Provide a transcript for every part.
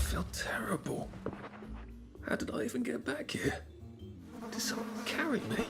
feel terrible. How did I even get back here? Did someone carry me?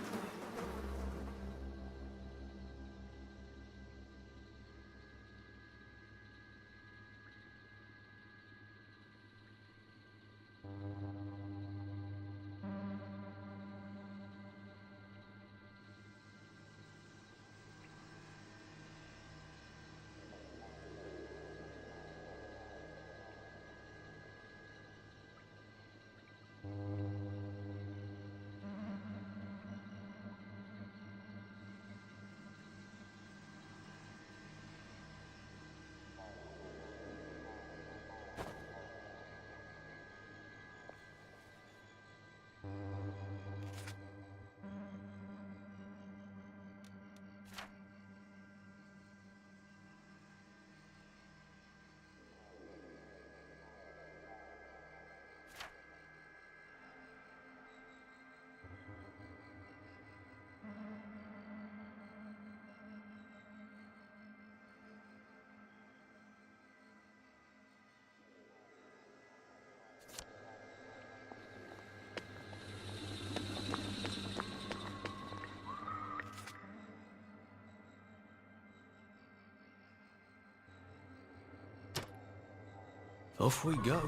Off we go.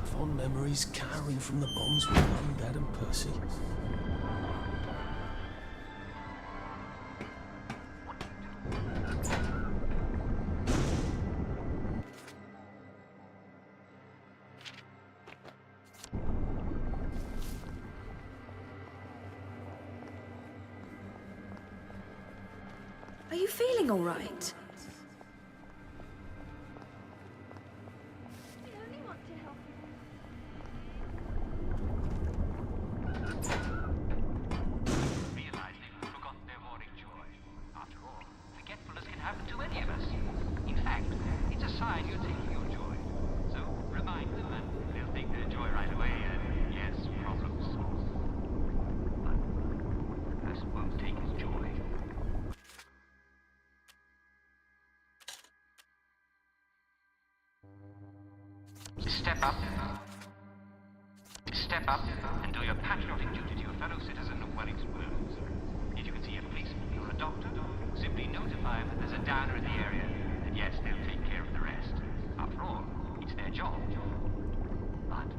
Fond memories carrying from the bombs with Mum, Dad and Percy. Are you feeling all right? Step up and do your patriotic duty to your fellow citizen of Wellington Wells. If you can see a policeman or a doctor, simply notify them that there's a downer in the area, and yes, they'll take care of the rest. After all, it's their job. But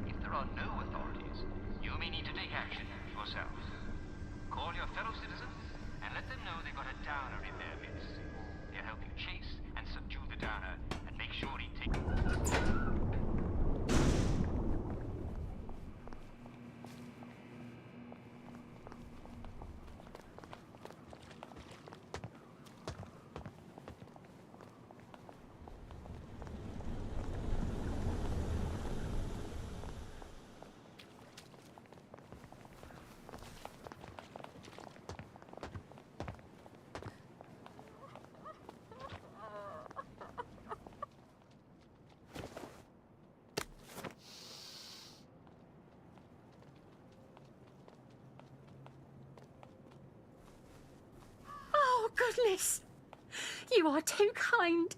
if there are no authorities, you may need to take action yourself. Call your fellow citizens and let them know they've got a downer in their midst. They'll help you chase and subdue the downer and make sure he takes... Goodness, you are too kind.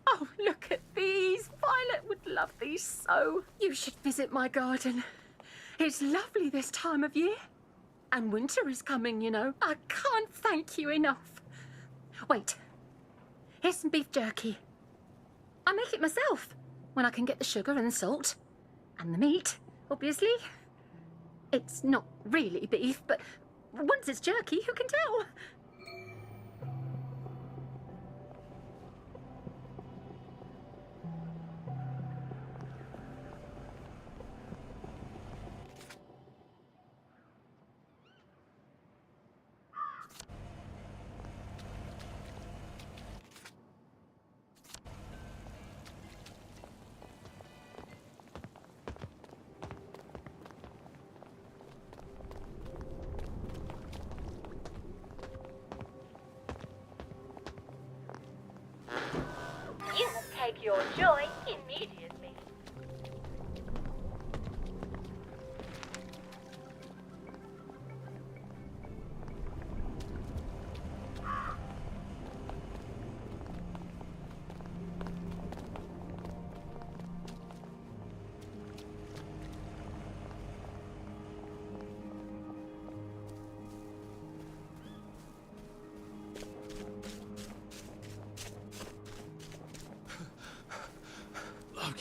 Oh, look at these. Violet would love these so. You should visit my garden. It's lovely this time of year. And winter is coming, you know. I can't thank you enough. Wait, here's some beef jerky. I make it myself when I can get the sugar and the salt. And the meat, obviously. It's not really beef, but once it's jerky, who can tell?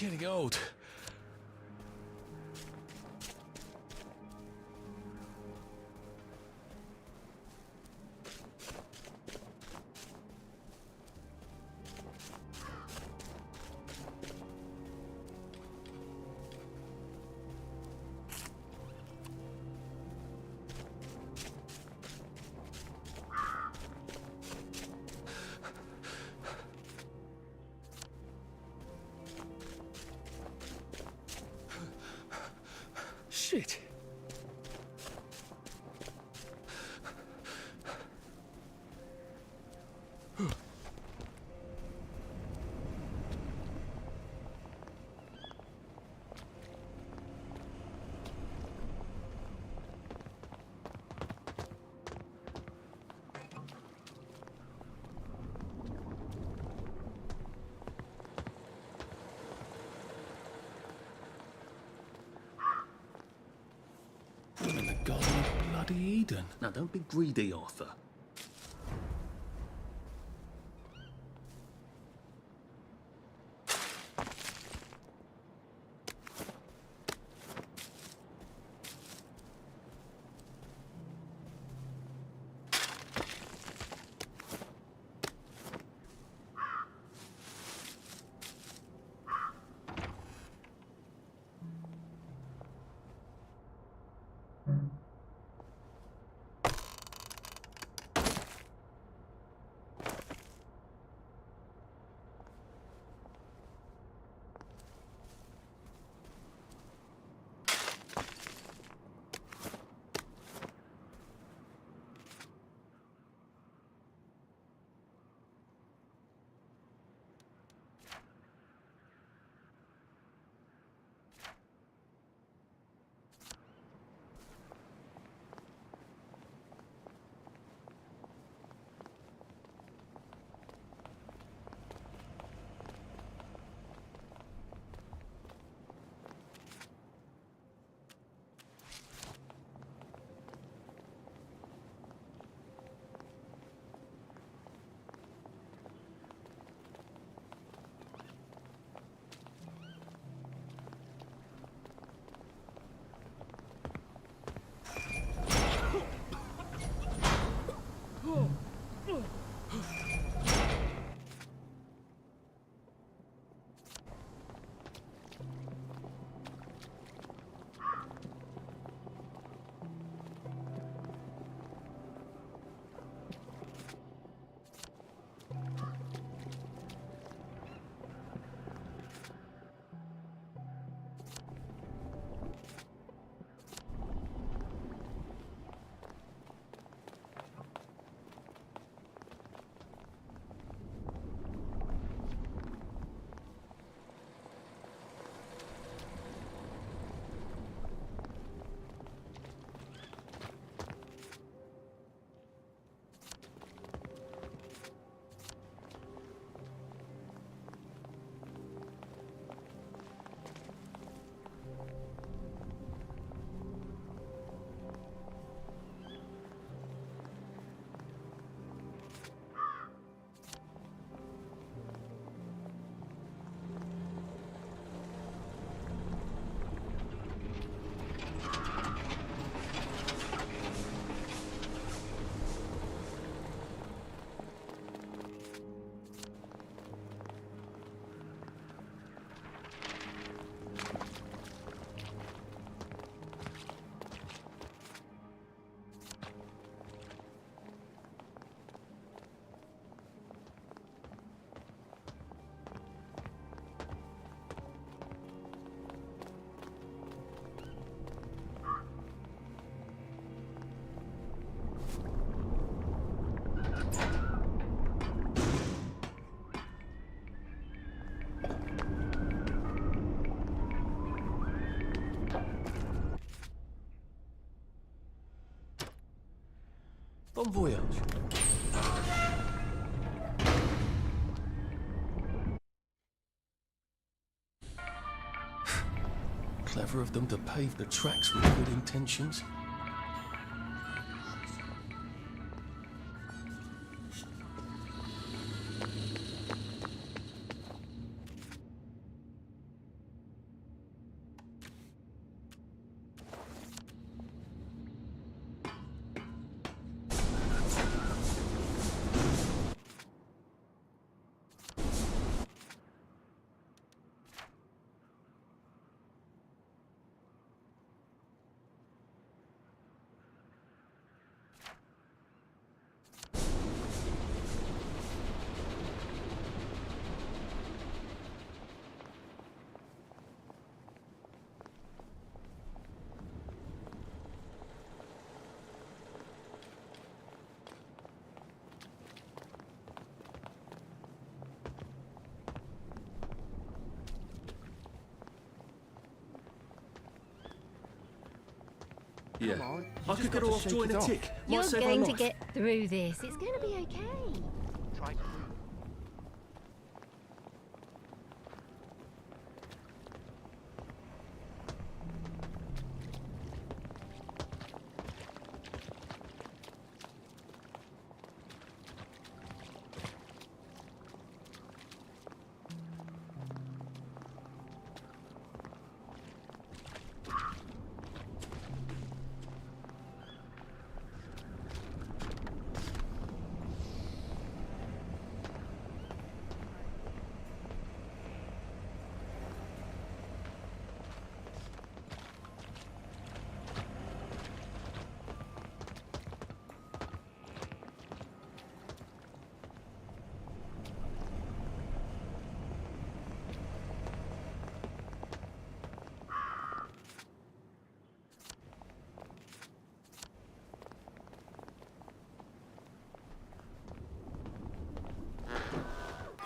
getting old. Shit. I'm in the Garden of Bloody Eden. Now, don't be greedy, Arthur. Bon voyage. Clever of them to pave the tracks with good intentions. Yeah. Come on. I could get her off joining a tick. Might You're save her going to life. get through this. It's going to be okay. Try.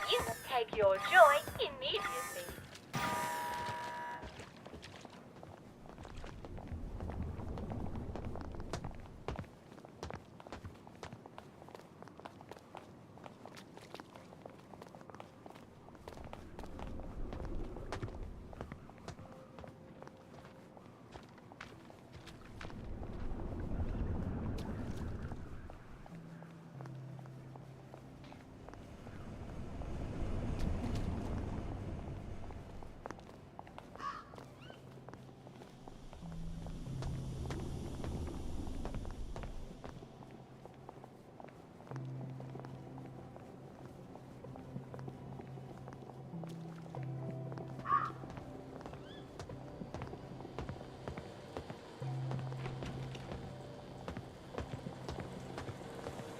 You will take your joy immediately.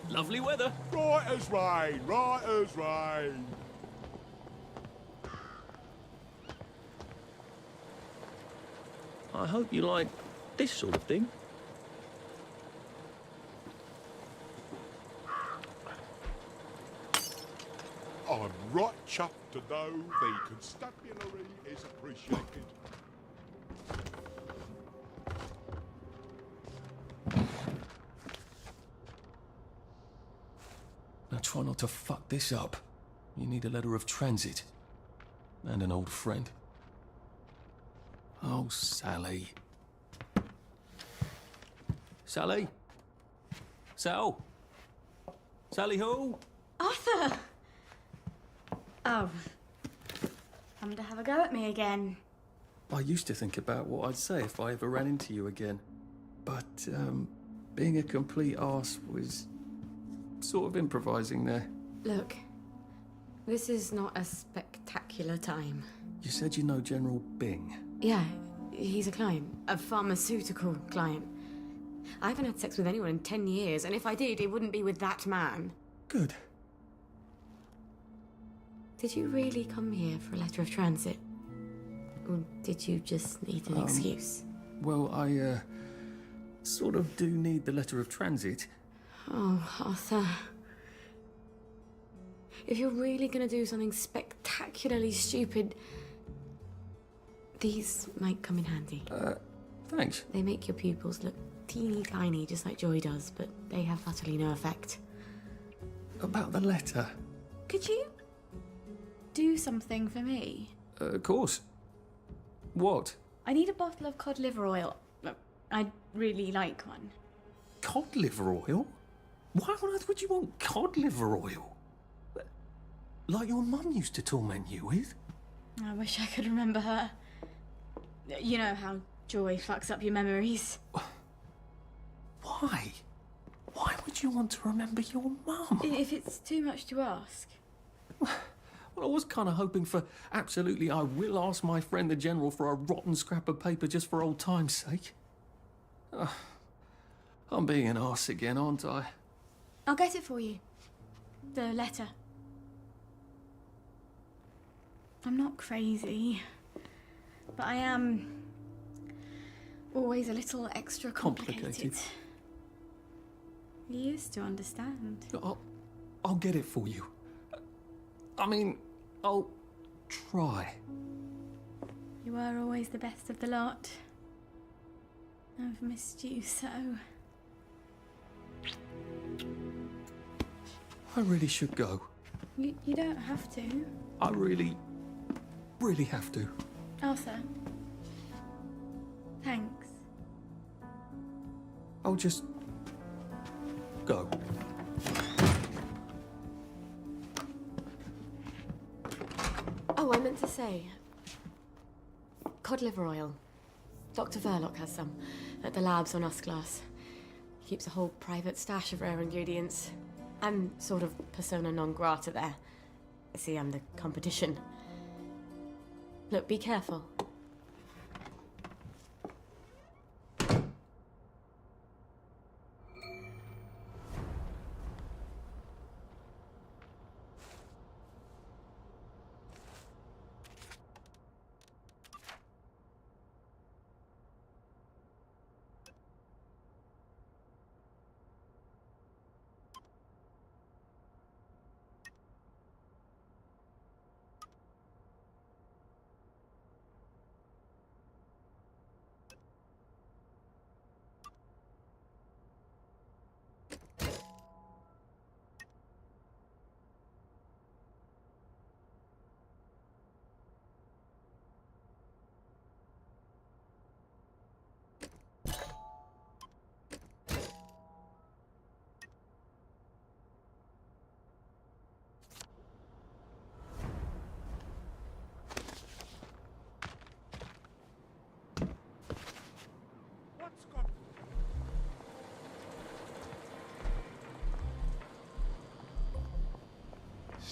Lovely weather. Right as rain, right as rain. I hope you like this sort of thing. I'm right chuffed to know the constabulary is appreciated. Now try not to fuck this up. You need a letter of transit. And an old friend. Oh, Sally. Sally? Sal? Sally who? Arthur! Oh. Come to have a go at me again. I used to think about what I'd say if I ever ran into you again. But, being a complete arse was sort of improvising there. Look, this is not a spectacular time. You said you know General Bing. Yeah, he's a client. A pharmaceutical client. I haven't had sex with anyone in 10 years, and if I did, it wouldn't be with that man. Good. Did you really come here for a letter of transit? Or did you just need an excuse? Well, I, sort of do need the letter of transit. Oh, Arthur. If you're really gonna do something spectacularly stupid, these might come in handy. Thanks. They make your pupils look teeny tiny, just like Joy does, but they have utterly no effect. About the letter. Could you do something for me? Of course. What? I need a bottle of cod liver oil. I'd really like one. Cod liver oil? Why on earth would you want cod liver oil? Like your mum used to torment you with? I wish I could remember her. You know how Joy fucks up your memories. Why? Why would you want to remember your mum? If it's too much to ask. Well, I was kind of hoping for absolutely I will ask my friend the General for a rotten scrap of paper just for old time's sake. I'm being an arse again, aren't I? I'll get it for you. The letter. I'm not crazy, but I am always a little extra complicated. You used to understand. I'll get it for you. I mean, I'll try. You were always the best of the lot. I've missed you so. I really should go. You don't have to. I really have to. Arthur. Thanks. I'll just go. Oh, I meant to say, cod liver oil. Dr. Verloc has some at the labs on Usglass. Keeps a whole private stash of rare ingredients. I'm sort of persona non grata there. See, I'm the competition. Look, be careful.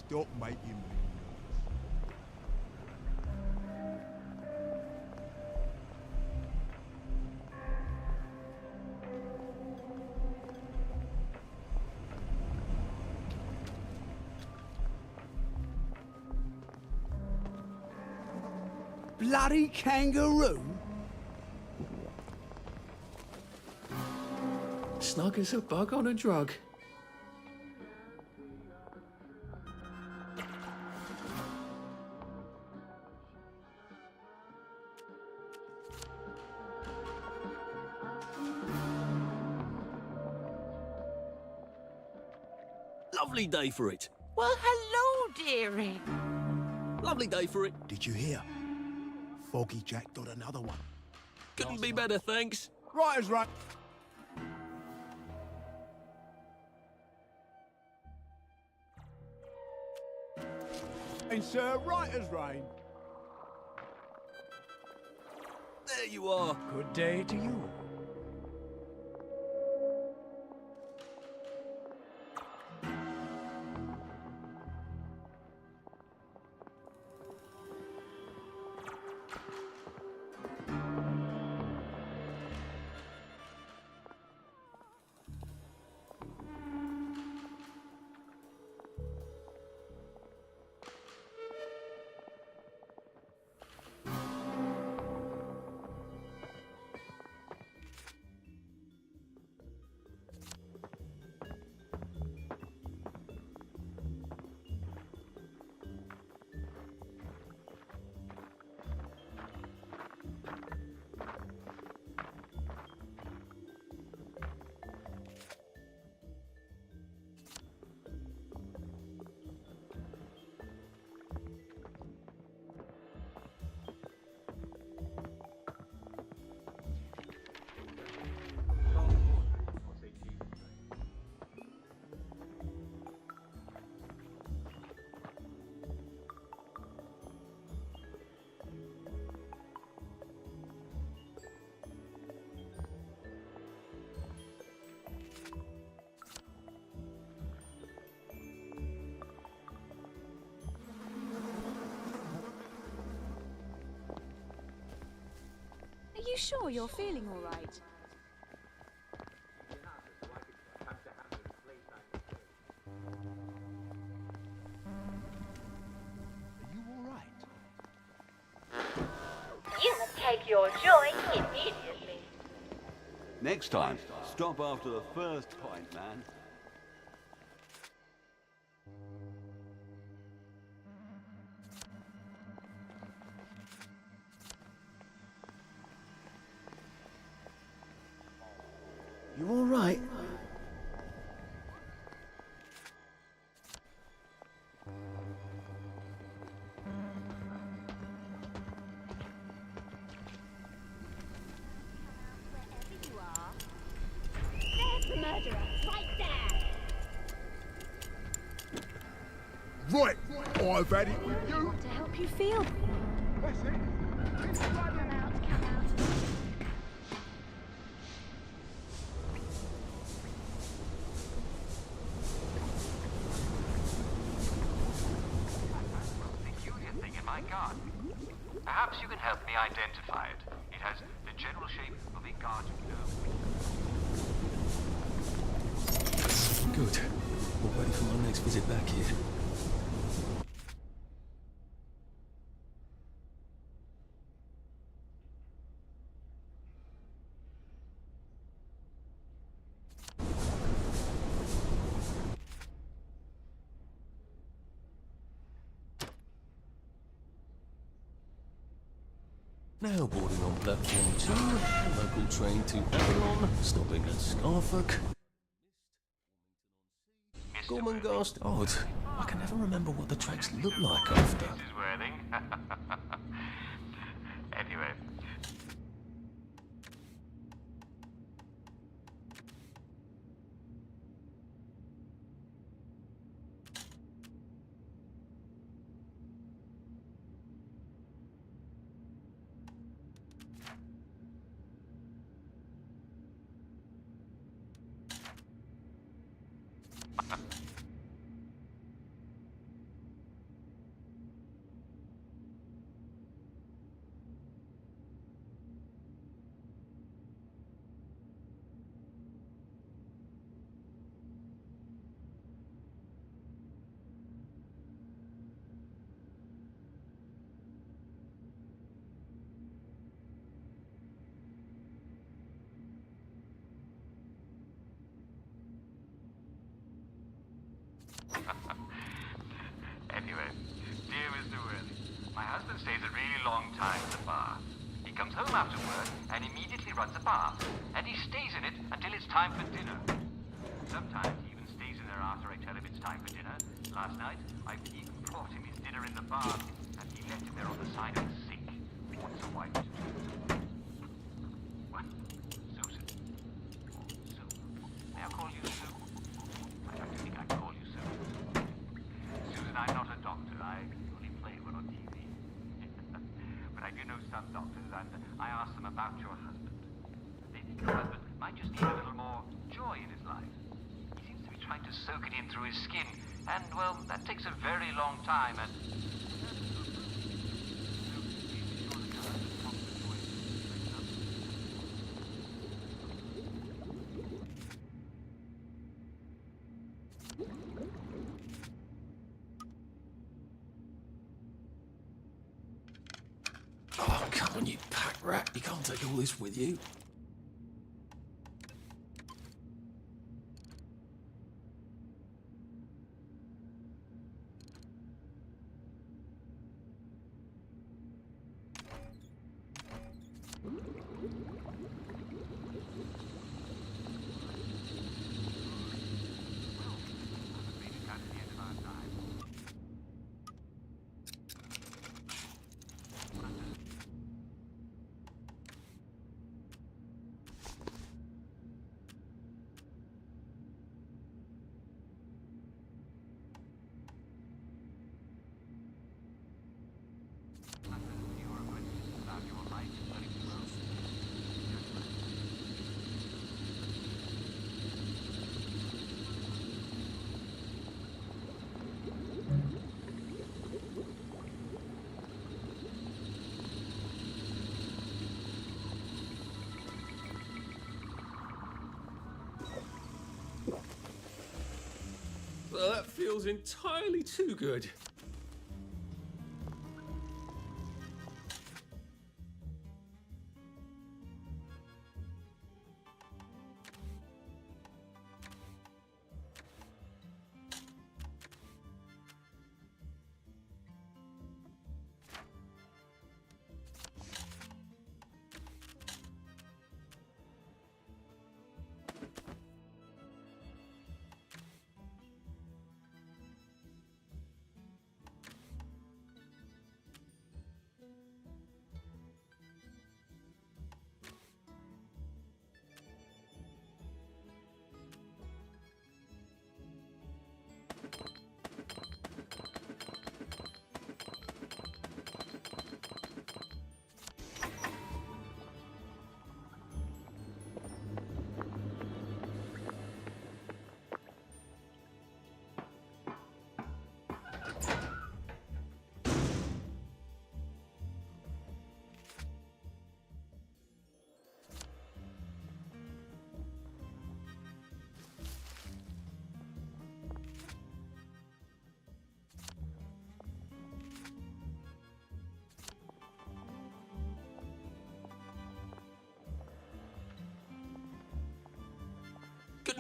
Stop making me Bloody kangaroo? Snug as a bug on a drug. Lovely day for it. Well, hello, dearie. Lovely day for it. Did you hear? Foggy Jack got another one. Couldn't be better, thanks. Right as right. And sir, right as rain. There you are. Good day to you. Are you sure you're feeling all right? Are you all right? You must take your joy immediately. Next time, stop after the first pint, man. You all right? There's the murderer, right there. Right, I've had it with you. To help you feel. That's it. Come out, come out. Peculiar thing in my garden. Perhaps you can help me identify it. It has the general shape of a garden gnome. Good. All ready for my next visit back here. Now boarding on platform 2, local train to Avalon, stopping at Scarfolk. Gormenghast odd. I can never remember what the tracks look like after. Mrs. Worthing. Anyway. Anyway, dear Mr. Worthing, my husband stays a really long time at the bar. He comes home after work and immediately runs a bar, and he stays in it until it's time for dinner. Sometimes he even stays in there after I tell him it's time for dinner. Last night, I even brought him his dinner in the bar, and he left him there on the side of the sink. What's a wife to do? What? Susan? Sue? May I call you Sue? I don't think I can call you Sue. Susan, I'm not a doctor. I only play one on TV. But I do know some doctors, and I asked them about your husband. They think your husband might just need a little more joy in his life. He seems to be trying to soak it in through his skin, and, well, that takes a very long time, and... Oh, come on, you pack rat. You can't take all this with you. Well, that feels entirely too good.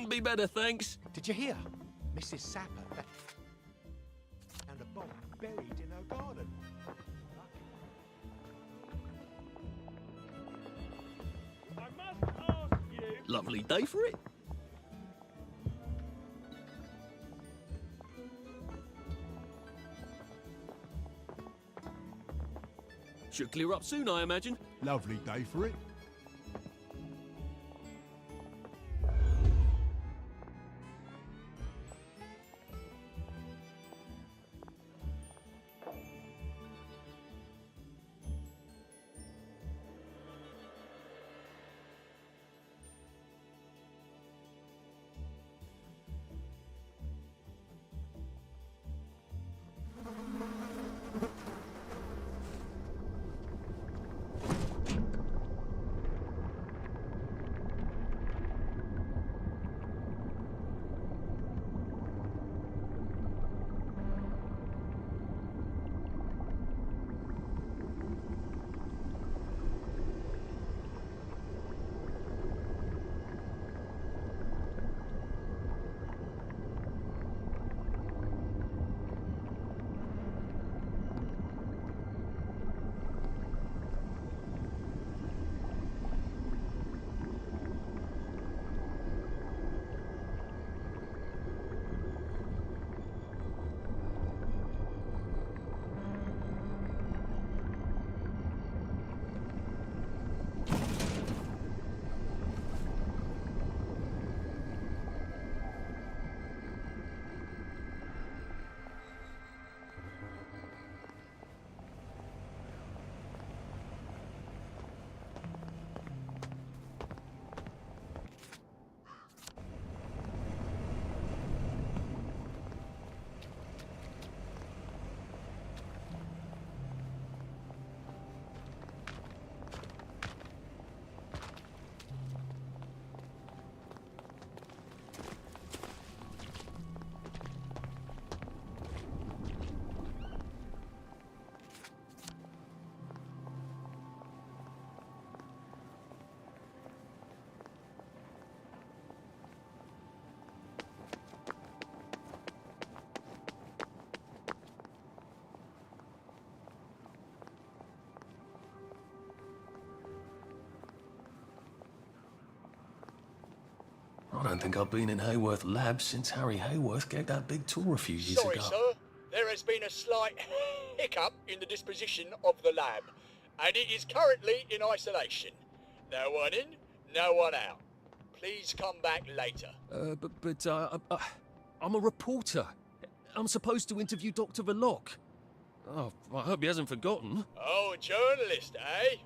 Couldn't be better, thanks. Did you hear? Mrs. Sapper found a bomb buried in her garden. I must ask you... Lovely day for it. Should clear up soon, I imagine. Lovely day for it. I don't think I've been in Hayworth Labs since Harry Hayworth gave that big tour a few years Sorry, ago. sir. There has been a slight hiccup in the disposition of the lab, and it is currently in isolation. No one in, no one out. Please come back later. I'm a reporter. I'm supposed to interview Dr. Verloc. Oh, I hope he hasn't forgotten. Oh, a journalist, eh?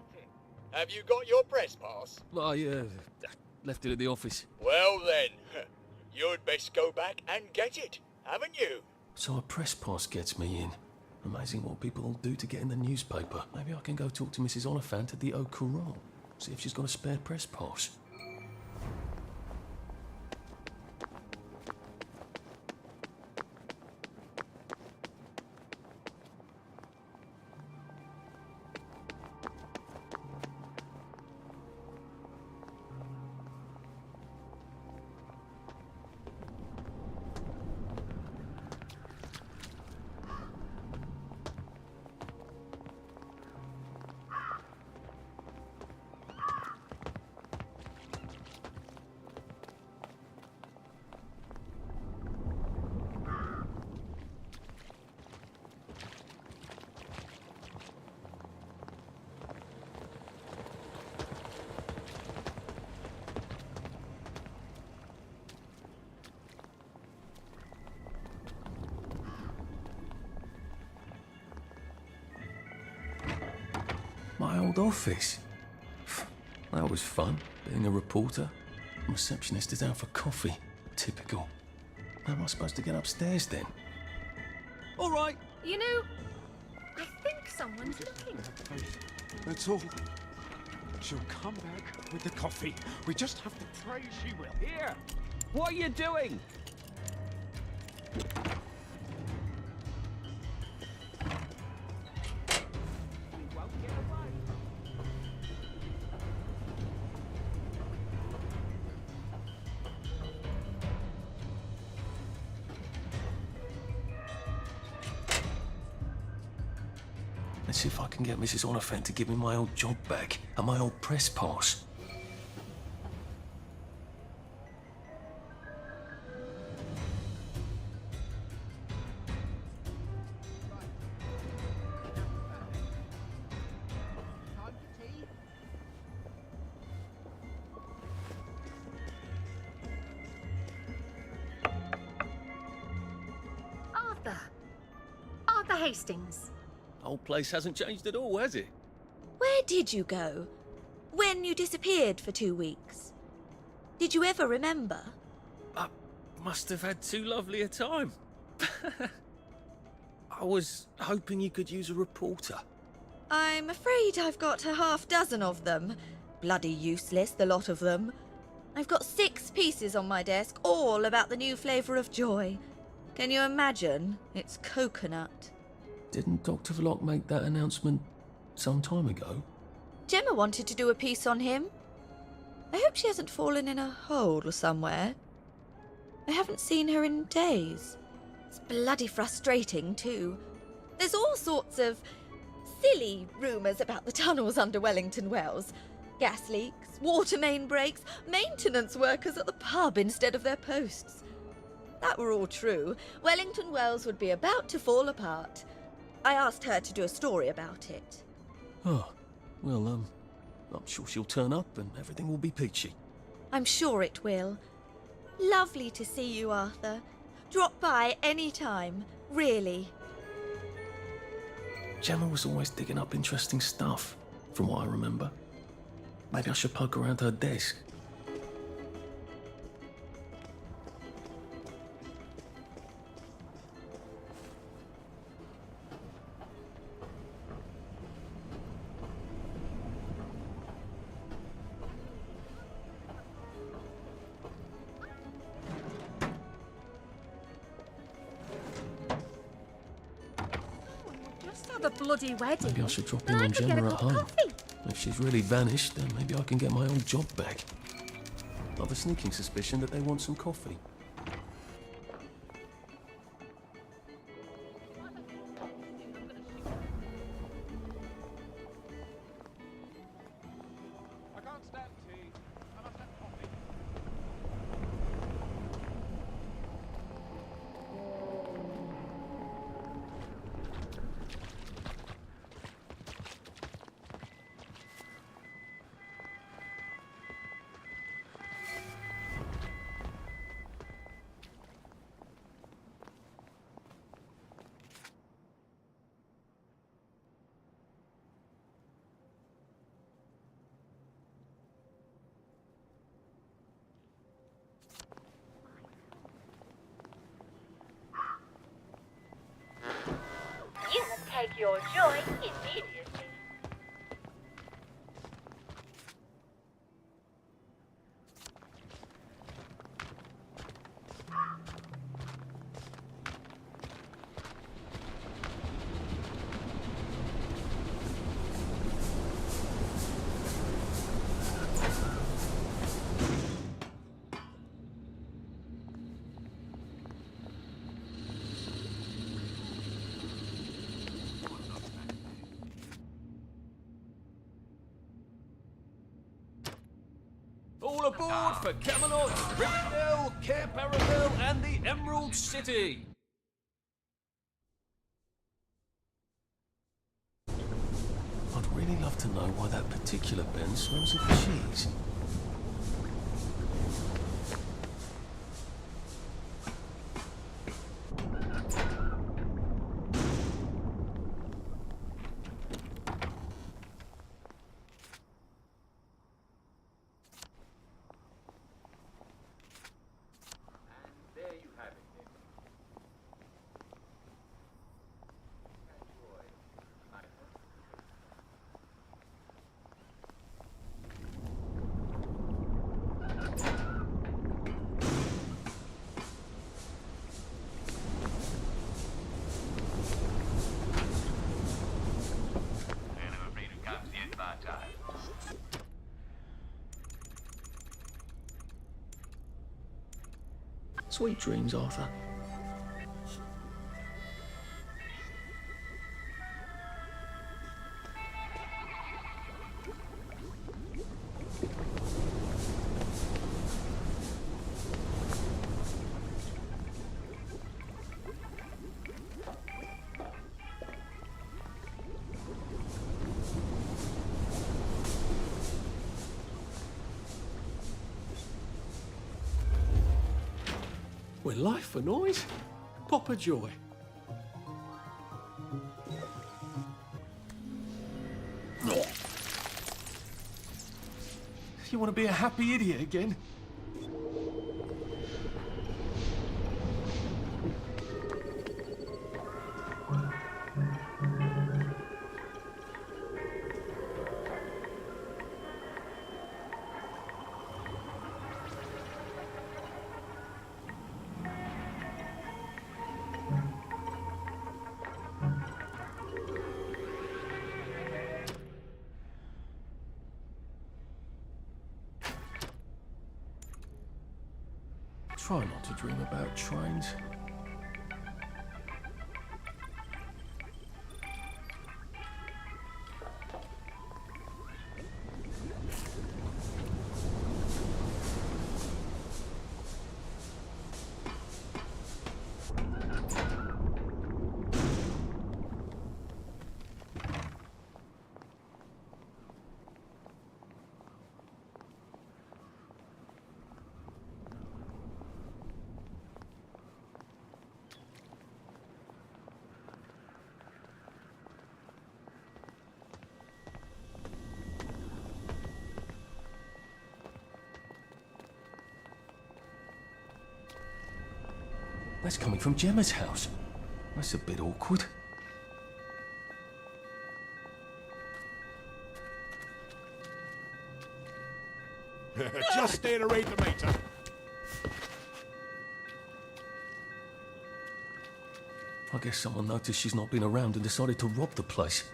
Have you got your press pass? I left it at the office. Well then, you'd best go back and get it, haven't you? So a press pass gets me in. Amazing what people will do to get in the newspaper. Maybe I can go talk to Mrs. Oliphant at the Au Courant. See if she's got a spare press pass. My old office. That was fun, being a reporter. The receptionist is out for coffee. Typical. How am I supposed to get upstairs then? All right. You know, I think someone's looking. That's all. She'll come back with the coffee. We just have to pray she will. Here! What are you doing? Let's see if I can get Mrs. Oliphant to give me my old job back and my old press pass. Arthur Hastings. Whole place hasn't changed at all, has it? Where did you go? When you disappeared for 2 weeks? Did you ever remember? I must have had too lovely a time. I was hoping you could use a reporter. I'm afraid I've got a half-dozen of them. Bloody useless, the lot of them. I've got 6 pieces on my desk, all about the new flavour of joy. Can you imagine? It's coconut. Didn't Dr. Verloc make that announcement some time ago? Gemma wanted to do a piece on him. I hope she hasn't fallen in a hole somewhere. I haven't seen her in days. It's bloody frustrating, too. There's all sorts of silly rumours about the tunnels under Wellington Wells. Gas leaks, water main breaks, maintenance workers at the pub instead of their posts. That were all true, Wellington Wells would be about to fall apart. I asked her to do a story about it. Oh, well, I'm sure she'll turn up and everything will be peachy. I'm sure it will. Lovely to see you, Arthur. Drop by any time, really. Gemma was always digging up interesting stuff, from what I remember. Maybe I should poke around her desk. The bloody wedding. Maybe I should drop in on Gemma at home. If she's really vanished, then maybe I can get my old job back. I have a sneaking suspicion that they want some coffee. I can't stand tea. I must have coffee. You must take your joy immediately. All aboard for Camelot, Rivendell, Cair Paravel, and the Emerald City. I'd really love to know why that particular Ben smells of cheese. Sweet dreams, Arthur. When life annoys, pop a joy. You want to be a happy idiot again? Try not to dream about trains. That's coming from Gemma's house. That's a bit awkward. Just there to read the meter. I guess someone noticed she's not been around and decided to rob the place.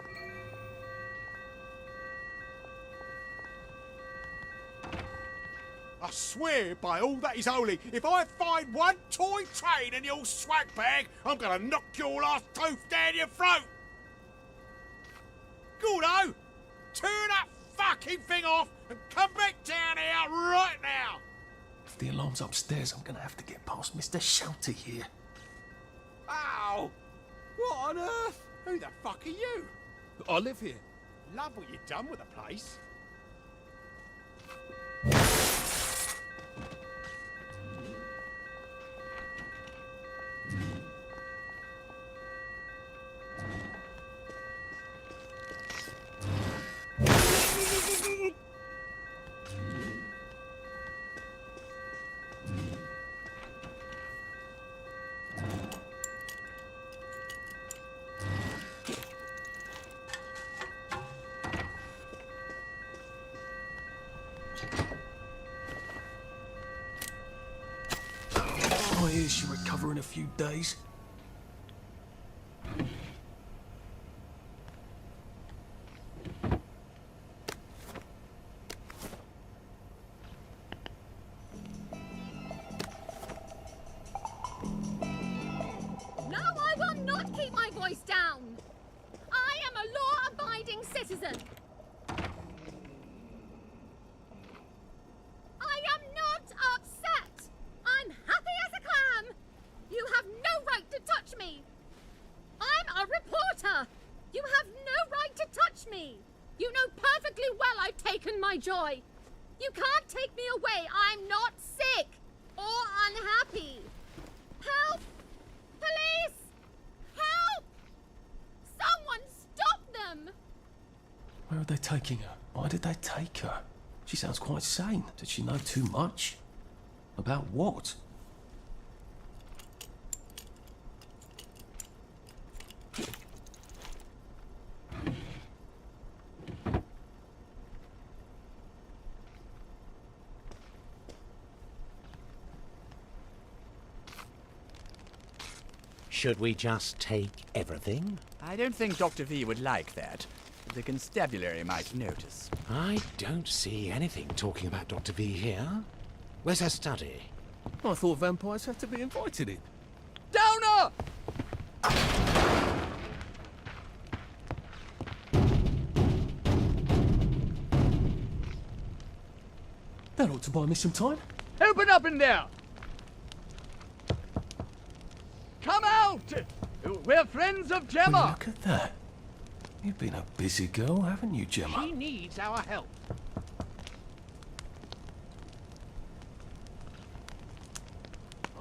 I swear by all that is holy, if I find one toy train in your swag bag, I'm gonna knock your last tooth down your throat! Gordo, turn that fucking thing off and come back down here right now! If the alarm's upstairs, I'm gonna have to get past Mr. Shouty here. Ow! What on earth? Who the fuck are you? I live here. Love what you've done with the place. I hear she'll recover in a few days. No, I will not keep my voice down. I am a law-abiding citizen. I am not upset. I'm happy as a clam. You have no right to touch me. I'm a reporter. You have no right to touch me. You know perfectly well I've taken my joy. You can't take me away. I'm not sick or unhappy. Help! Police! Help! Someone stop them! Where are they taking her? Why did they take her? She sounds quite sane. Did she know too much? About what? Should we just take everything? I don't think Dr. V would like that. The constabulary might notice. I don't see anything talking about Dr. V here. Where's her study? I thought vampires had to be invited in. Downer! That ought to buy me some time. Open up in there! Come out! We're friends of Gemma! Well, look at that. You've been a busy girl, haven't you, Gemma? She needs our help.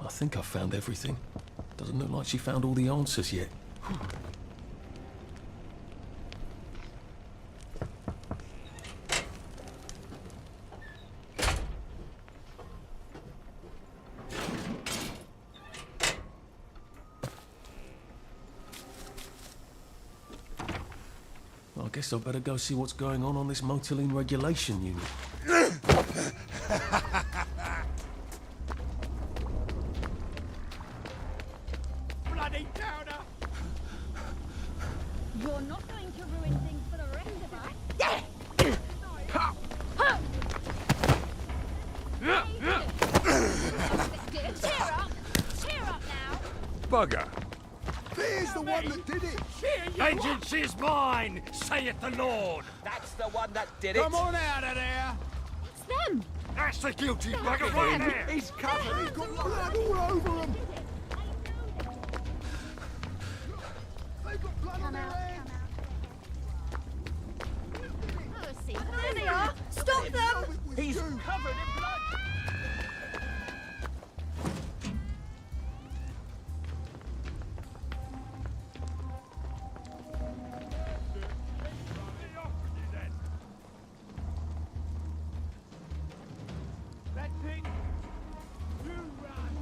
I think I've found everything. Doesn't look like she found all the answers yet. I guess I'd better go see what's going on this motiline regulation unit. Bloody powder! You're not going to ruin things for the rest of us. Cheer up! Cheer up now! Bugger! There's the one that did it! Vengeance is mine, saith the Lord. That's the one that did it. Come on out of there! It's them! That's the guilty bugger right there. He's covered! He's got blood all over him! They've got blood on their hands! There they are! Stop them! He's covered in blood. That thing, you run.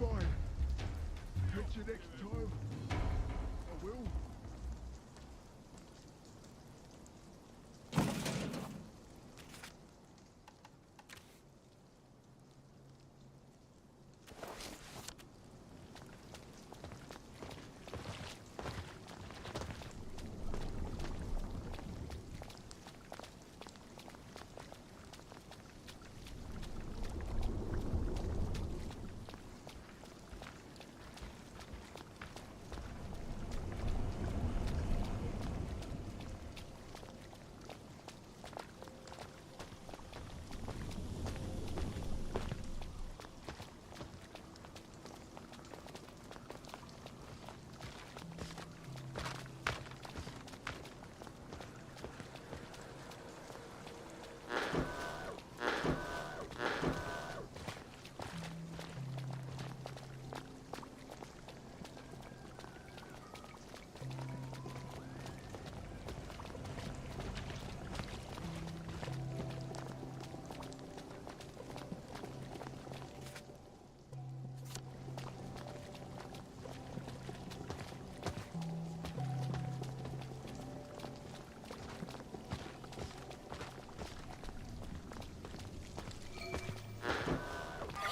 Fine. Catch you next time. I will.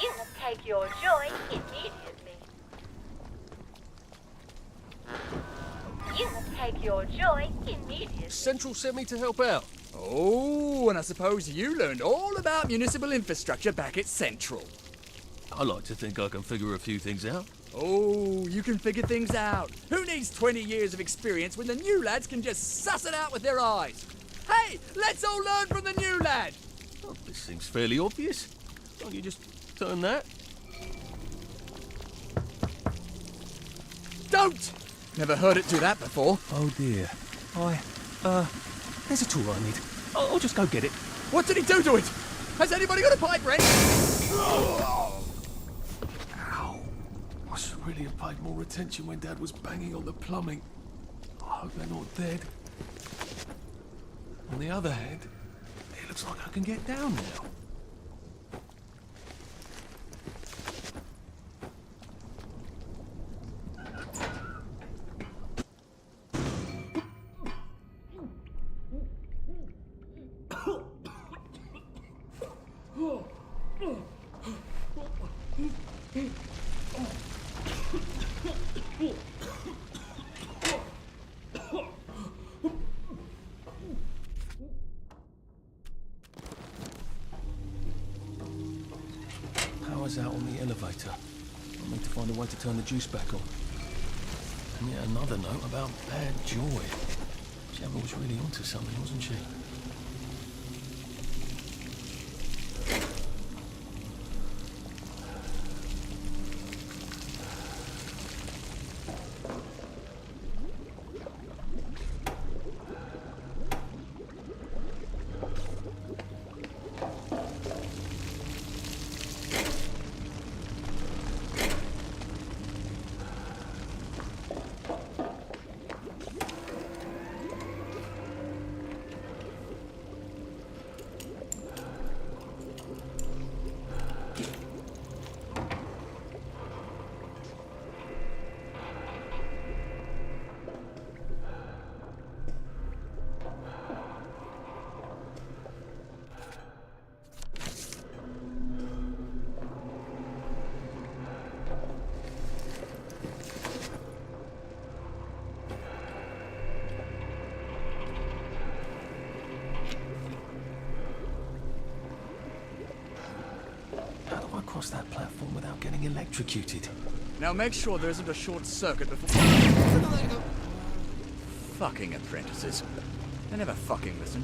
You will take your joy immediately. You will take your joy immediately. Central sent me to help out. Oh, and I suppose you learned all about municipal infrastructure back at Central. I like to think I can figure a few things out. Oh, you can figure things out. Who needs 20 years of experience when the new lads can just suss it out with their eyes? Hey, let's all learn from the new lad. Oh, this seems fairly obvious. Can't you just turn that? Don't! Never heard it do that before. Oh dear. There's a tool I need. I'll just go get it. What did he do to it? Has anybody got a pipe wrench? Ow. I should really have paid more attention when Dad was banging on the plumbing. I hope they're not dead. On the other hand, it looks like I can get down now. Power's out on the elevator. I'll need to find a way to turn the juice back on. And yet another note about bad joy. Gemma was really onto something, wasn't she? across that platform without getting electrocuted. Now make sure there isn't a short circuit before... Fucking apprentices. They never fucking listen.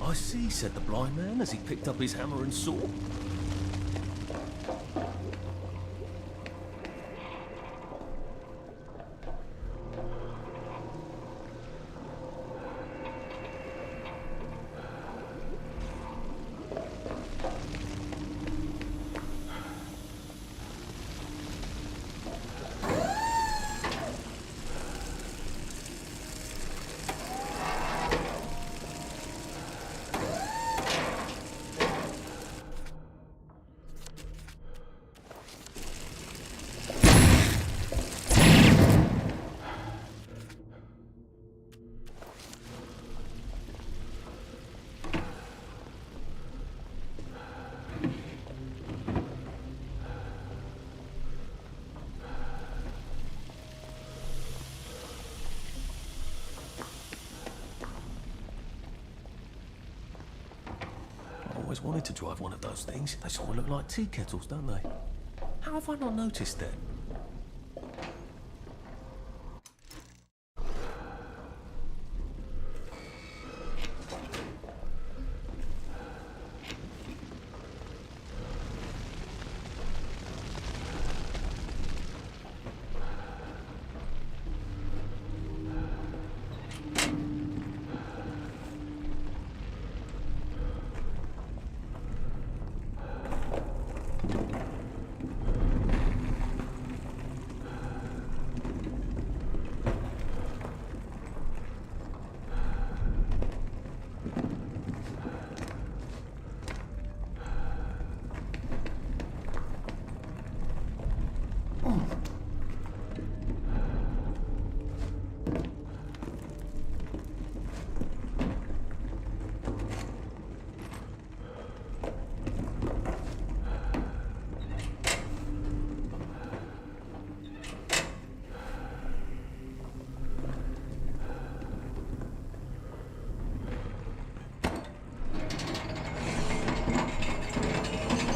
I see, said the blind man as he picked up his hammer and saw. I always wanted to drive one of those things. They sort of look like tea kettles, don't they? How have I not noticed that?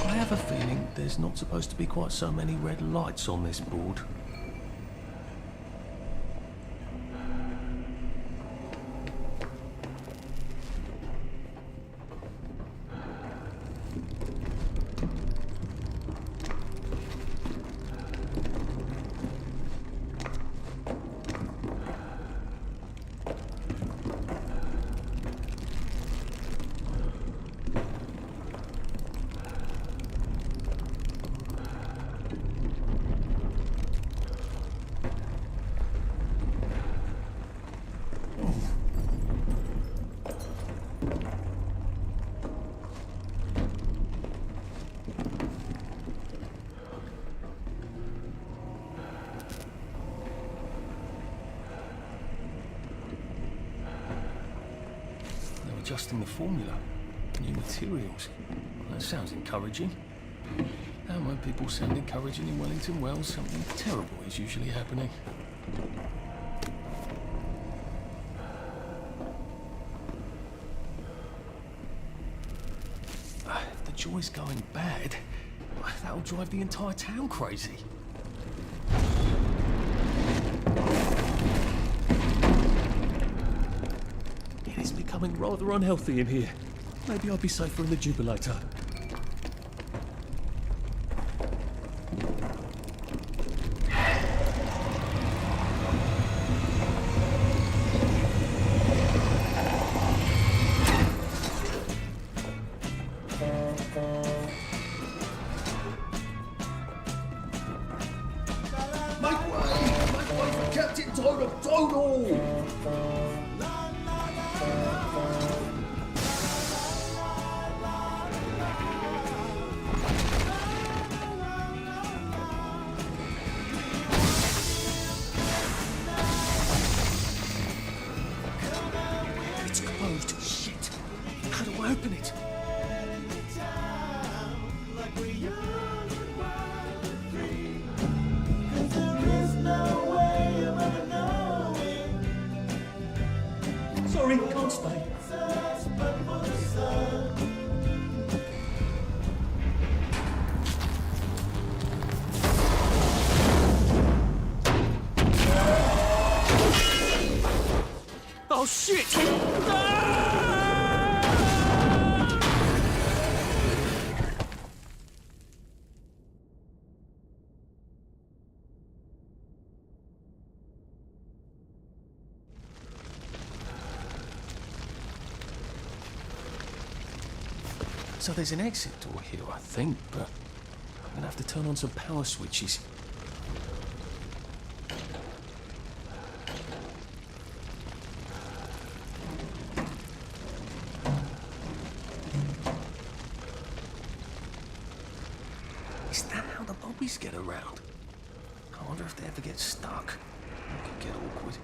I have a feeling there's not supposed to be quite so many red lights on this board. Adjusting the formula. New materials. That sounds encouraging. And when people sound encouraging in Wellington Wells, something terrible is usually happening. If the joy's going bad, that'll drive the entire town crazy. It's becoming rather unhealthy in here. Maybe I'll be safer in the jubilator. Make way for Captain Total! It's closed. Shit. How do I open it? Sorry, can't stay. shit! So there's an exit door here, I think, but I'm gonna have to turn on some power switches. Is that how the bobbies get around? I wonder if they ever get stuck. It could get awkward.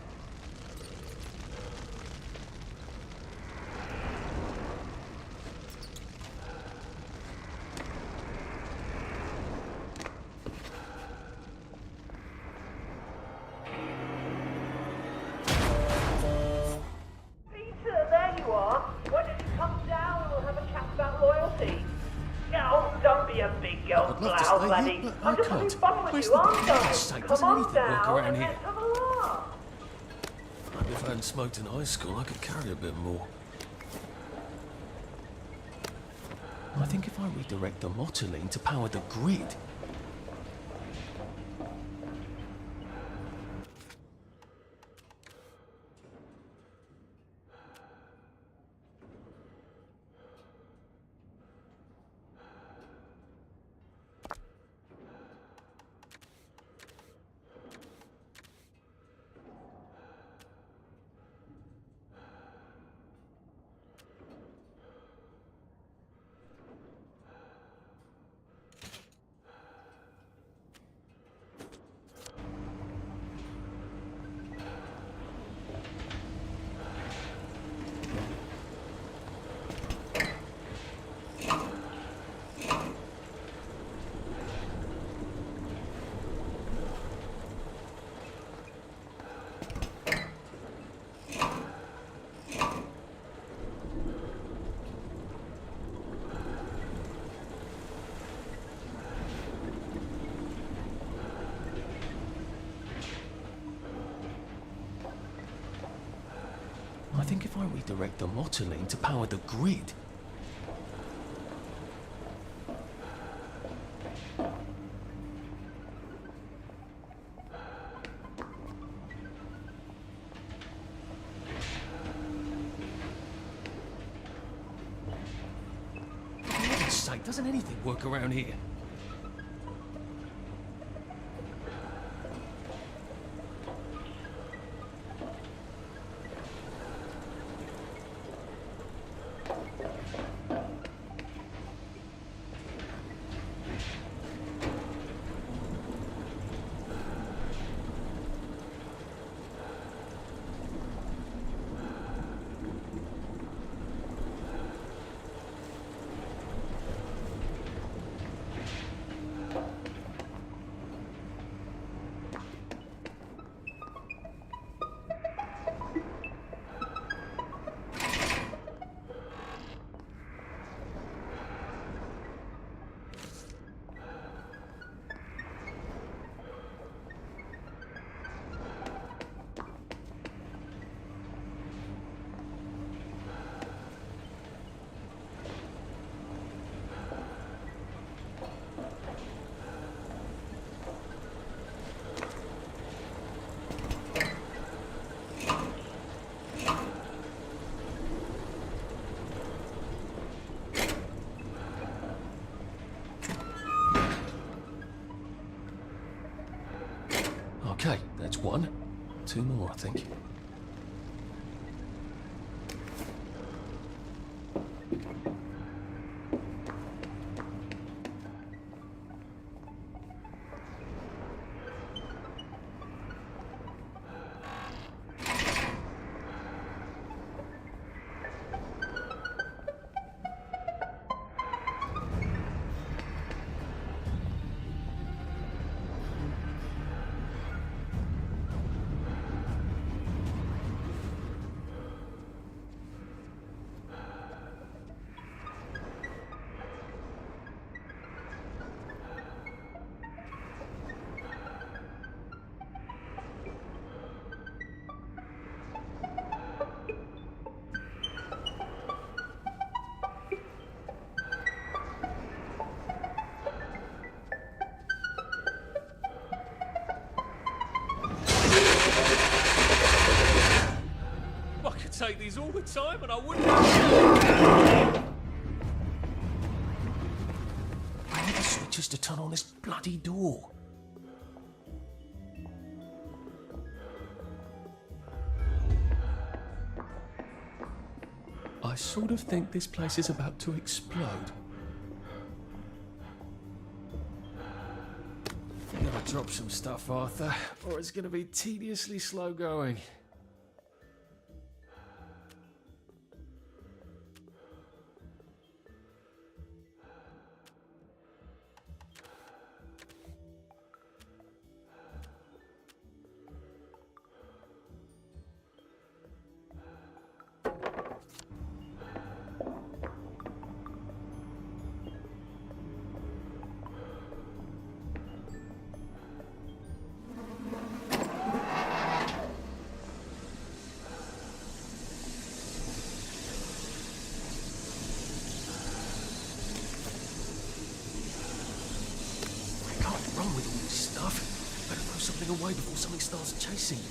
Peter, there you are. Why don't you come down and we'll have a chat about loyalty? Oh, don't be a big girl I'd love to plough, stay buddy. here, but I'm I just having can't. fun with Where's you, the aren't I? God's sake, Come doesn't on anything work down around and here? let's have a laugh. Maybe if I hadn't smoked in high school, I could carry a bit more. I think if I redirect the motoline to power the grid. I think if I redirect the motoline to power the grid. For heaven's sake, doesn't anything work around here? Okay, that's one. Two more, I think. all the time and I wouldn't have... Where are the switches to turn on this bloody door? I sort of think this place is about to explode. You gotta drop some stuff, Arthur, or it's gonna be tediously slow going. With all this stuff, better throw something away before something starts chasing you.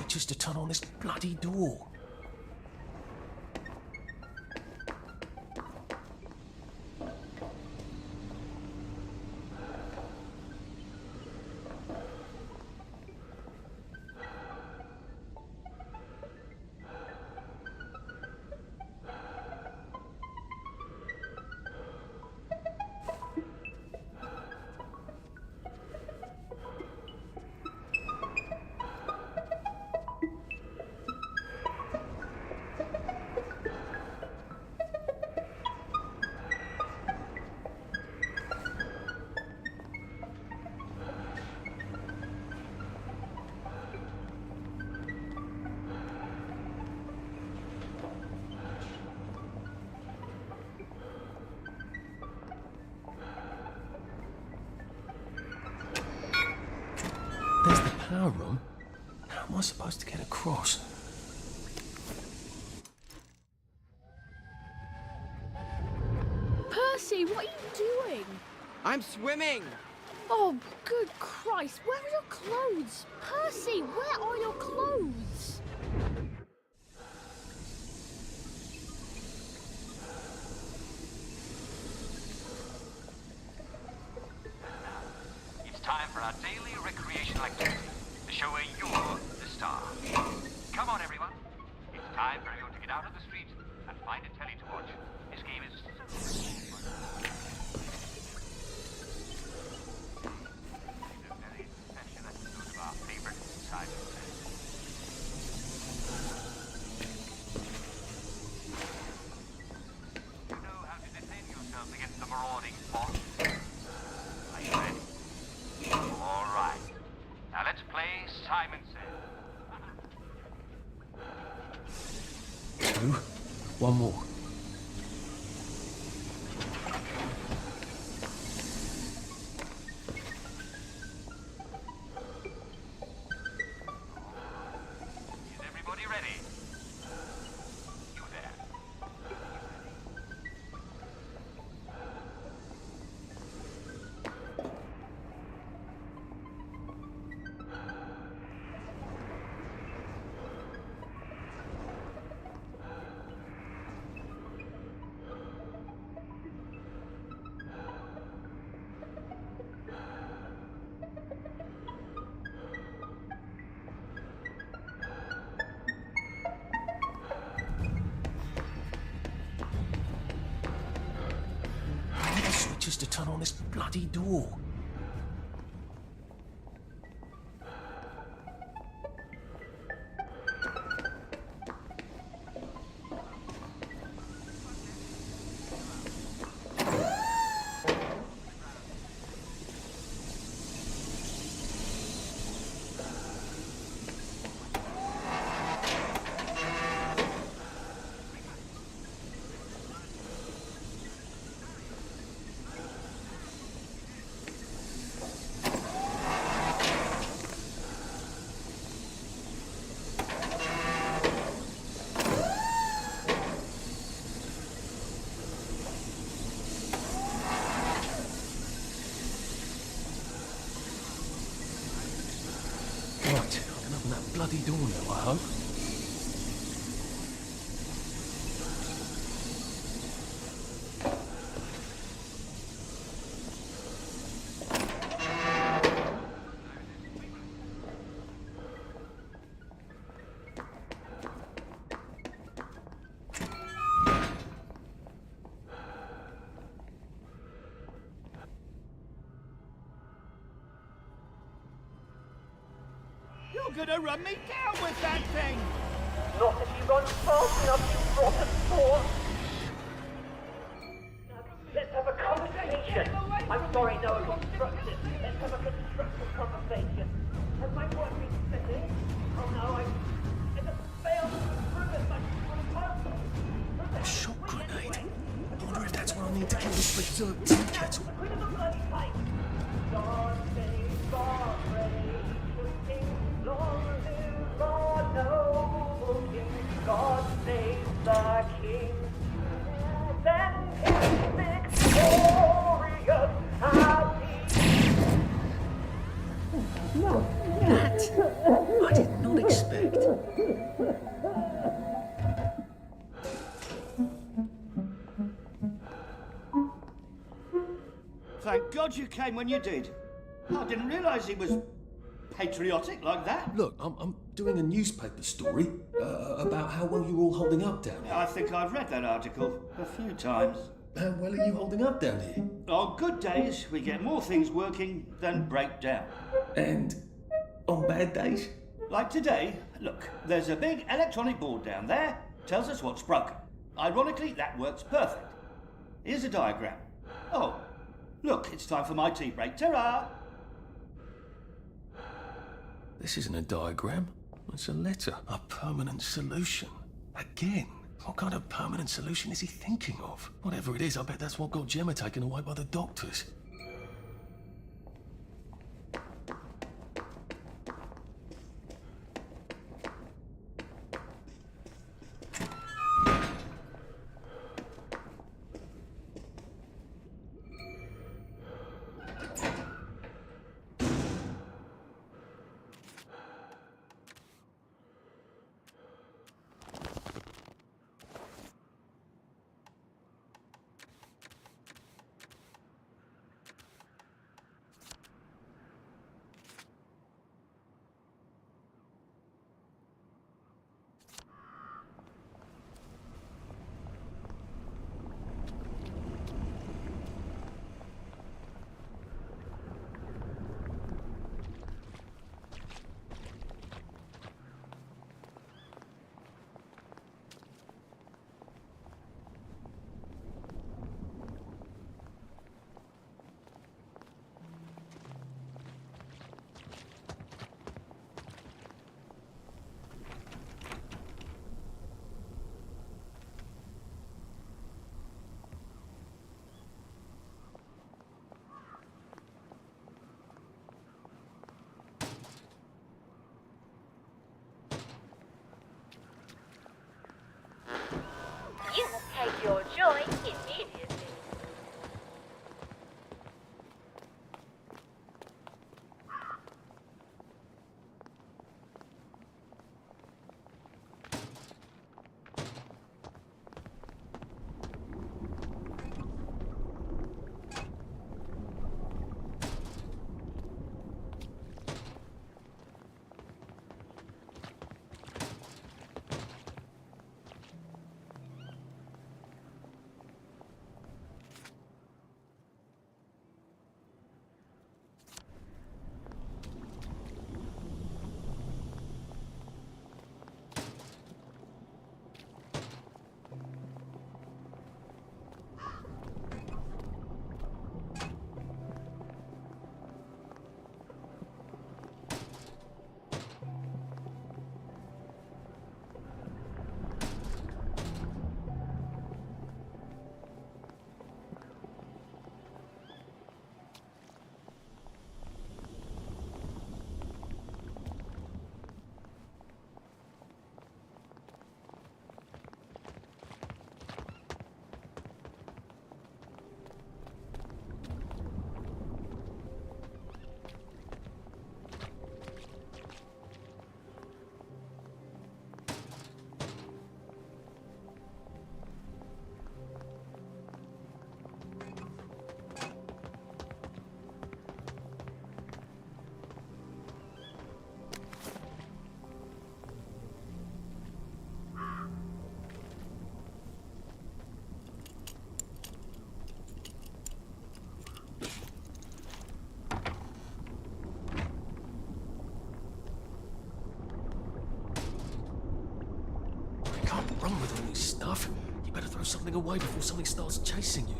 Just to turn on this bloody door. There's the power room. How am I supposed to get across? Percy, what are you doing? I'm swimming! Oh, good Christ, where are your clothes? Percy, where are your clothes? It's time for our daily recreational activity, the show where you're the star. Come on, everyone. It's time for everyone to get out of the street and find a telly to watch. This game is so fun. It's a very special episode of our favorite sci-fi. You know how to defend yourself against the marauding boss? Are you ready? All right. Now let's play Simon Says. 2, 1 more. Is everybody ready? You there. to turn on this bloody door. Right, I can open that bloody door now, I hope. You're gonna run me down with that thing! Not if you run fast enough, you rotten thorn! Let's have a conversation! I'm sorry, no, constructive. Let's have a constructive conversation. Has my work been steady? Oh no, I just failed to prove it, but A shock grenade. I wonder if that's what I need to kill this berserk tea kettle. God save God, praise King, long live God, noble King, God save the King. Then King victorious, happy. No, that I did not expect. Thank God you came when you did. I didn't realise he was patriotic like that. Look, I'm doing a newspaper story about how well you're all holding up down here. I think I've read that article a few times. How well are you holding up down here? On good days, we get more things working than break down. And on bad days? Like today, look, there's a big electronic board down there, tells us what's broken. Ironically, that works perfect. Here's a diagram. Oh, look, it's time for my tea break. Ta-ra! This isn't a diagram. It's a letter. A permanent solution. Again. What kind of permanent solution is he thinking of? Whatever it is, I bet that's what got Gemma taken away by the doctors. boring stuff. You better throw something away before something starts chasing you.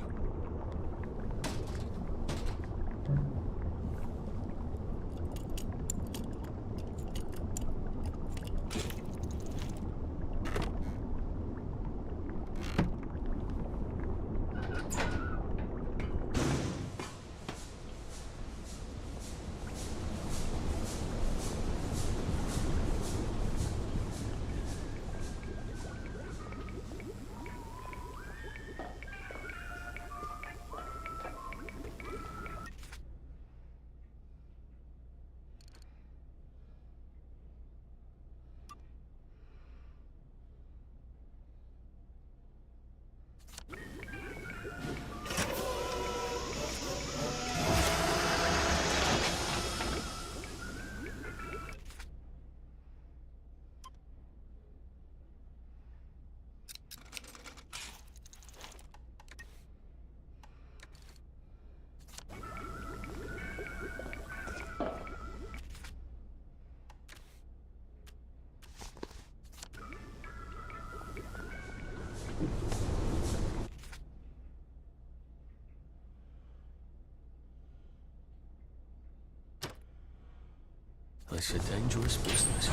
It's a dangerous business.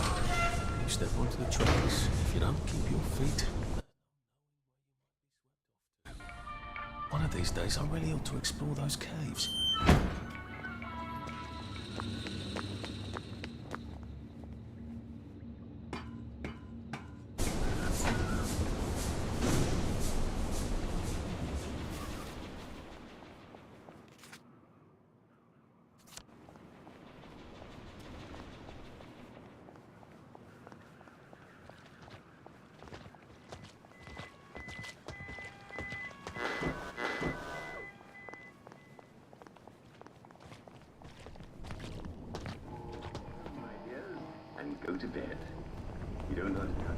You step onto the tracks. If you don't keep your feet... One of these days, I really ought to explore those caves. Go to bed. You don't know the time.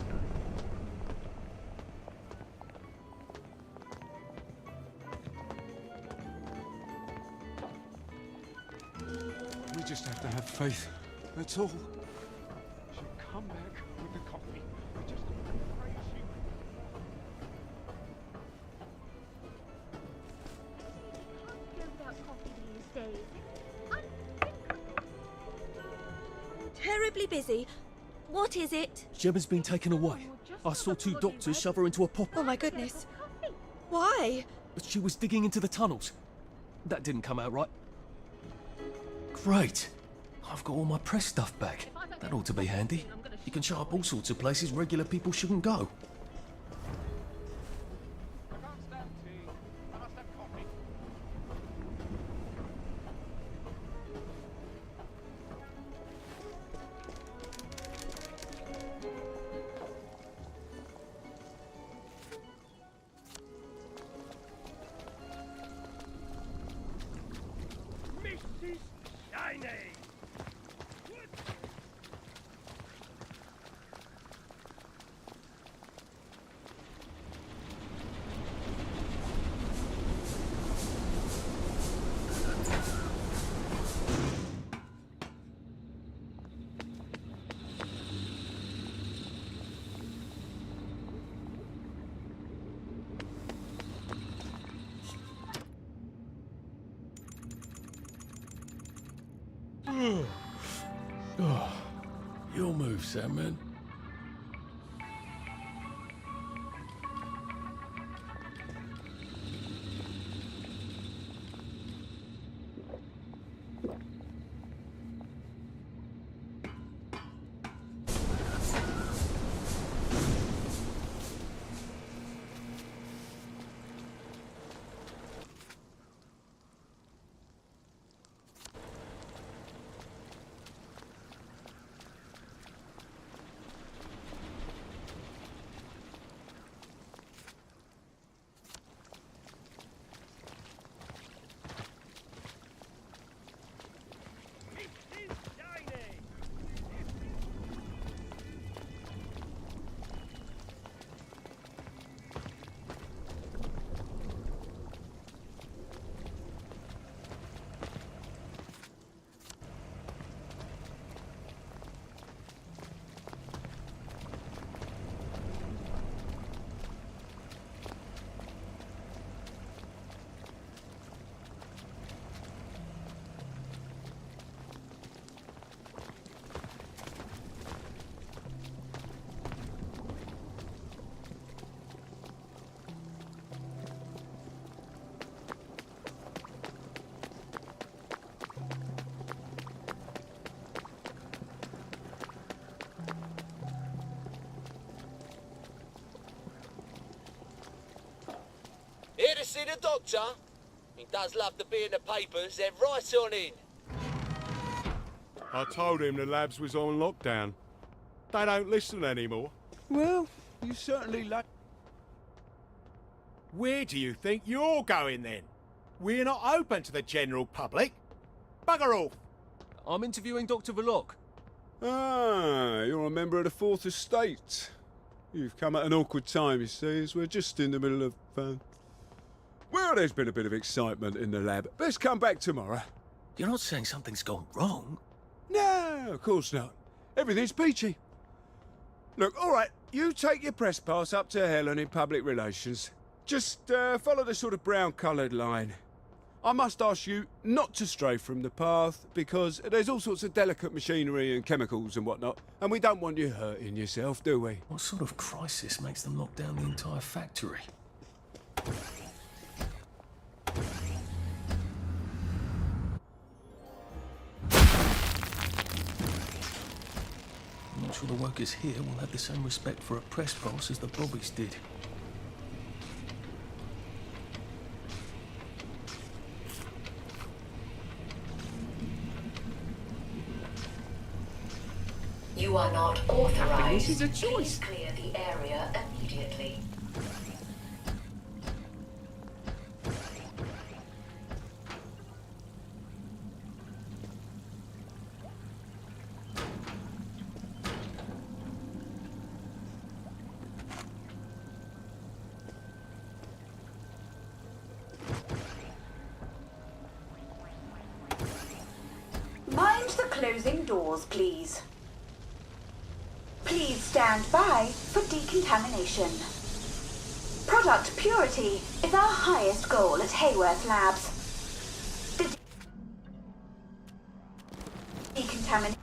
We just have to have faith. That's all. She'll come back with the coffee. We just have to pray she Go without coffee these days. Terribly busy. What is it? Gemma's been taken away. I saw two doctors shove her into a pop. Oh my goodness. Why? But she was digging into the tunnels. That didn't come out right. Great. I've got all my press stuff back. That ought to be handy. You can show up all sorts of places regular people shouldn't go. Mrs. Shiny! Oh, your move, Sandman. see the doctor? He does love to be in the papers. They're right on in. I told him the labs was on lockdown. They don't listen anymore. Well, you certainly like... Where do you think you're going then? We're not open to the general public. Bugger off. I'm interviewing Dr. Verloc. Ah, you're a member of the Fourth Estate. You've come at an awkward time, you see, as we're just in the middle of... Well, there's been a bit of excitement in the lab. Let's come back tomorrow. You're not saying something's gone wrong? No, of course not. Everything's peachy. Look, all right, you take your press pass up to Helen in public relations. Just follow the sort of brown-coloured line. I must ask you not to stray from the path, because there's all sorts of delicate machinery and chemicals and whatnot, and we don't want you hurting yourself, do we? What sort of crisis makes them lock down the entire factory? I'm not sure the workers here will have the same respect for a press pass as the Bobbies did. You are not authorized. This is a choice. Please clear the area immediately. Mind the closing doors, please. Please stand by for decontamination. Product purity is our highest goal at Hayworth Labs. The decontamination.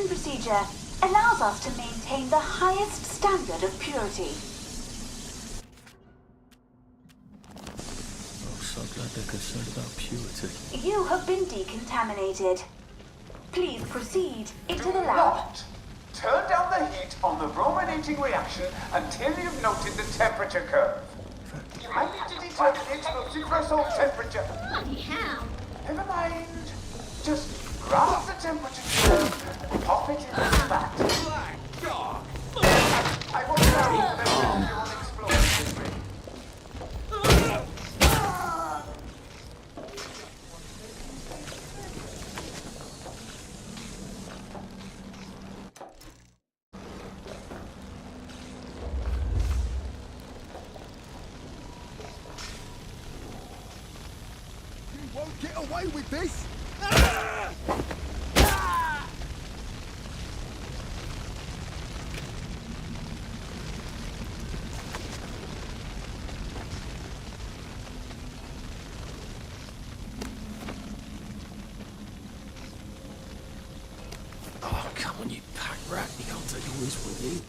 Procedure allows us to maintain the highest standard of purity. I'm so glad they're concerned about purity. You have been decontaminated. Please proceed into the lab. Not turn down the heat on the Roman heating reaction until you've noted the temperature curve. You might need to determine the explosive threshold temperature. Bloody hell. Never mind. Just graph the temperature curve and pop it into the vat. I want to know if there's an explosive rate. You won't get away with this! Oh, come on, you pack rat. You can't take all this with you.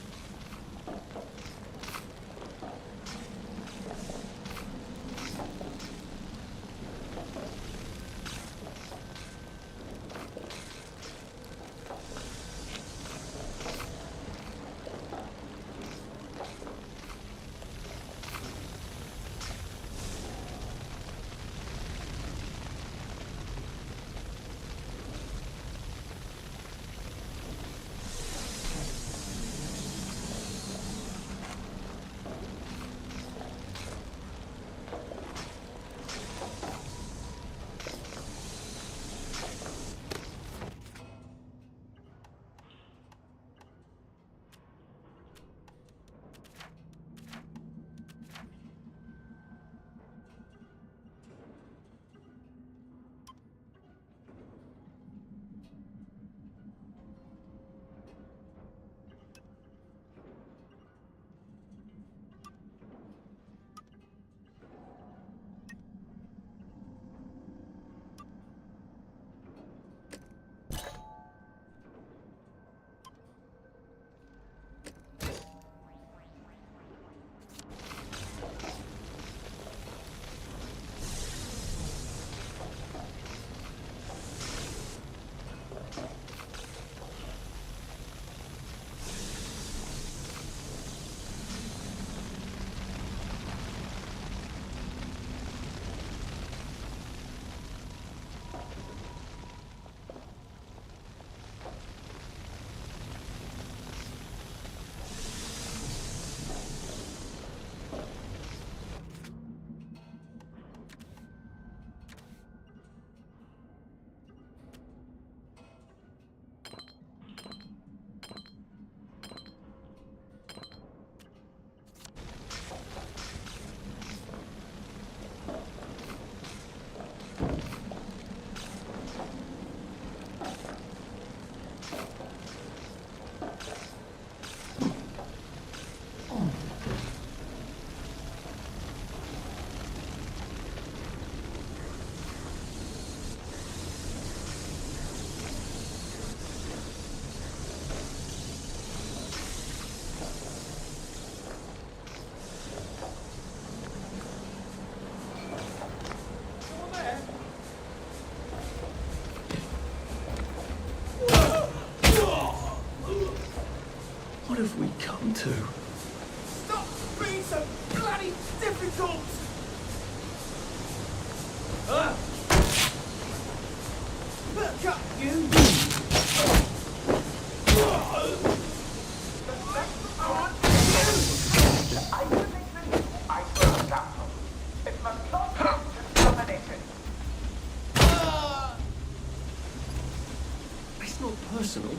What have we come to? Stop being so bloody difficult! Look up, you! It's not personal.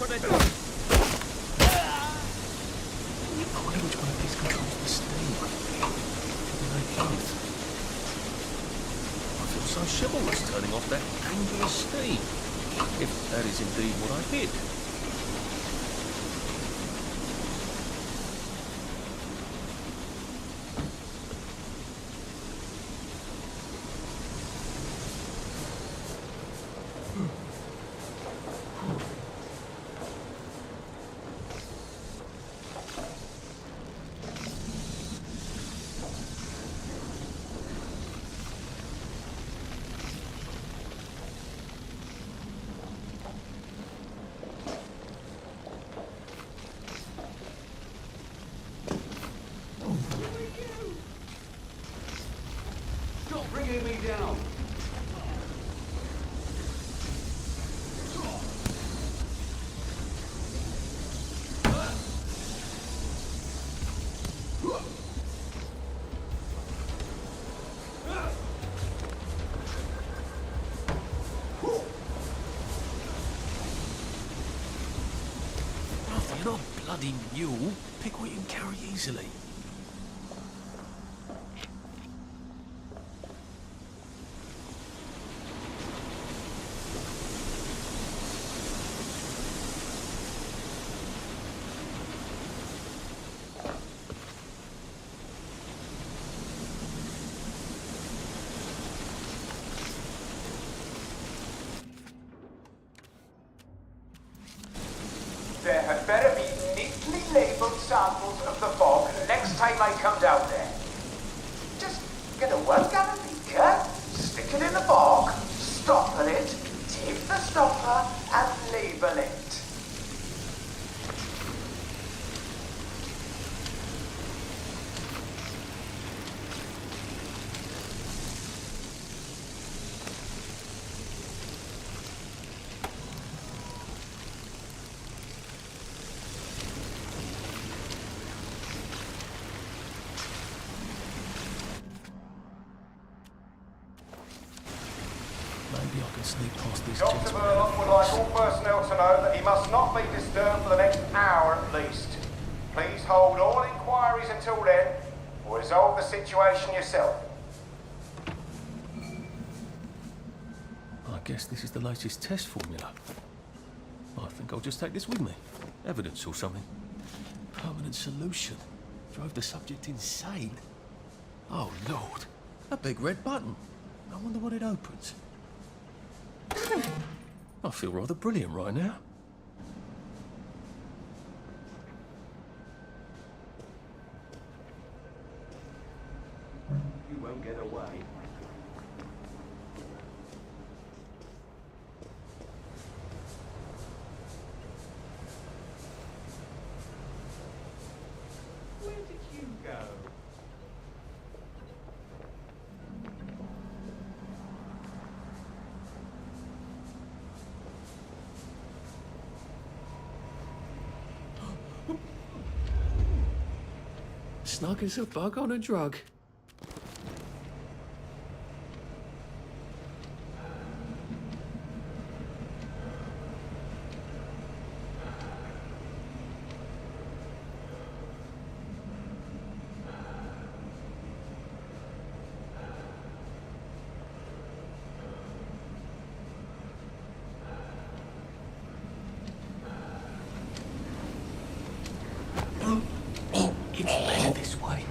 I wonder which one of these controls the steam. Maybe they both. I feel so chivalrous turning off that angular steam. If that is indeed what I did. Stop bringing me down! Arthur, you're not a bloody mule. Pick what you can carry easily. There had better be neatly labelled samples of the fog next time I come down there. Just get a 1 gallon beaker, stick it in the fog, stopper it, take the stopper and label it. Maybe I can sneak past these Dr. gentlemen. Verloc would like all personnel to know that he must not be disturbed for the next hour at least. Please hold all inquiries until then, or resolve the situation yourself. I guess this is the latest test formula. I think I'll just take this with me. Evidence or something. Permanent solution. Drove the subject insane. Oh, Lord. A big red button. I wonder what it opens. I feel rather brilliant right now. You won't get away. Where did you go? Snug as a bug on a drug. It's better this way.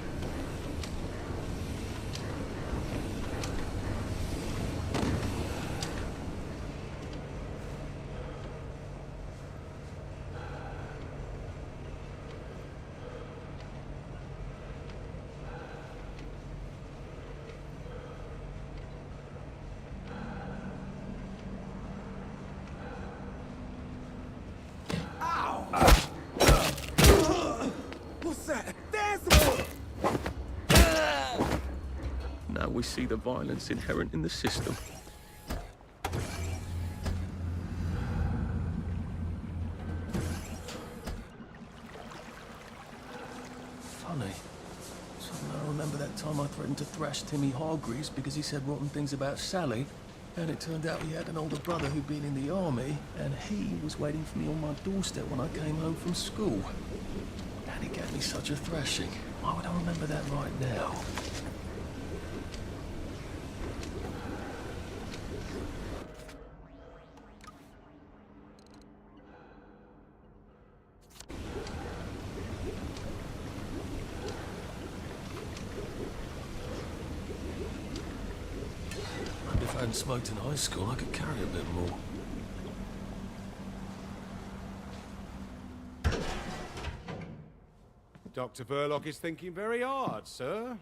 What's that? There's Now we see the violence inherent in the system. Funny. Suddenly I remember that time I threatened to thrash Timmy Hargreaves because he said rotten things about Sally, and it turned out he had an older brother who'd been in the army, and he was waiting for me on my doorstep when I came home from school. And he gave me such a thrashing. Why would I remember that right now? Maybe if I hadn't smoked in high school, I could carry a bit more. Dr. Verloc is thinking very hard, sir.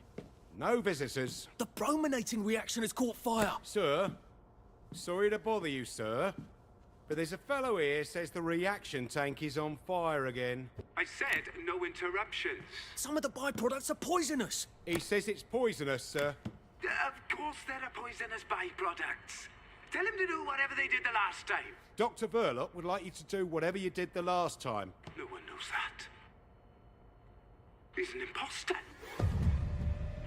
No visitors. The brominating reaction has caught fire. Sir, sorry to bother you, sir, but there's a fellow here says the reaction tank is on fire again. I said no interruptions. Some of the byproducts are poisonous. He says it's poisonous, sir. Of course there are poisonous byproducts. Tell him to do whatever they did the last time. Dr. Verloc would like you to do whatever you did the last time. No one knows that. He's an imposter.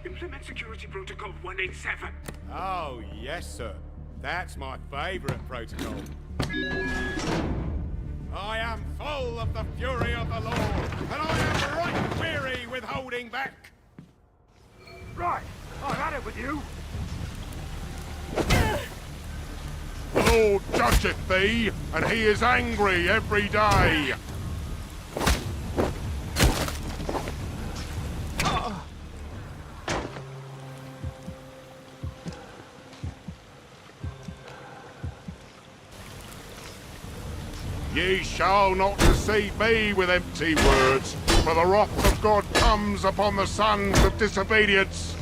Implement Security Protocol 187. Oh, yes, sir. That's my favourite protocol. I am full of the fury of the Lord, and I am right weary with holding back. Right, I've had it with you. The Lord judgeth thee, and he is angry every day. Ye shall not deceive me with empty words, for the wrath of God comes upon the sons of disobedience.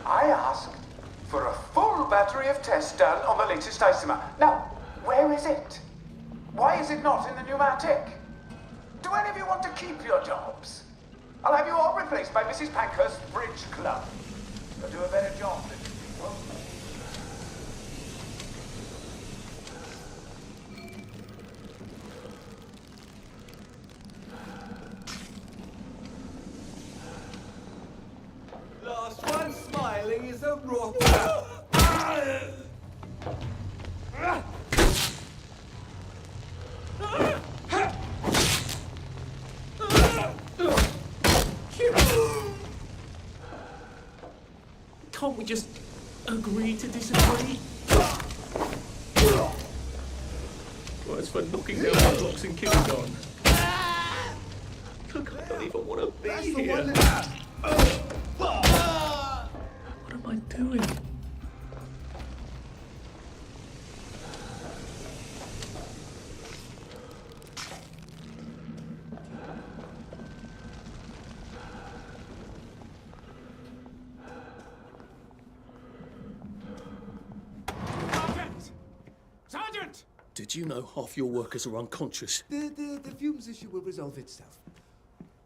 I asked for a full battery of tests done on the latest isomer. Now, where is it? Why is it not in the pneumatic? Do any of you want to keep your jobs? I'll have you all replaced by Mrs. Pankhurst's Bridge Club. They'll do a better job than you people. Last one smiling is a rock. Can't we just agree to disagree? Well, as for knocking down my blocks in kindergarten. Look, I don't even want to be here. What am I doing? Sergeant! Did you know half your workers are unconscious? The fumes issue will resolve itself.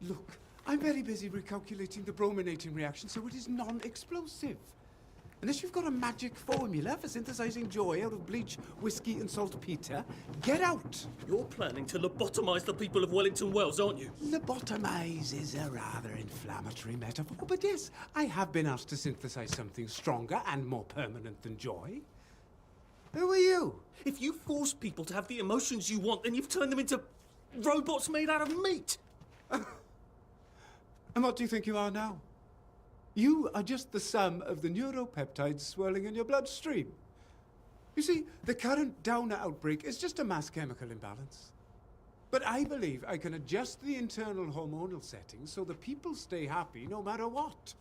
Look, I'm very busy recalculating the brominating reaction so it is non-explosive. Unless you've got a magic formula for synthesizing joy out of bleach, whiskey and saltpeter, get out! You're planning to lobotomize the people of Wellington Wells, aren't you? Lobotomize is a rather inflammatory metaphor, but yes, I have been asked to synthesize something stronger and more permanent than joy. Who are you? If you force people to have the emotions you want, then you've turned them into robots made out of meat. And what do you think you are now? You are just the sum of the neuropeptides swirling in your bloodstream. You see, the current Downer outbreak is just a mass chemical imbalance. But I believe I can adjust the internal hormonal settings so the people stay happy no matter what.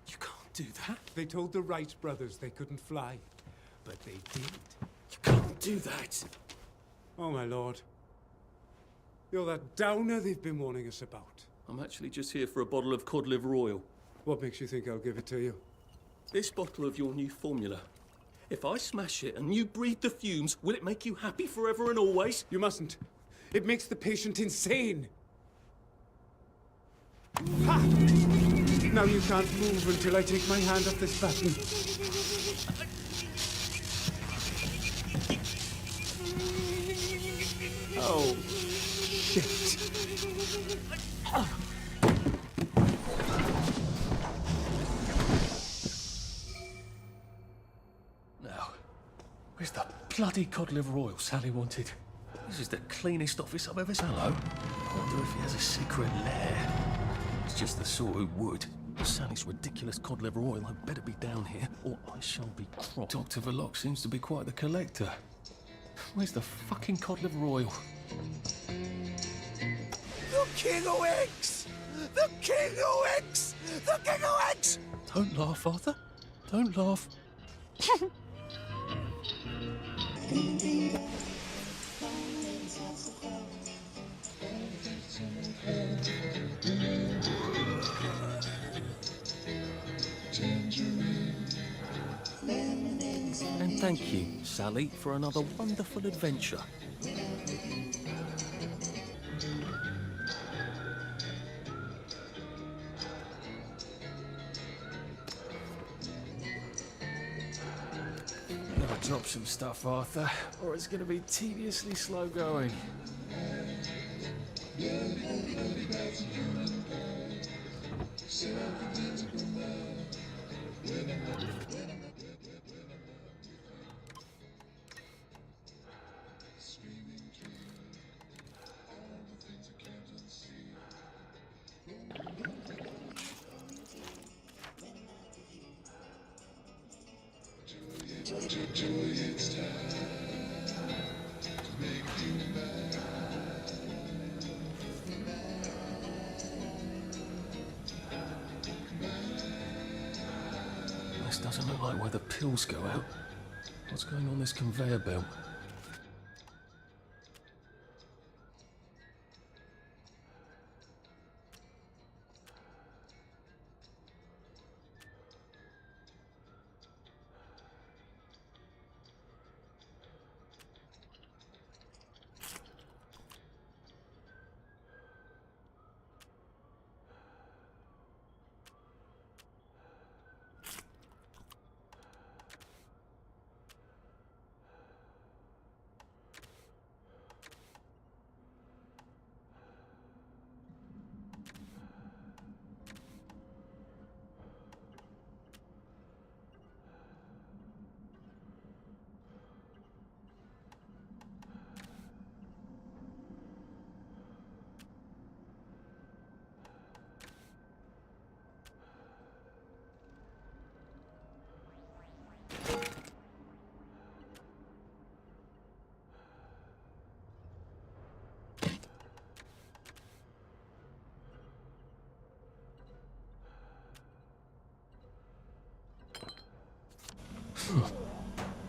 You can't do that. They told the Wright brothers they couldn't fly, but they did. You can't do that. Oh, my lord. You're that Downer they've been warning us about. I'm actually just here for a bottle of cod liver oil. What makes you think I'll give it to you? This bottle of your new formula. If I smash it and you breathe the fumes, will it make you happy forever and always? You mustn't. It makes the patient insane. Ha! Now you can't move until I take my hand off this button. Oh, shit. Where's the bloody cod liver oil Sally wanted? This is the cleanest office I've ever seen. Hello? I wonder if he has a secret lair. It's just the sort who would. Sally's ridiculous cod liver oil had better be down here, or I shall be cropped. Dr. Verloc seems to be quite the collector. Where's the fucking cod liver oil? The King of Eggs! The King of Eggs! The King of Eggs! Don't laugh, Arthur. Don't laugh. And thank you, Sally, for another wonderful adventure. Never drop some stuff, Arthur, or it's going to be tediously slow going. This doesn't look like where the pills go out. What's going on this conveyor belt?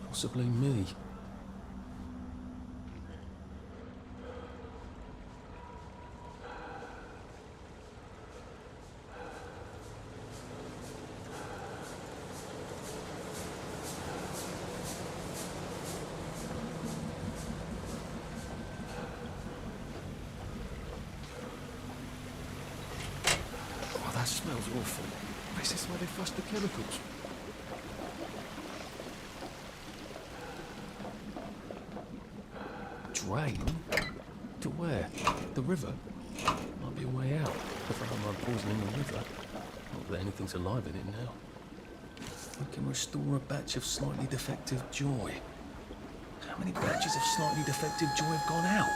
Possibly me. Oh, that smells awful. This is where they flush the chemicals. Drain? To where? The river? Might be a way out. If I am poisoning the river. Not that anything's alive in it now. We can restore a batch of slightly defective joy. How many batches of slightly defective joy have gone out?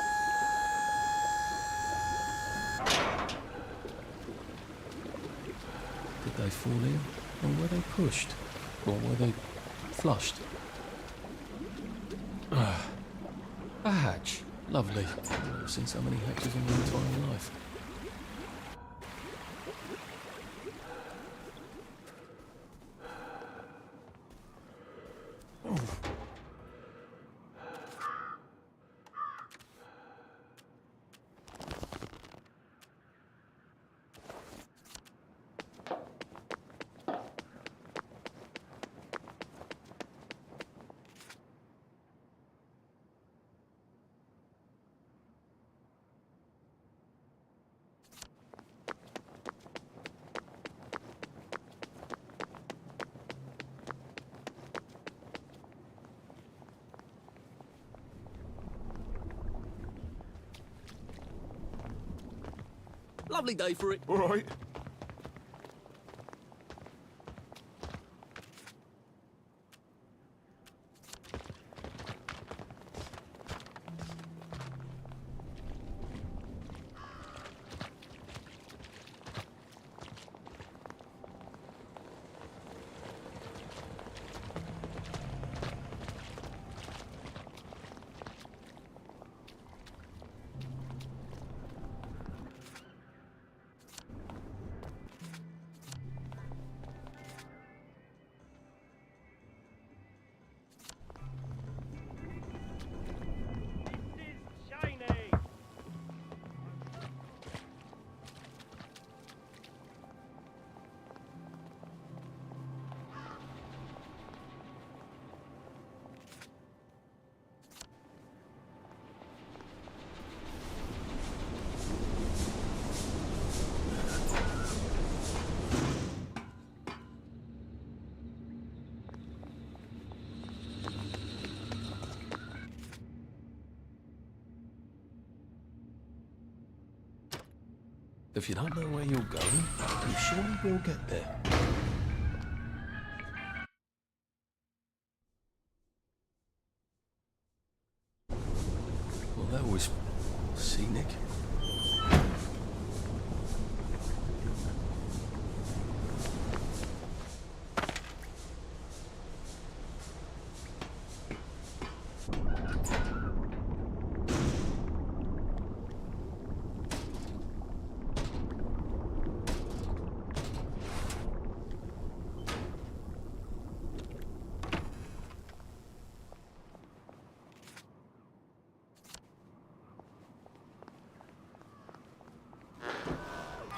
Did they fall in? Or were they pushed? Or were they flushed? A hatch. Lovely. I've never seen so many hatches in my entire life. Lovely day for it. All right. If you don't know where you're going, you surely will get there. Well, that was scenic.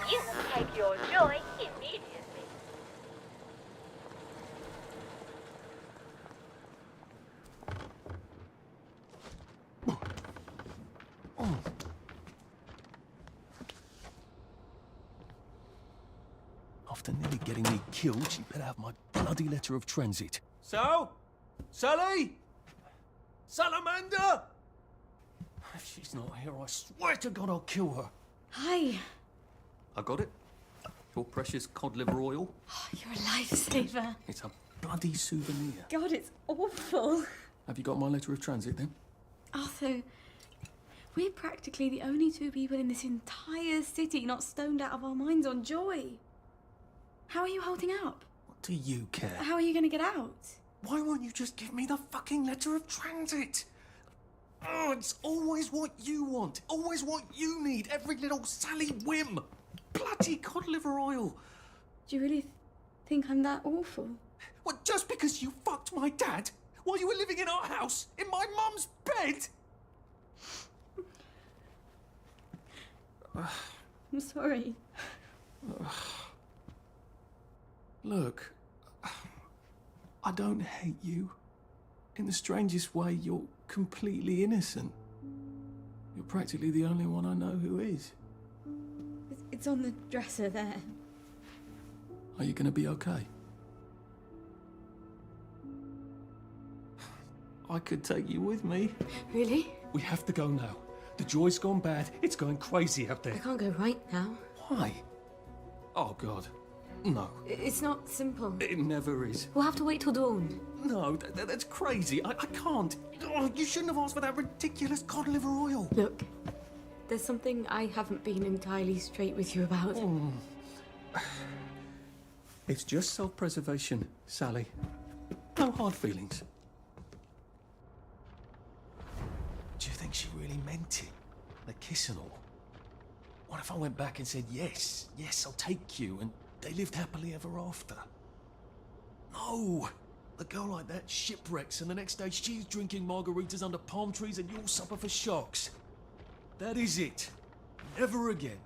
You must take your joy immediately. After nearly getting me killed, she better have my bloody letter of transit. So? Sally? Salamander? If she's not here, I swear to God I'll kill her. Hi. I got it. Your precious cod liver oil. Oh, you're a lifesaver. It's a bloody souvenir. God, it's awful. Have you got my letter of transit then? Arthur, we're practically the only two people in this entire city not stoned out of our minds on joy. How are you holding up? What do you care? How are you going to get out? Why won't you just give me the fucking letter of transit? Oh, it's always what you want. Always what you need. Every little Sally whim. Bloody cod liver oil. Do you really think I'm that awful? What, just because you fucked my dad while you were living in our house, in my mum's bed? I'm sorry. Look, I don't hate you. In the strangest way, you're completely innocent. You're practically the only one I know who is. It's on the dresser there. Are you going to be okay? I could take you with me. Really? We have to go now. The joy's gone bad. It's going crazy out I there. can't go right now. Why? Oh, God. No. It's not simple. It never is. We'll have to wait till dawn. No, that's crazy. I can't. Oh, you shouldn't have asked for that ridiculous cod liver oil. Look, there's something I haven't been entirely straight with you about. It's just self-preservation, Sally. No hard feelings. Do you think she really meant it? The kiss and all? What if I went back and said, yes, I'll take you, and they lived happily ever after? No! A girl like that shipwrecks, and the next day she's drinking margaritas under palm trees and you'll suffer for shocks. That is it. Never again.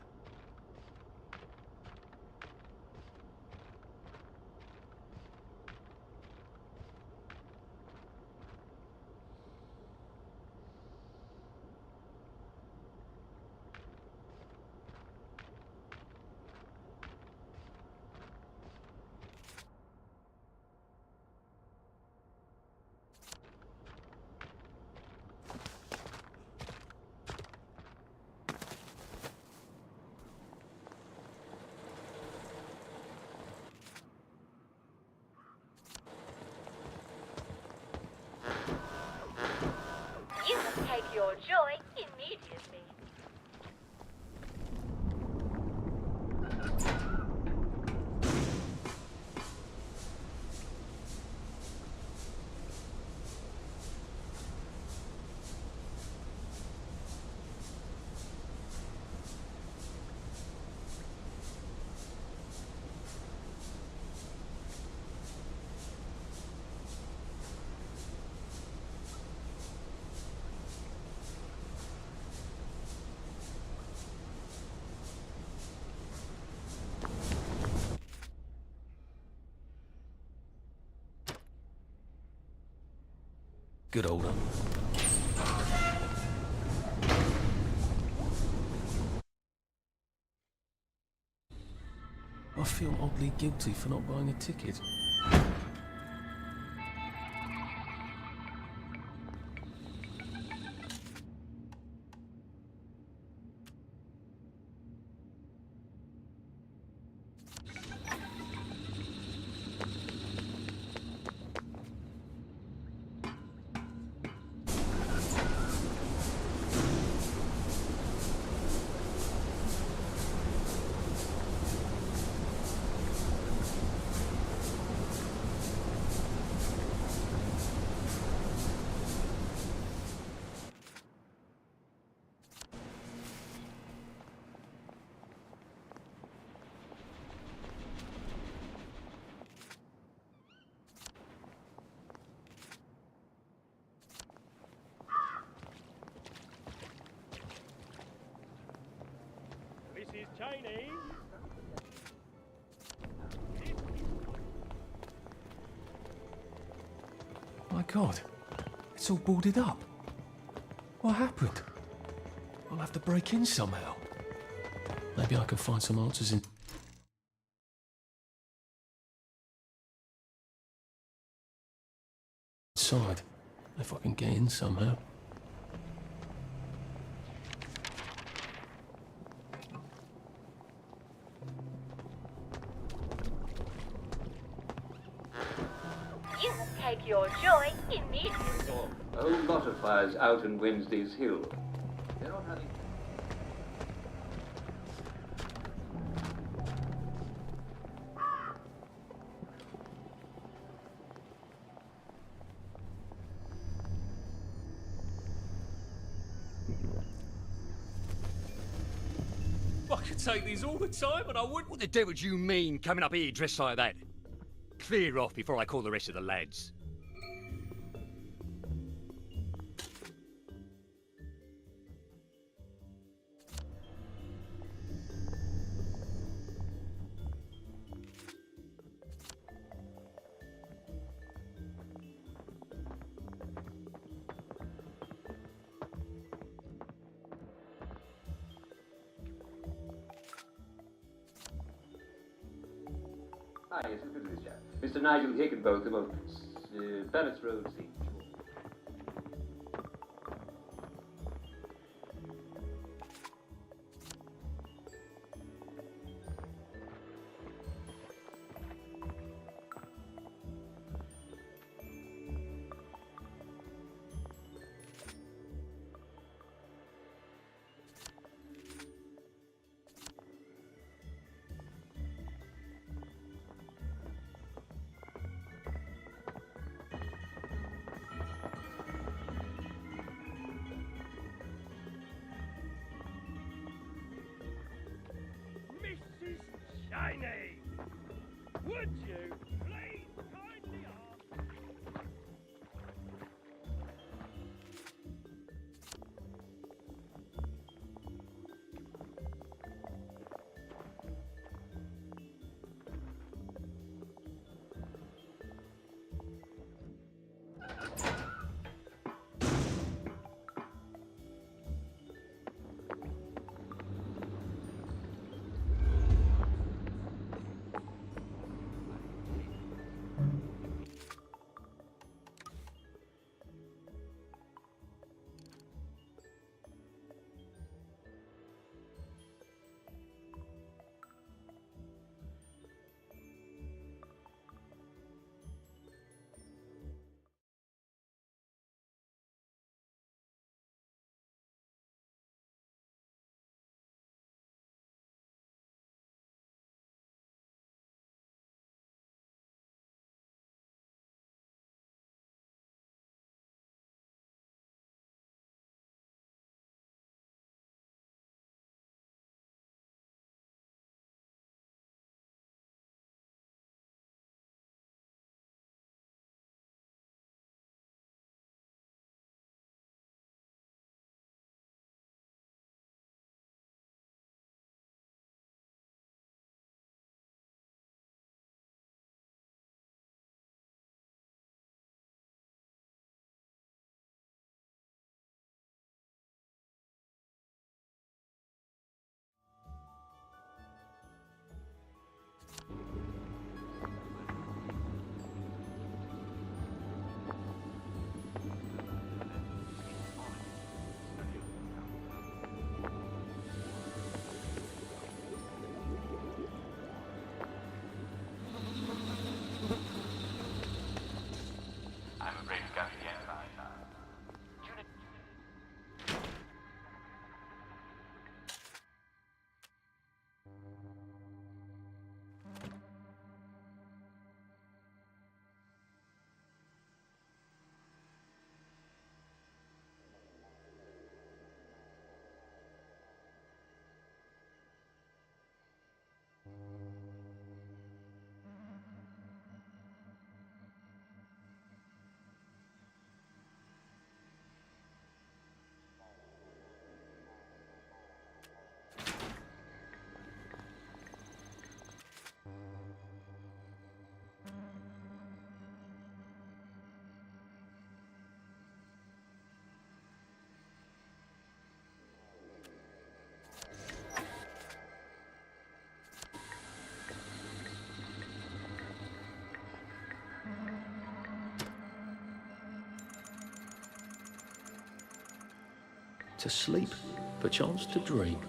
You must take your joy immediately. Good old one. I feel oddly guilty for not buying a ticket. Janie. My God, it's all boarded up. What happened? I'll have to break in somehow. Maybe I can find some answers inside, if I can get in somehow. You take your joy in the... A whole lot of fires out in Wednesday's Hill. They're not having... I could take these all the time and I wouldn't. What the devil do you mean, coming up here dressed like that? Clear off before I call the rest of the lads. Ah, yes, look at this chap. Mr. Nigel Hickenbotham of Barrett's Road, St. To sleep, perchance to dream.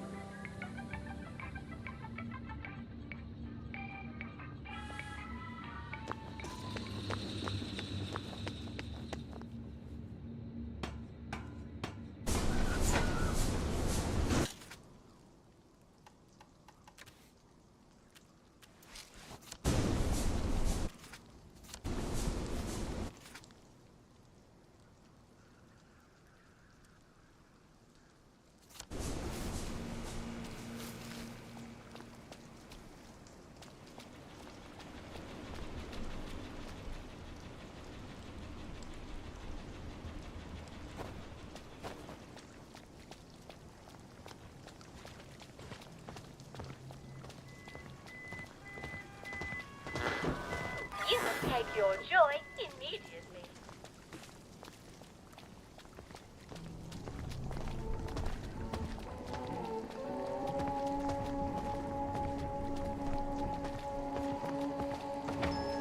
You will take your joy immediately.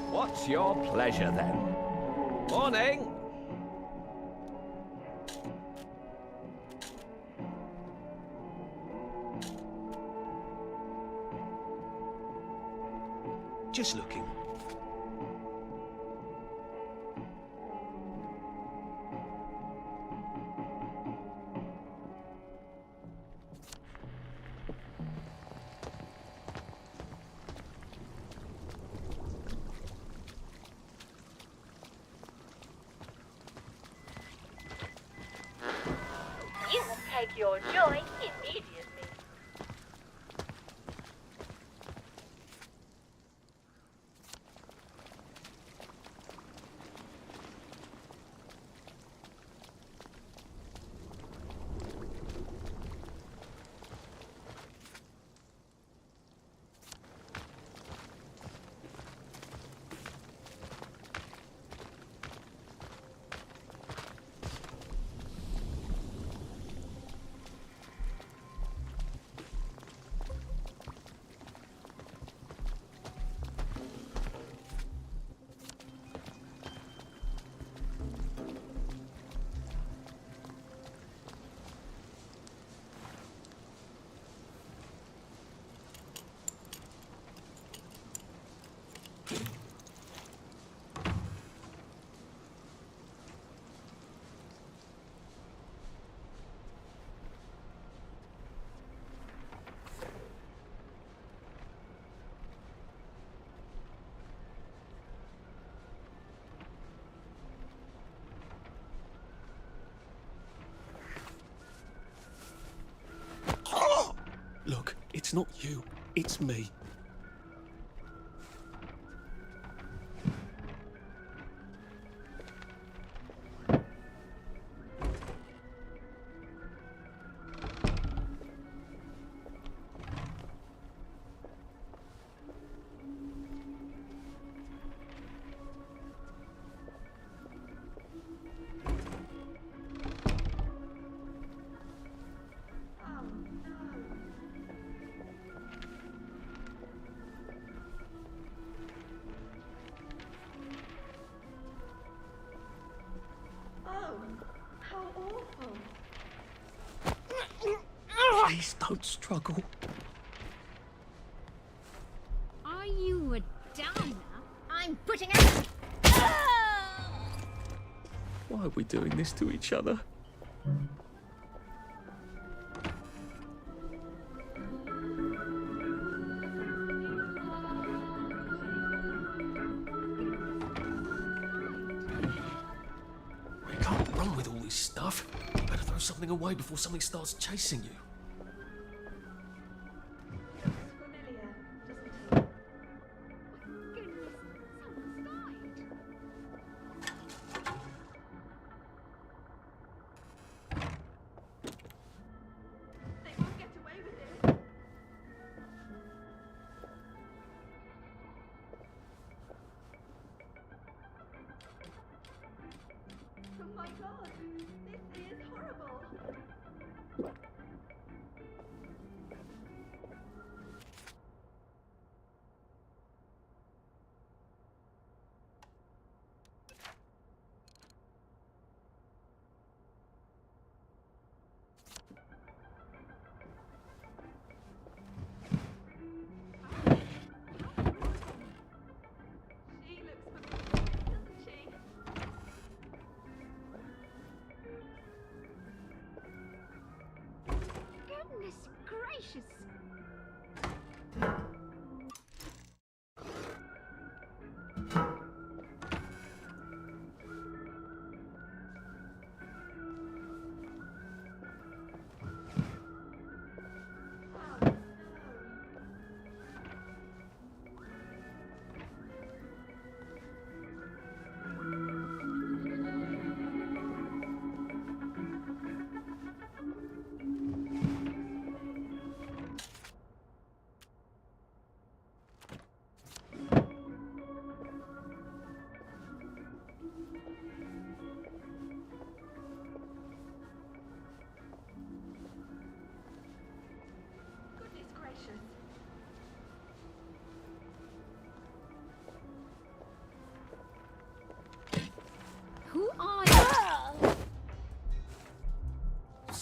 What's your pleasure then? Morning! Just looking. You will take your joy immediately. Look, it's not you, it's me. Please don't struggle. Are you a downer? I'm putting out. Why are we doing this to each other? We can't run with all this stuff. Better throw something away before something starts chasing you. Oh my god, this is horrible.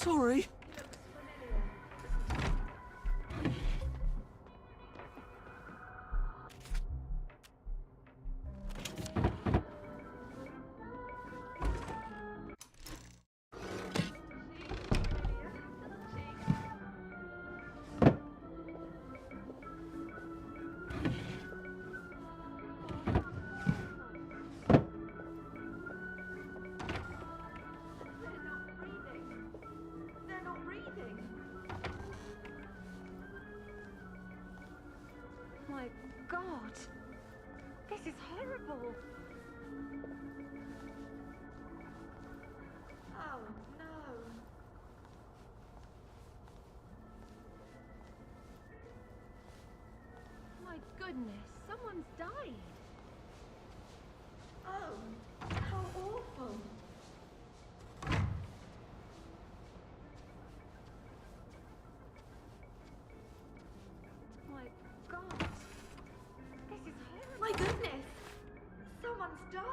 Sorry. My God, this is horrible. Oh no. My goodness, someone's died. Oh, how awful. My God, this is horrible. My goodness, someone's died.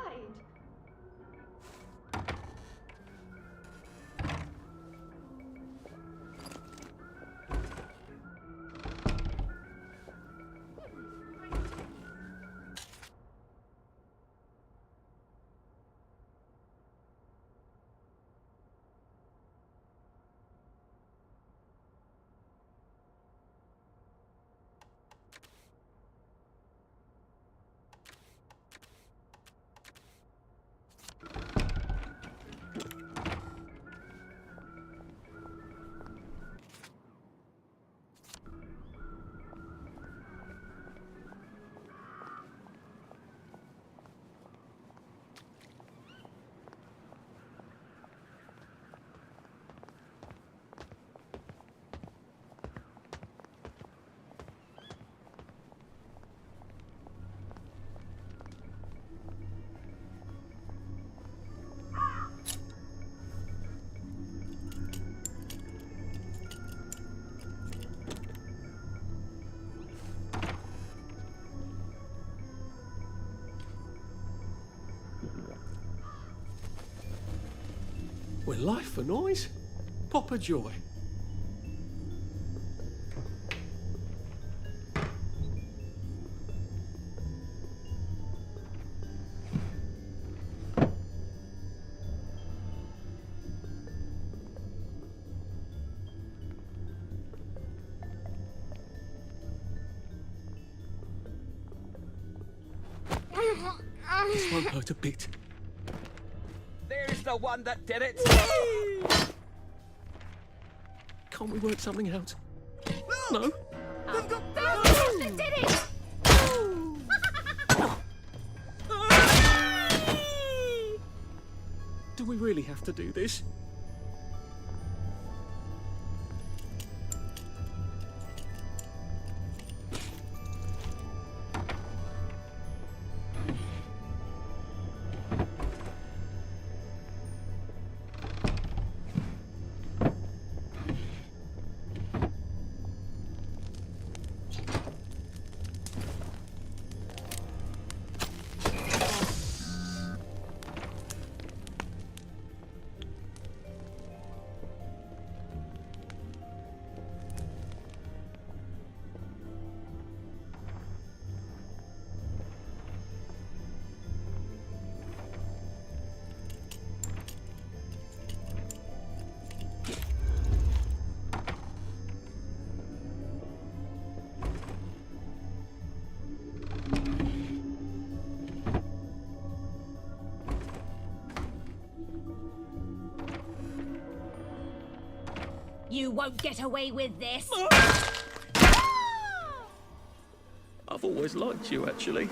We're life for noise. Pop a joy. This won't hurt a bit. There's the one that did it! Can't we work something out? No? They did it! Do we really have to do this? You won't get away with this. I've always liked you, actually.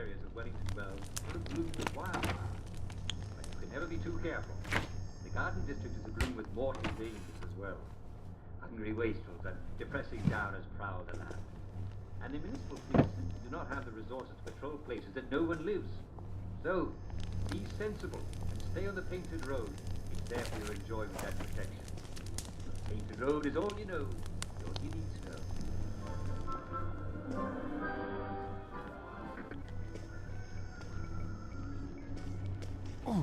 areas of Wellington Wells would have bloomed with wildfire. But you can never be too careful. The garden district is abloom with mortal dangers as well. Hungry wastrels and depressing downers prowl the land. And the municipal police simply do not have the resources to patrol places that no one lives. So, be sensible and stay on the painted road. It's there for your enjoyment and protection. The painted road is all you know, all you need to know. Oh.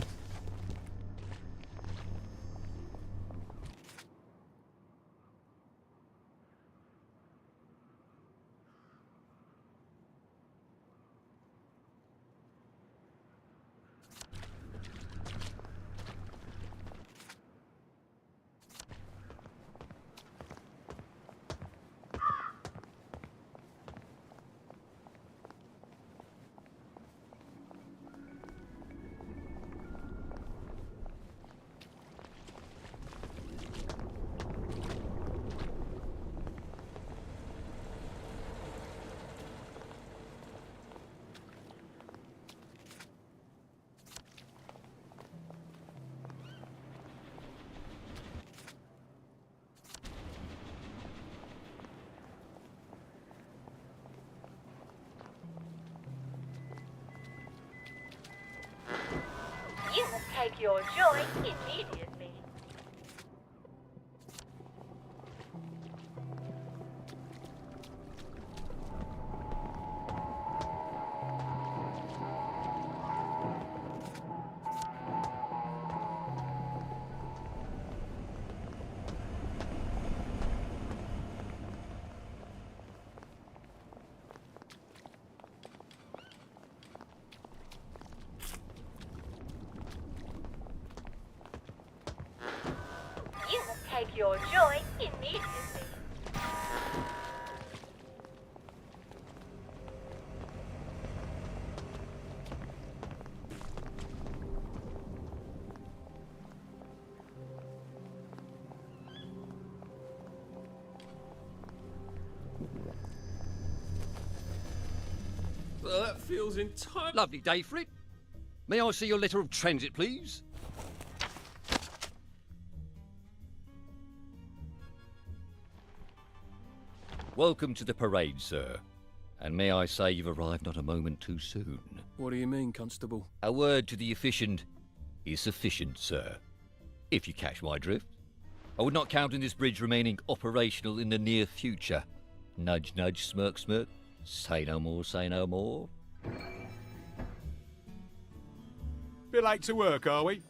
You must take your joy immediately. You must take your joy immediately. Well, that feels entirely... Lovely day for it. May I see your letter of transit, please? Welcome to the parade, sir. And may I say you've arrived not a moment too soon. What do you mean, Constable? A word to the efficient is sufficient, sir. If you catch my drift. I would not count on this bridge remaining operational in the near future. Nudge, nudge, smirk, smirk. Say no more, say no more. Bit late to work, are we?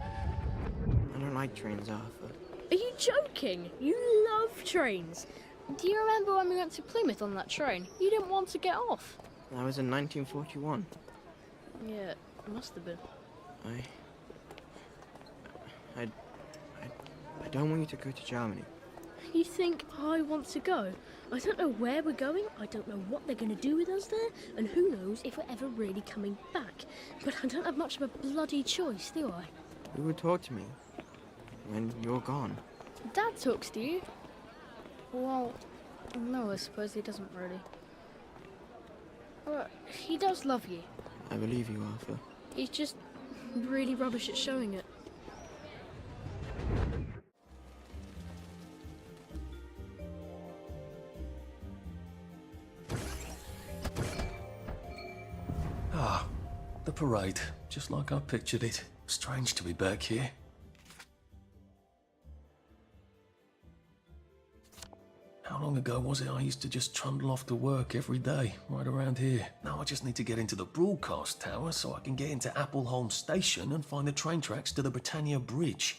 I don't like trains, Arthur. Are you joking? You love trains. Do you remember when we went to Plymouth on that train? You didn't want to get off. That was in 1941. Yeah, it must have been. I don't want you to go to Germany. You think I want to go? I don't know where we're going, I don't know what they're going to do with us there, and who knows if we're ever really coming back. But I don't have much of a bloody choice, do I? Who would talk to me when you're gone? Dad talks to you. Well, no, I suppose he doesn't really. But he does love you. I believe you, Arthur. He's just really rubbish at showing it. Ah, the parade. Just like I pictured it. Strange to be back here. How long ago was it I used to just trundle off to work every day, right around here? Now I just need to get into the broadcast tower so I can get into Appleholm Station and find the train tracks to the Britannia Bridge.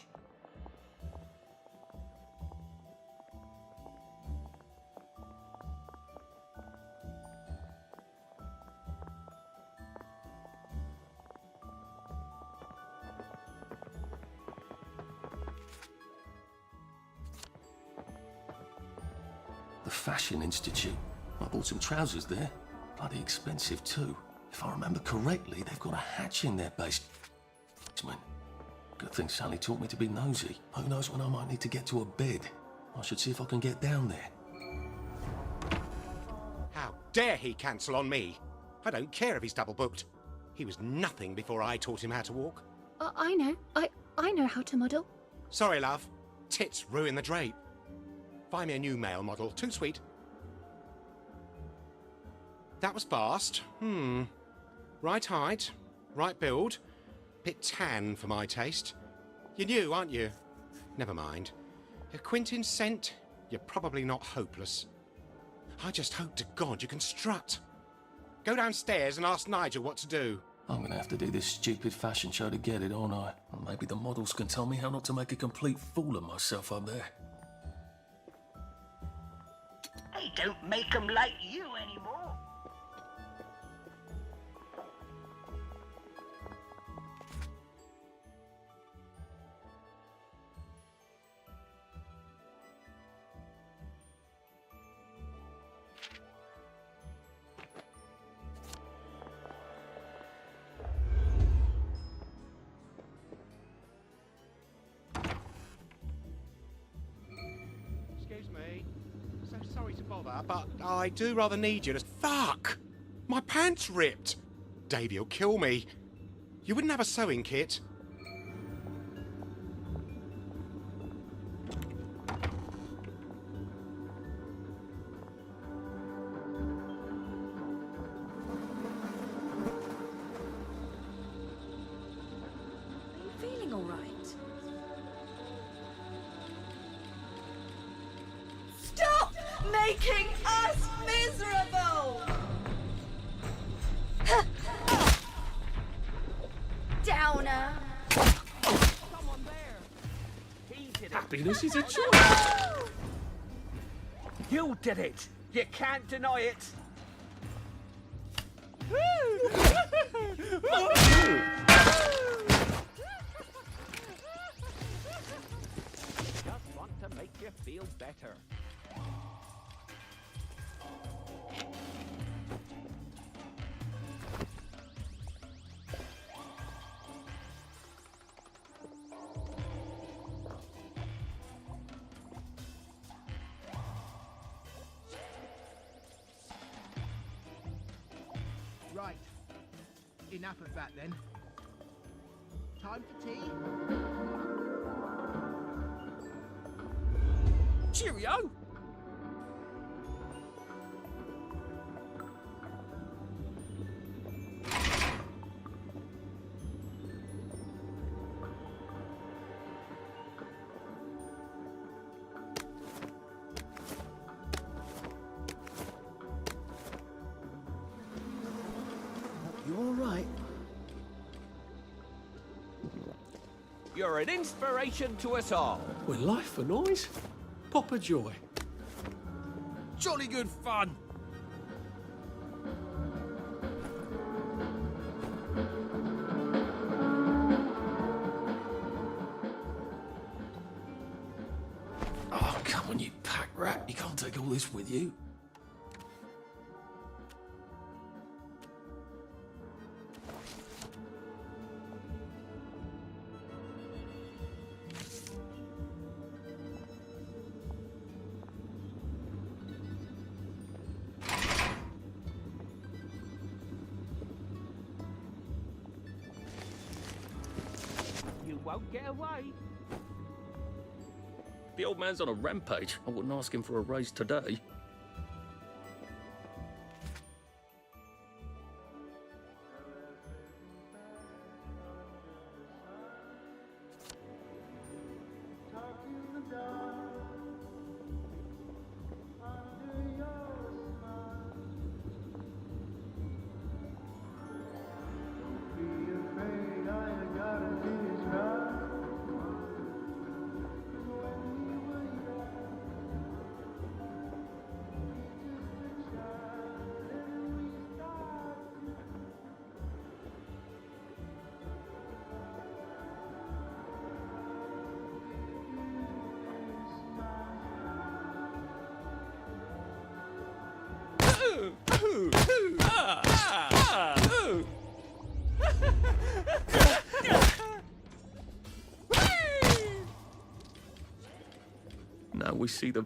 The Fashion Institute. I bought some trousers there. Bloody expensive too. If I remember correctly, they've got a hatch in their basement. Good thing Sally taught me to be nosy. Who knows when I might need to get to a bed. I should see if I can get down there. How dare he cancel on me? I don't care if he's double booked. He was nothing before I taught him how to walk. I know. I know how to model. Sorry, love. Tits ruin the drape. Find me a new male model. Too sweet. That was fast. Right height, right build. Bit tan for my taste. You're new, aren't you? Never mind. If Quentin's sent, you're probably not hopeless. I just hope to God you can strut. Go downstairs and ask Nigel what to do. I'm gonna have to do this stupid fashion show to get it, aren't I? And maybe the models can tell me how not to make a complete fool of myself up there. Hey, don't make them like you anymore. Excuse me. So sorry to bother, but I do rather need you to... Fuck! My pants ripped! Davey'll kill me. You wouldn't have a sewing kit? Are you feeling all right? Stop making us miserable! Downer! Someone there. He did it. Happiness is a choice. You did it. You can't deny it. Just want to make you feel better. Right. Enough of that then. Time for tea? Cheerio! You all right? You're an inspiration to us all. We're life for noise. Pop a joy. Jolly good fun. Oh, come on, you pack rat. You can't take all this with you. You won't get away. The old man's on a rampage. I wouldn't ask him for a raise today. Now we see the...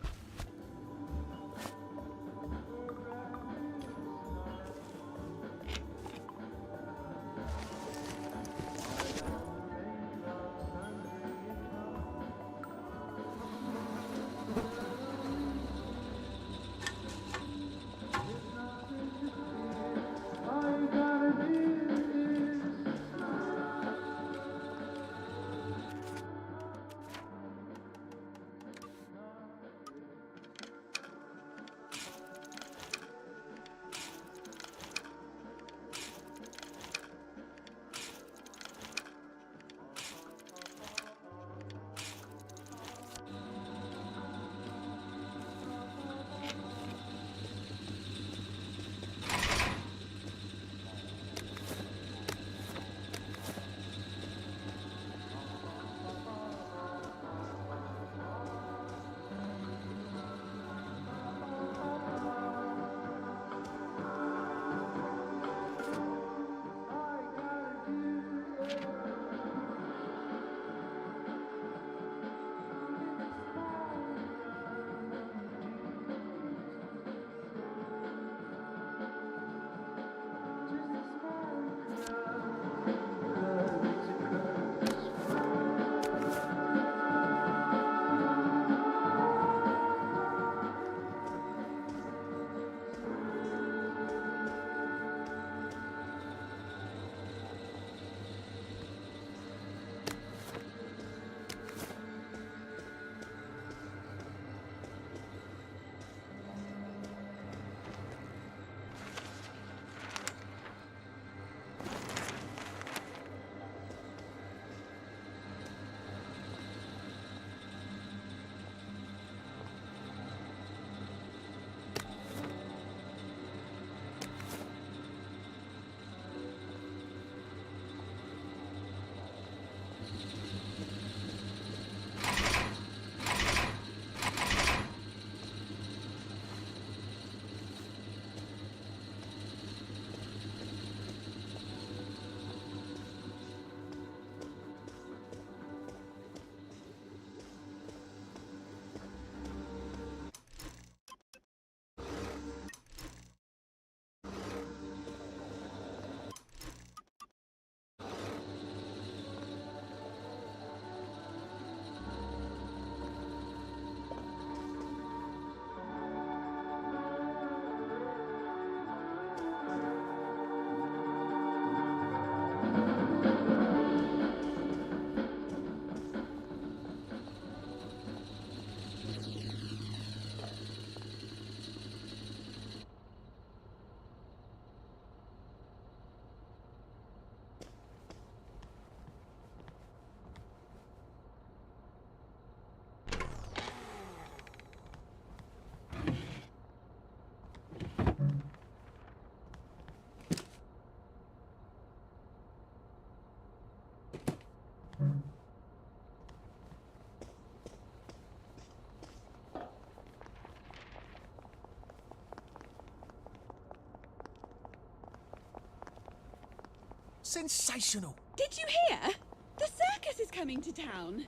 Sensational! Did you hear? The circus is coming to town.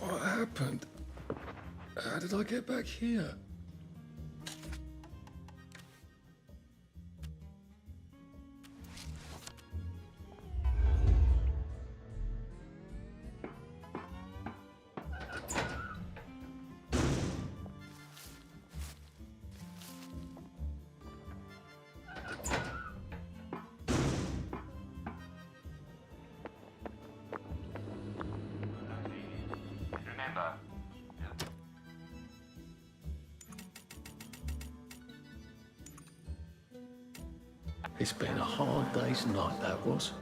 What happened? How did I get back here? It's been a hard day's night, that was.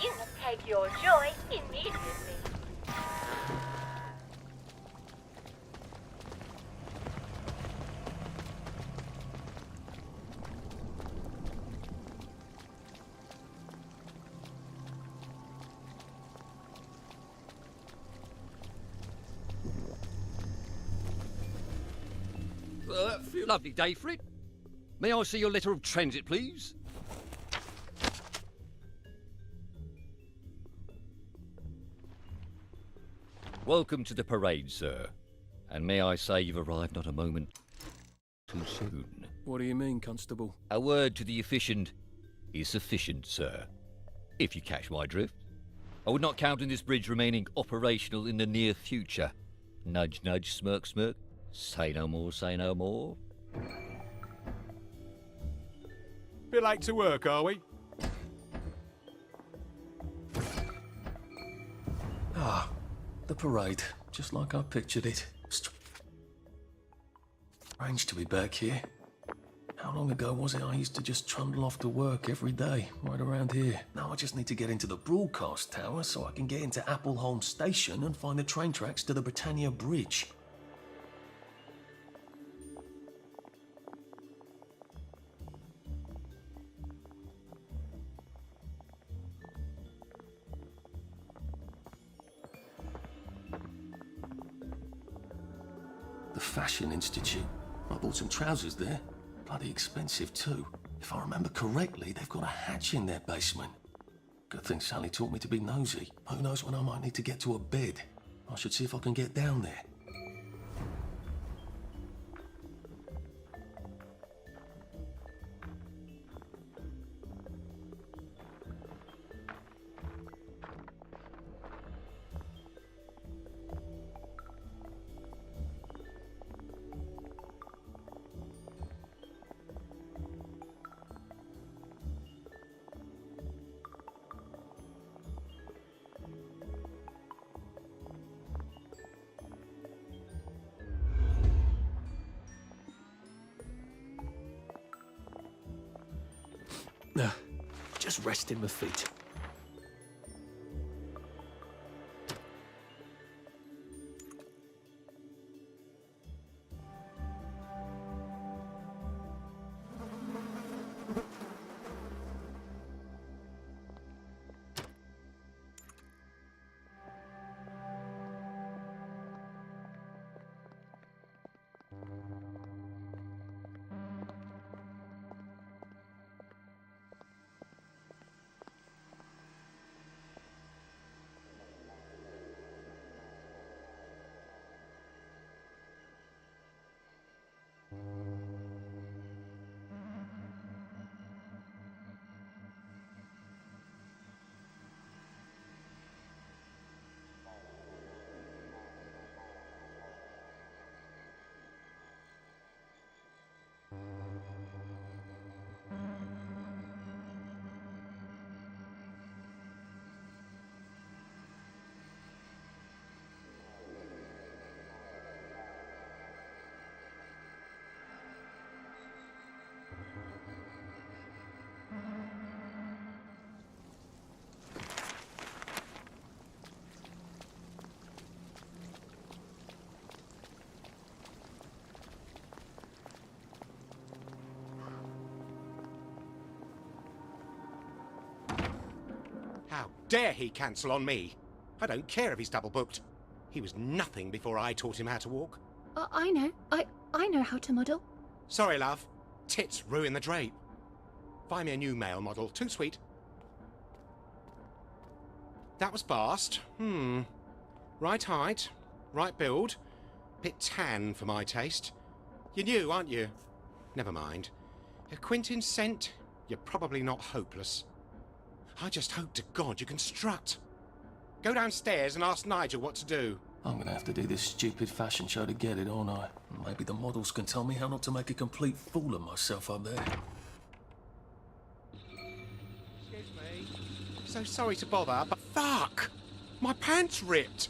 You will take your joy immediately. Lovely day for it. May I see your letter of transit, please? Welcome to the parade, sir. And may I say you've arrived not a moment too soon. What do you mean, Constable? A word to the efficient is sufficient, sir. If you catch my drift. I would not count on this bridge remaining operational in the near future. Nudge, nudge, smirk, smirk. Say no more, say no more. Bit late to work, are we? Ah, the parade, just like I pictured it. Strange to be back here. How long ago was it I used to just trundle off to work every day, right around here? Now I just need to get into the broadcast tower so I can get into Appleholm Station and find the train tracks to the Britannia Bridge. The Fashion Institute. I bought some trousers there. Bloody expensive too. If I remember correctly, they've got a hatch in their basement. Good thing Sally taught me to be nosy. Who knows when I might need to get to a bed. I should see if I can get down there. Just resting my feet. dare he cancel on me? I don't care if he's double booked. He was nothing before I taught him how to walk. I know. I know how to model. Sorry, love. Tits ruin the drape. Find me a new male model. Too sweet. That was fast. Right height, right build. Bit tan for my taste. You're new, aren't you? Never mind. A Quentin scent, you're probably not hopeless. I just hope to God you can strut. Go downstairs and ask Nigel what to do. I'm gonna have to do this stupid fashion show to get it, aren't I? Maybe the models can tell me how not to make a complete fool of myself up there. Excuse me. So sorry to bother, but fuck! My pants ripped!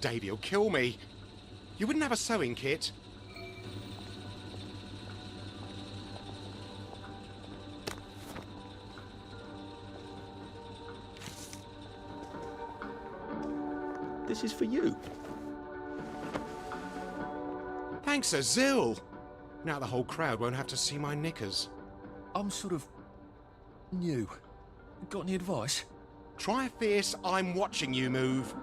Davy'll kill me. You wouldn't have a sewing kit? This is for you. Thanks a zill. Now the whole crowd won't have to see my knickers. I'm sort of new. Got any advice? Try a fierce I'm watching you move.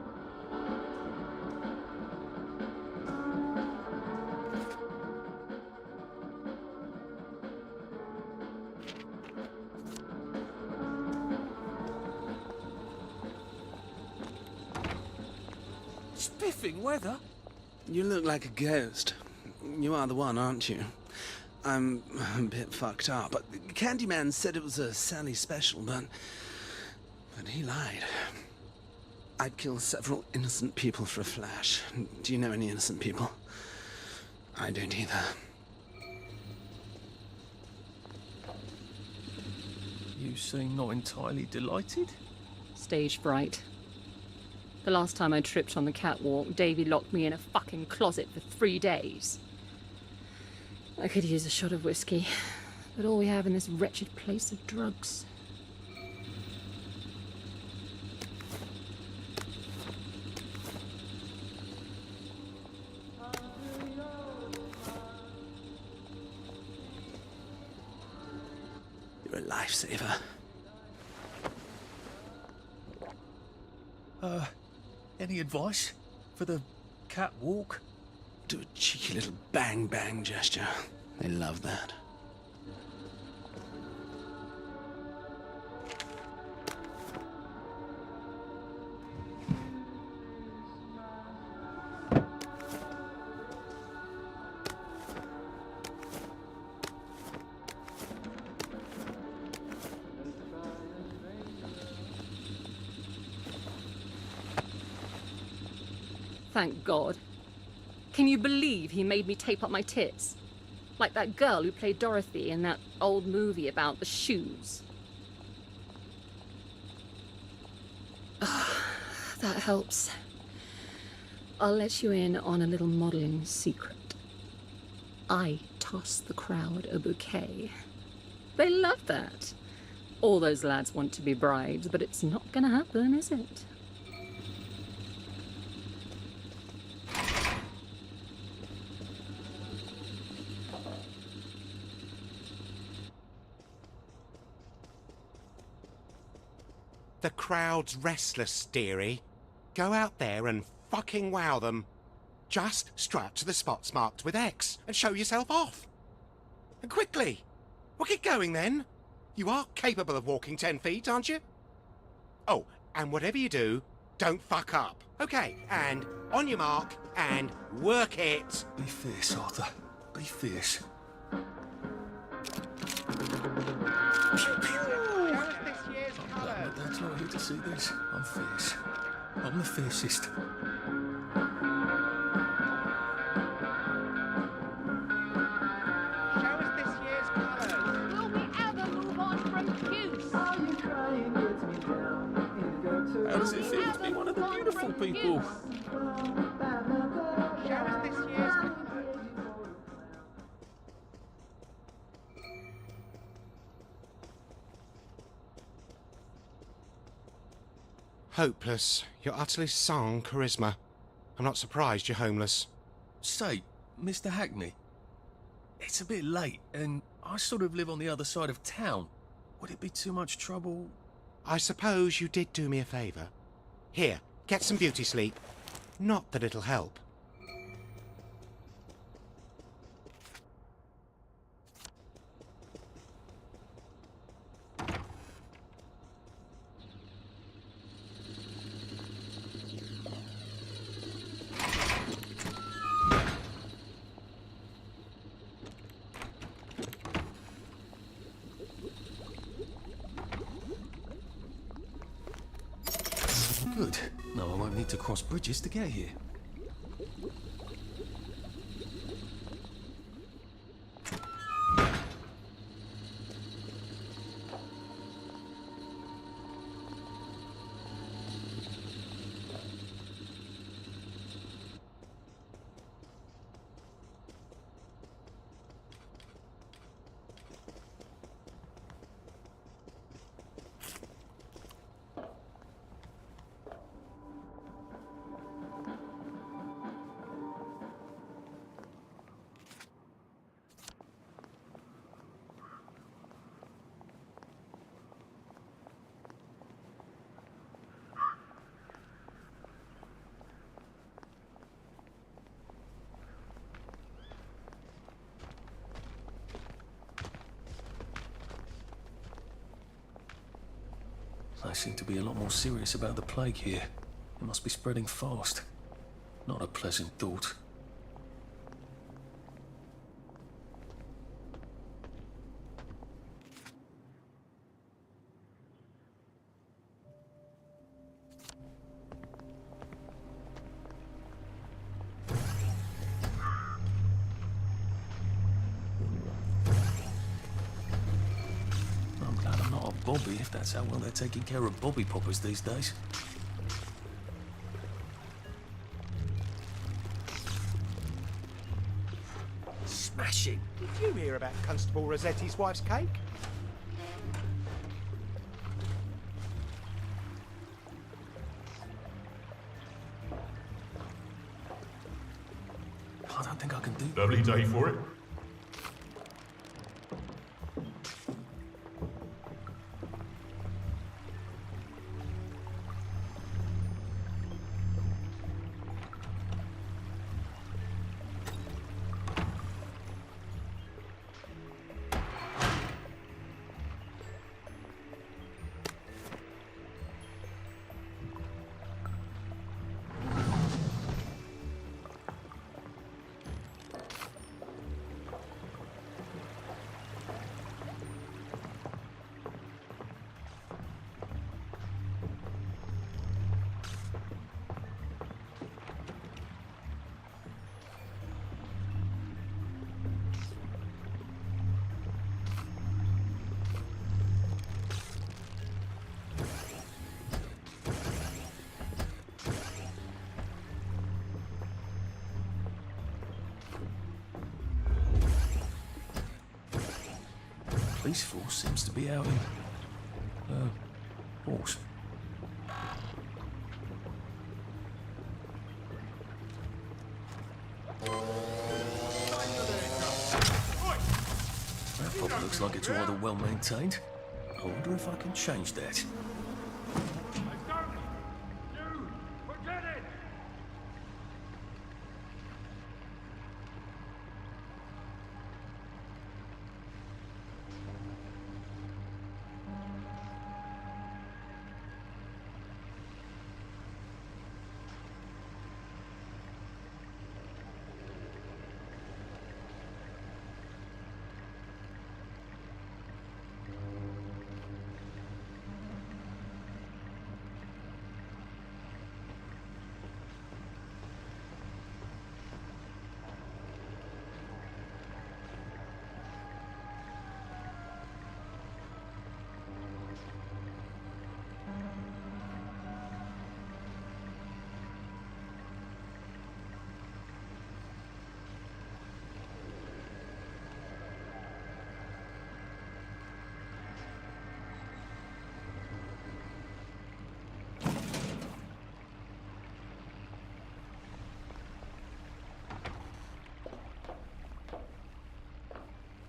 Spiffing weather? You look like a ghost. You are the one, aren't you? I'm a bit fucked up, but Candyman said it was a Sally special, but he lied. I'd kill several innocent people for a flash. Do you know any innocent people? I don't either. You seem not entirely delighted? Stage fright. The last time I tripped on the catwalk, Davy locked me in a fucking closet for 3 days. I could use a shot of whiskey, but all we have in this wretched place are drugs. You're a lifesaver. Any advice for the catwalk? Do a cheeky little bang-bang gesture. They love that. Thank God. Can you believe he made me tape up my tits? Like that girl who played Dorothy in that old movie about the shoes. That helps. I'll let you in on a little modelling secret. I toss the crowd a bouquet. They love that. All those lads want to be brides, but it's not gonna happen, is it? The crowd's restless, dearie. Go out there and fucking wow them. Just strut to the spots marked with X and show yourself off. And quickly. Well, get going then. You are capable of walking 10 feet, aren't you? Oh, and whatever you do, don't fuck up. Okay, and on your mark, and work it. Be fierce, Arthur. Be fierce. Dad's not here to see this. I'm fierce. I'm the fiercest. Show us this year's colours. Will we ever move on from Puce? How does it feel to be one of the beautiful people? Show us this year's colours. Hopeless. You're utterly sans charisma. I'm not surprised you're homeless. Say, Mr. Hackney, it's a bit late, and I sort of live on the other side of town. Would it be too much trouble? I suppose you did do me a favour. Here, get some beauty sleep. Not that it'll help. Good. Now I won't need to cross bridges to get here. They seem to be a lot more serious about the plague here. It must be spreading fast. Not a pleasant thought. Bobby, if that's how well they're taking care of bobby poppers these days. Smashing! Did you hear about Constable Rossetti's wife's cake? I don't think I can do that. Lovely day for it. Police force seems to be out in force. That pub looks like it's rather well maintained. I wonder if I can change that.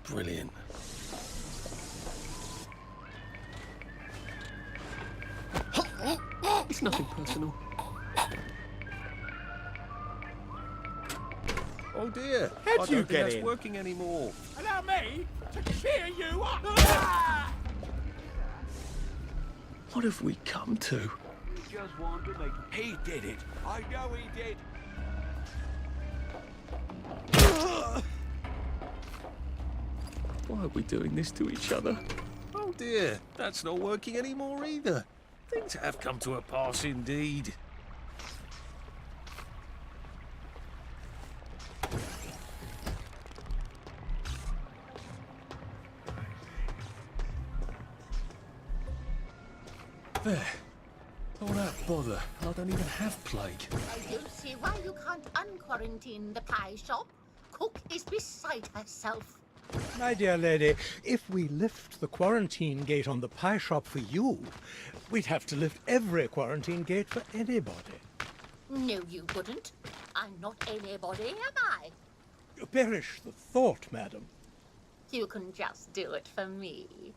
Brilliant. It's nothing personal. Oh dear. How'd I you don't think get that's in? working anymore. Allow me to cheer you up! What have we come to? He just wanted to make... He did it. I know he did. Why are we doing this to each other? Oh dear. That's not working anymore either. Things have come to a pass indeed. There. All that bother. I don't even have plague. I don't see why you can't unquarantine the pie shop. Cook is beside herself. My dear lady, if we lift the quarantine gate on the pie shop for you, we'd have to lift every quarantine gate for anybody. No, you wouldn't. I'm not anybody, am I? Perish the thought, madam. You can just do it for me.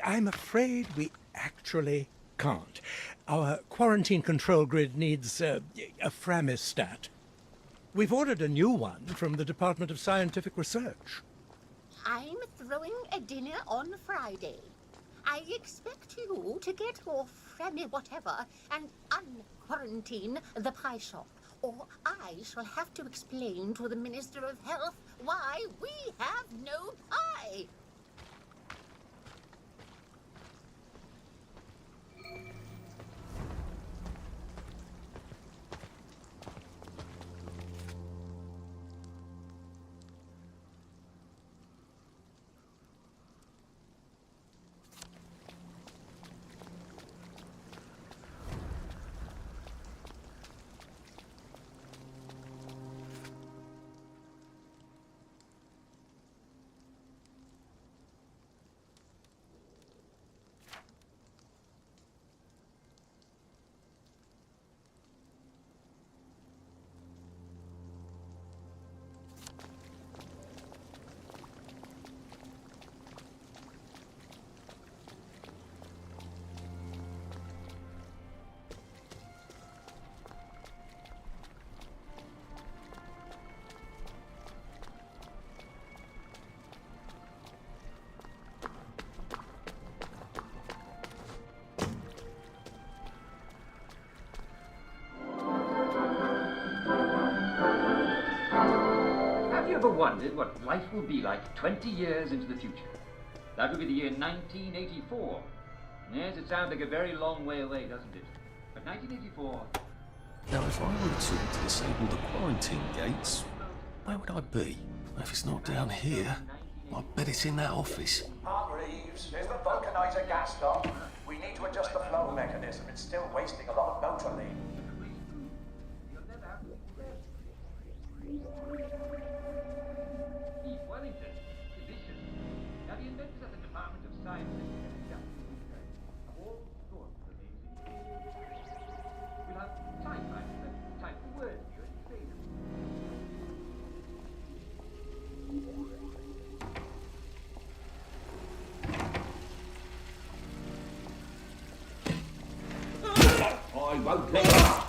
I'm afraid we actually can't. Our quarantine control grid needs a framistat. We've ordered a new one from the Department of Scientific Research. I'm throwing a dinner on Friday. I expect you to get your Fremy whatever and unquarantine the pie shop, or I shall have to explain to the Minister of Health why we have no pie. Have you ever wondered what life will be like 20 years into the future? That would be the year 1984. Yes, it sounds like a very long way away, doesn't it? But 1984... Now, if I were to disable the quarantine gates, where would I be? If it's not down here, I bet it's in that office. Hargreaves, is the vulcanizer gas stop? We need to adjust the flow mechanism. It's still wasting a lot of motor lead. Wellington, physician. Now, the inventors at the Department of Science have all sorts of amazing things. We'll have typewriters that type the words for you and say them. I won't let up.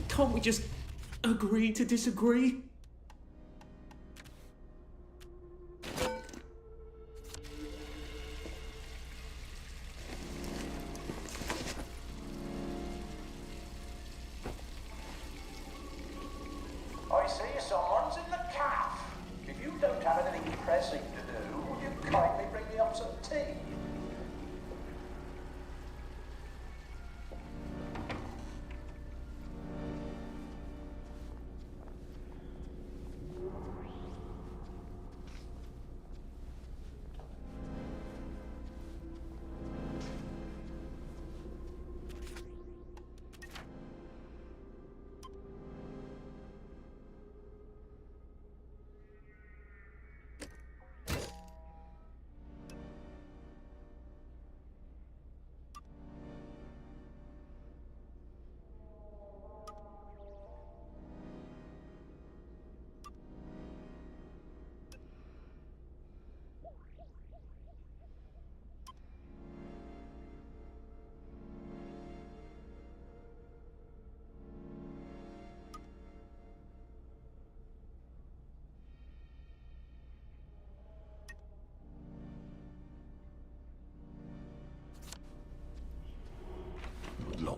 Can't we just agree to disagree? I see someone's in the cafe. If you don't have anything pressing to do, would you kindly bring me up some tea?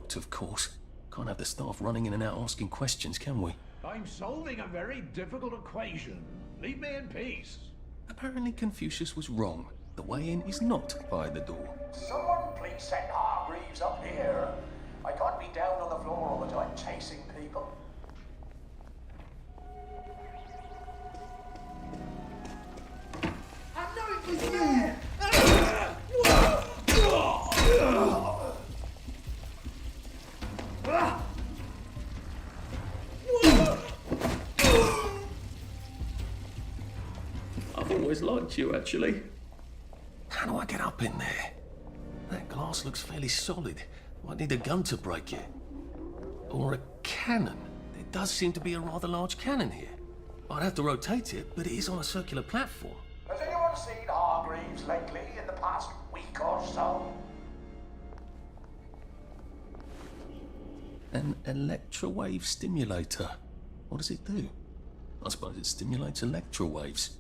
locked, of course. Can't have the staff running in and out asking questions, can we? I'm solving a very difficult equation. Leave me in peace. Apparently Confucius was wrong. The way in is not by the door. Someone please send Hargreaves up here. I can't be down on the floor all the time chasing people. I know it was you! I've always liked you, actually. How do I get up in there? That glass looks fairly solid. Might need a gun to break it. Or a cannon. There does seem to be a rather large cannon here. I'd have to rotate it, but it is on a circular platform. Has anyone seen Hargreaves lately in the past week or so? An electrowave stimulator. What does it do? I suppose it stimulates electrowaves.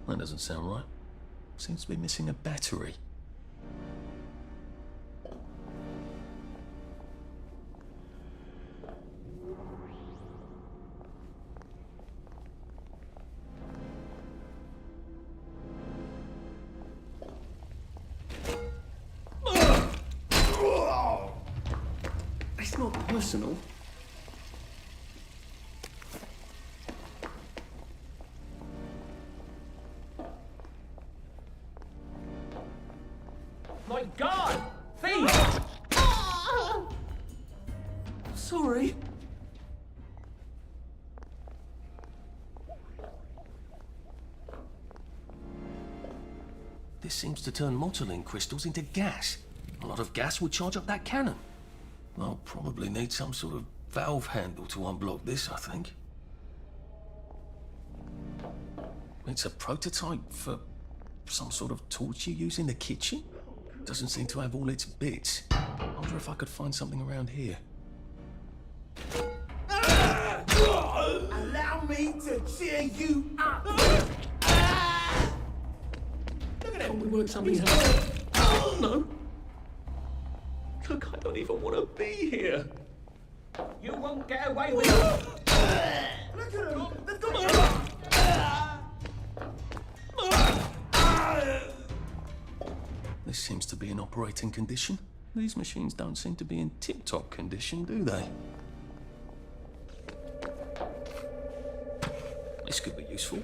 That doesn't sound right. Seems to be missing a battery. It's not personal. My God! Thief! Sorry. This seems to turn motoline crystals into gas. A lot of gas would charge up that cannon. I'll probably need some sort of valve handle to unblock this, I think. It's a prototype for some sort of torch you use in the kitchen? Doesn't seem to have all its bits. I wonder if I could find something around here. Allow me to cheer you up! Can't we work something out? Oh, no. Look, I don't even want to be here. You won't get away with it! Look at them! They've got This seems to be in operating condition. These machines don't seem to be in tip-top condition, do they? This could be useful.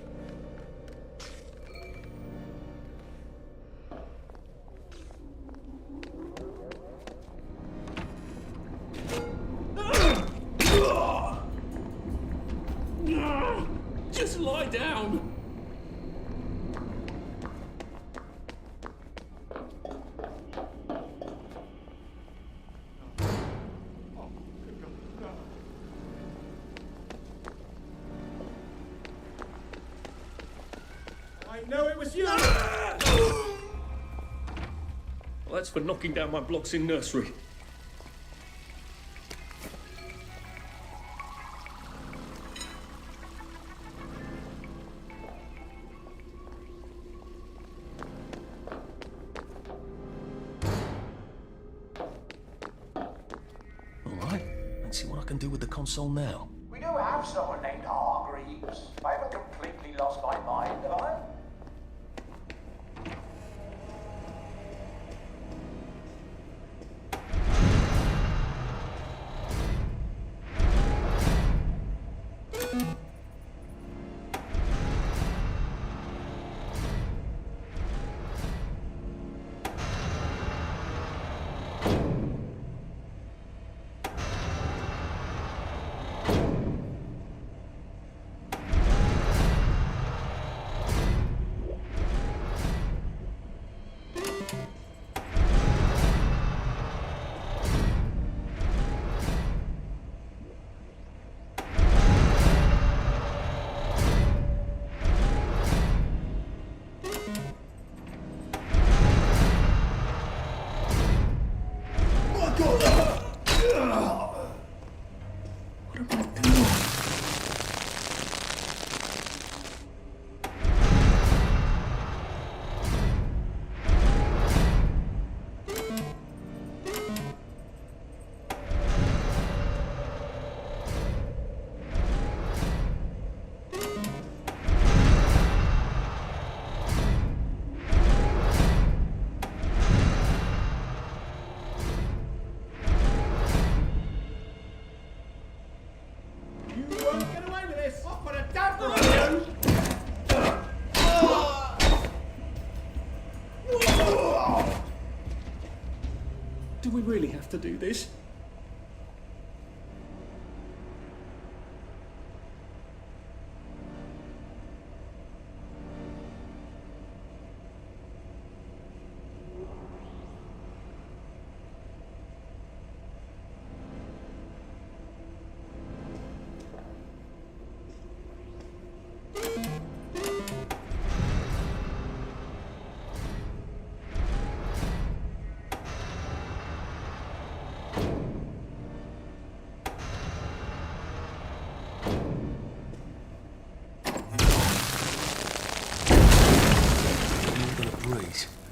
Just lie down! I know it was you! Well, that's for knocking down my blocks in nursery. Alright, let's see what I can do with the console now. We do have someone named Hargreaves. I haven't completely lost my mind, have I? Do we really have to do this?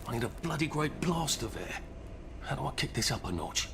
I need a bloody great blast of air. How do I kick this up a notch?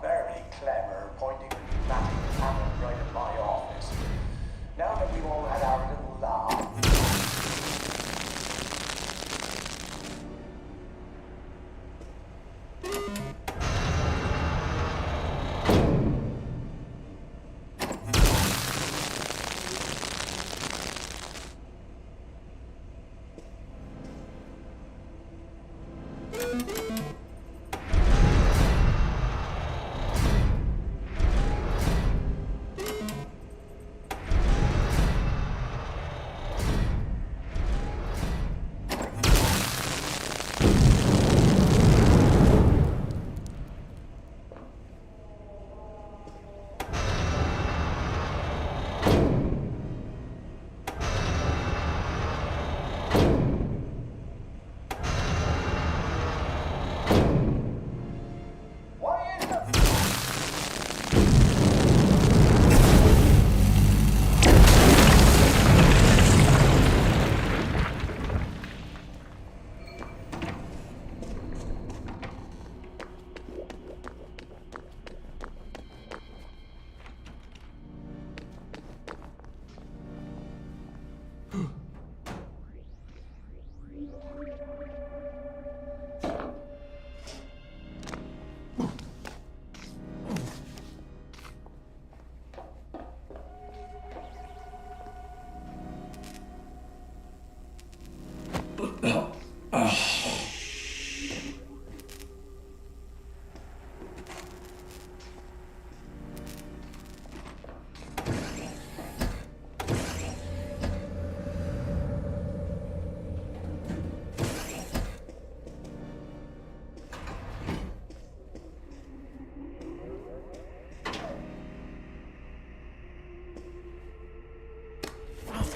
Very clever, pointing a pneumatic cannon right at my office. Now that we've all had our little laugh.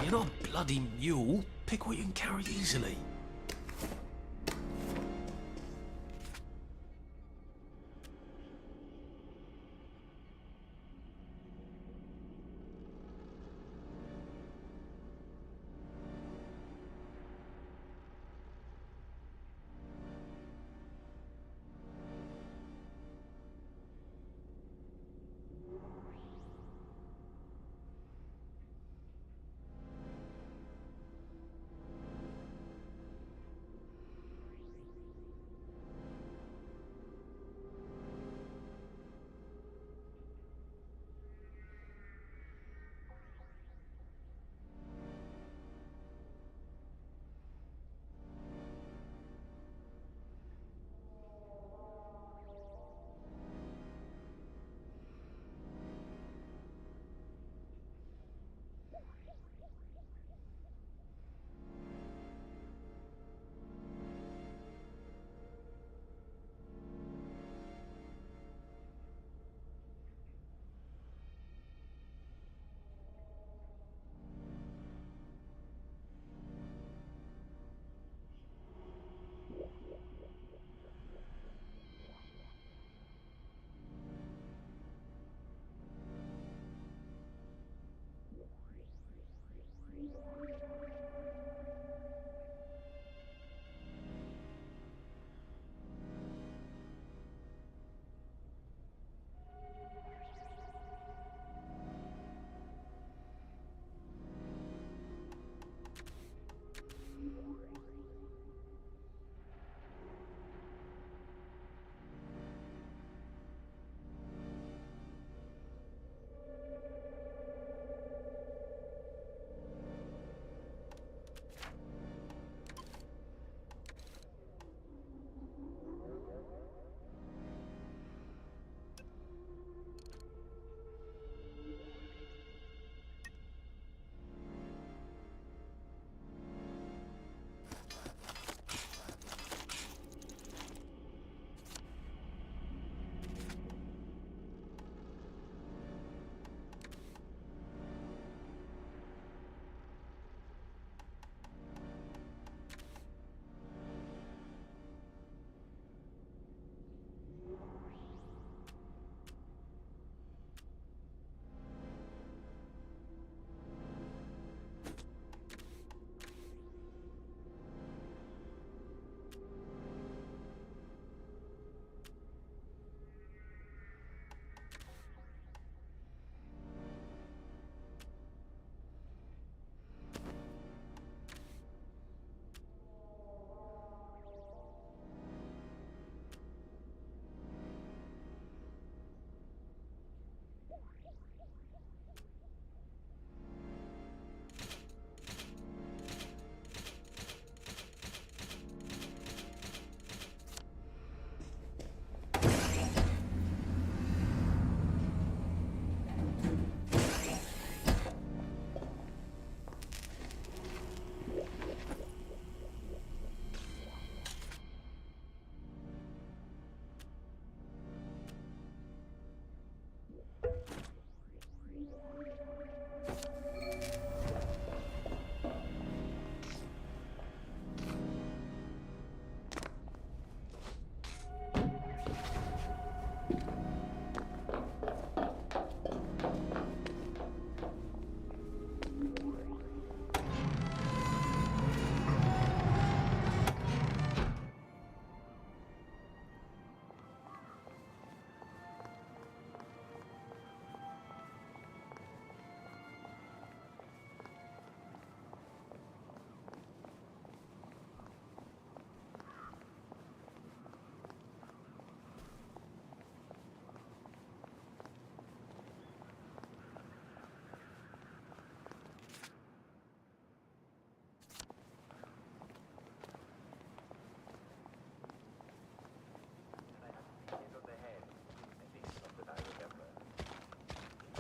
You're not a bloody mule. Pick what you can carry easily.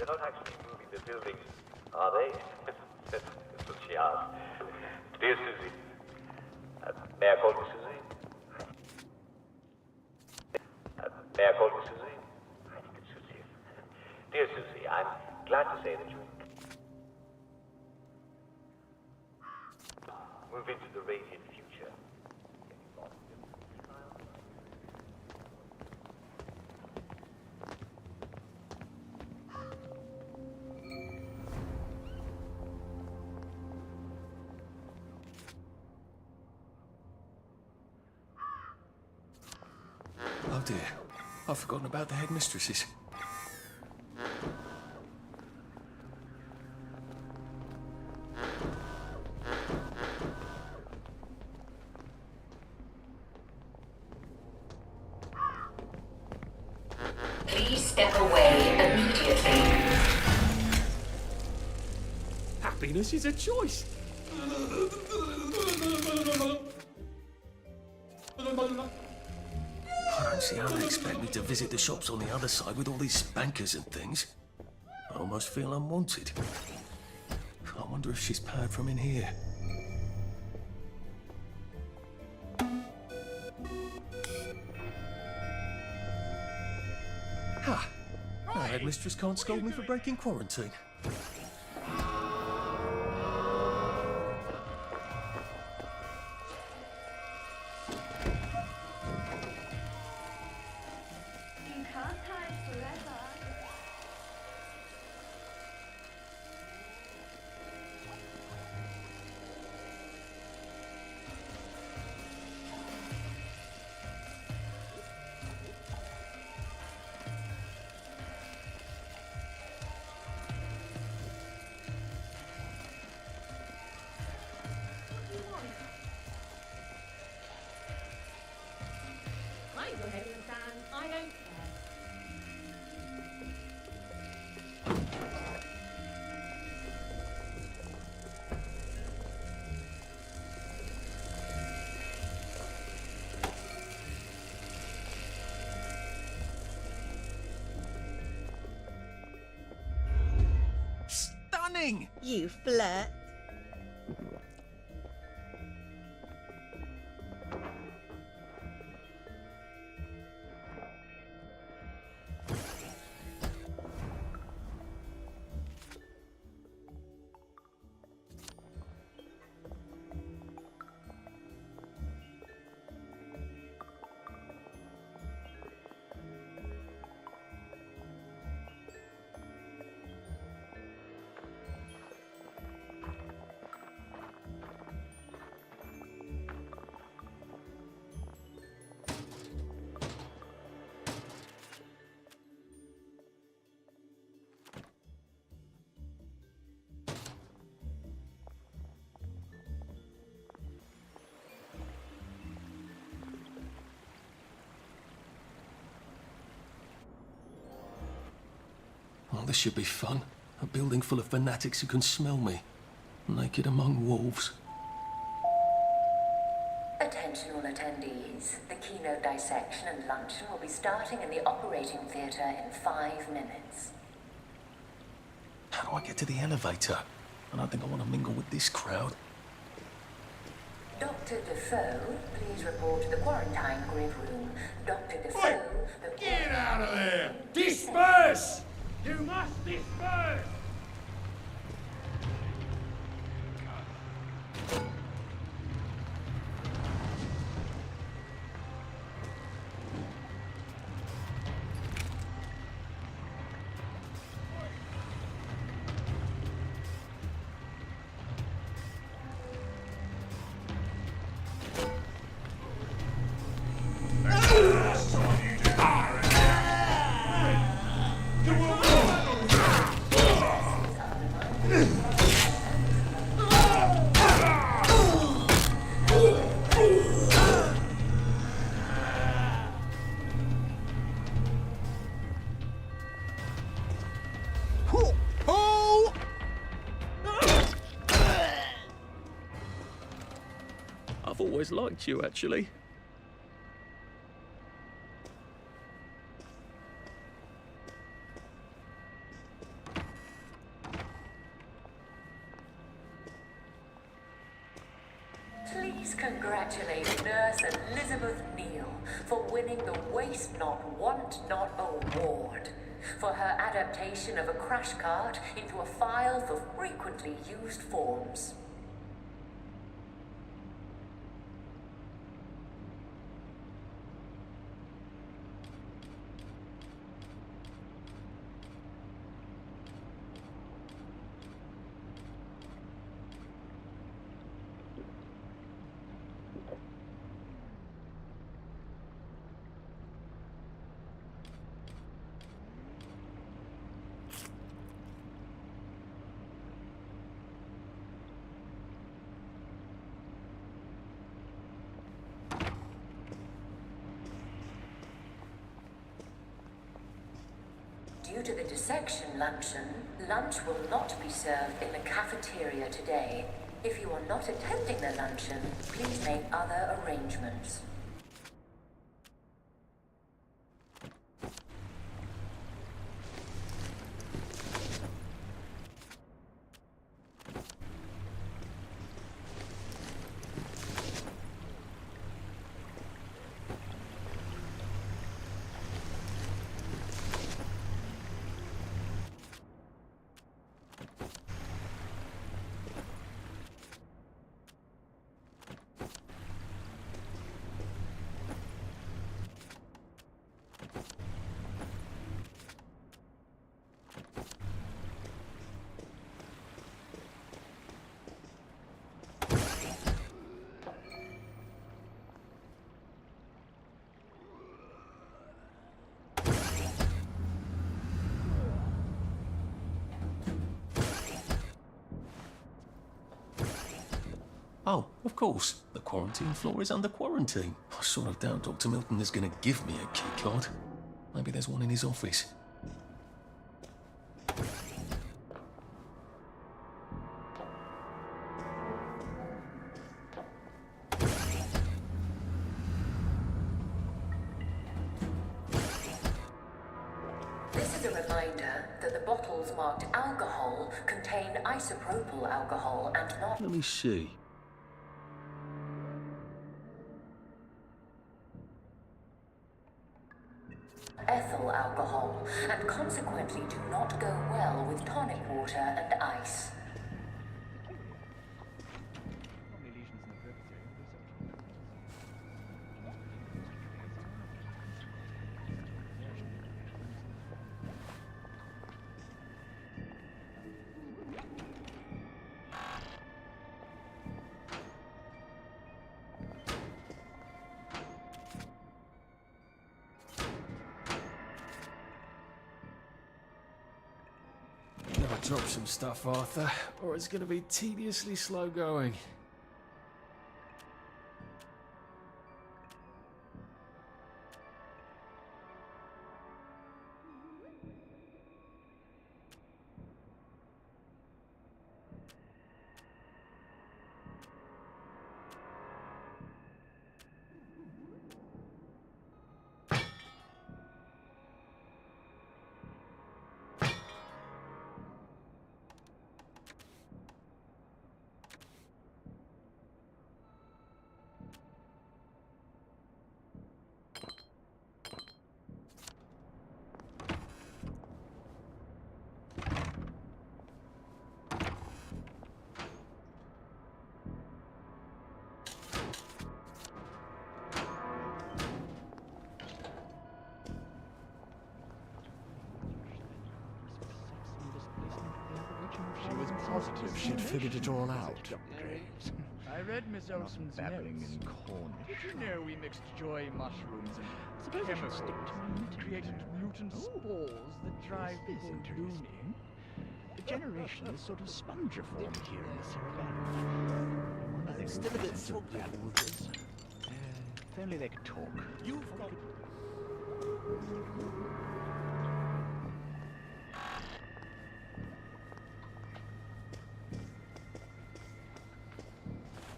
not actually moving the buildings, are they? That's what she asked. Dear Susie. May I call you Susie? May I call you Susie? I think it suits you. Dear Susie, I'm glad to say that you move into the radiant future. Oh dear, I've forgotten about the headmistresses. Please step away immediately. Happiness is a choice. I don't see how they expect me to visit the shops on the other side with all these spankers and things. I almost feel unwanted. I wonder if she's powered from in here. Ha! My headmistress can't scold me for breaking quarantine. You can't hide forever. I go ahead and stand. I don't care. Stunning! You flirt. Oh, this should be fun. A building full of fanatics who can smell me. Naked among wolves. Attention all attendees. The keynote dissection and luncheon will be starting in the operating theatre in 5 minutes. How do I get to the elevator? I don't think I want to mingle with this crowd. Dr. Defoe, please report to the quarantine grid room. Dr. Defoe, Get out of there! Disperse! You must disperse! I've always liked you, actually. please congratulate Nurse Elizabeth Neal for winning the Waste Not, Want Not Award for her adaptation of a crash cart into a file for frequently used forms. Due to the dissection luncheon, lunch will not be served in the cafeteria today. If you are not attending the luncheon, please make other arrangements. Oh, of course. The quarantine floor is under quarantine. I sort of doubt Dr. Milton is going to give me a key card. Maybe there's one in his office. This is a reminder that the bottles marked alcohol contain isopropyl alcohol and not Let me see. ethyl alcohol, and consequently do not go well with tonic water and ice. Drop some stuff, Arthur, or it's going to be tediously slow going. Positive she'd figured it all out. I read Miss Olsen's babbling notes. in Cornish. Did you know we mixed joy mushrooms and chemicals and created mutant spores that drive people loony? Degeneration is sort of spongiform here in the cerebellum. Nothing still a bit foggy. If only they could talk. You've got...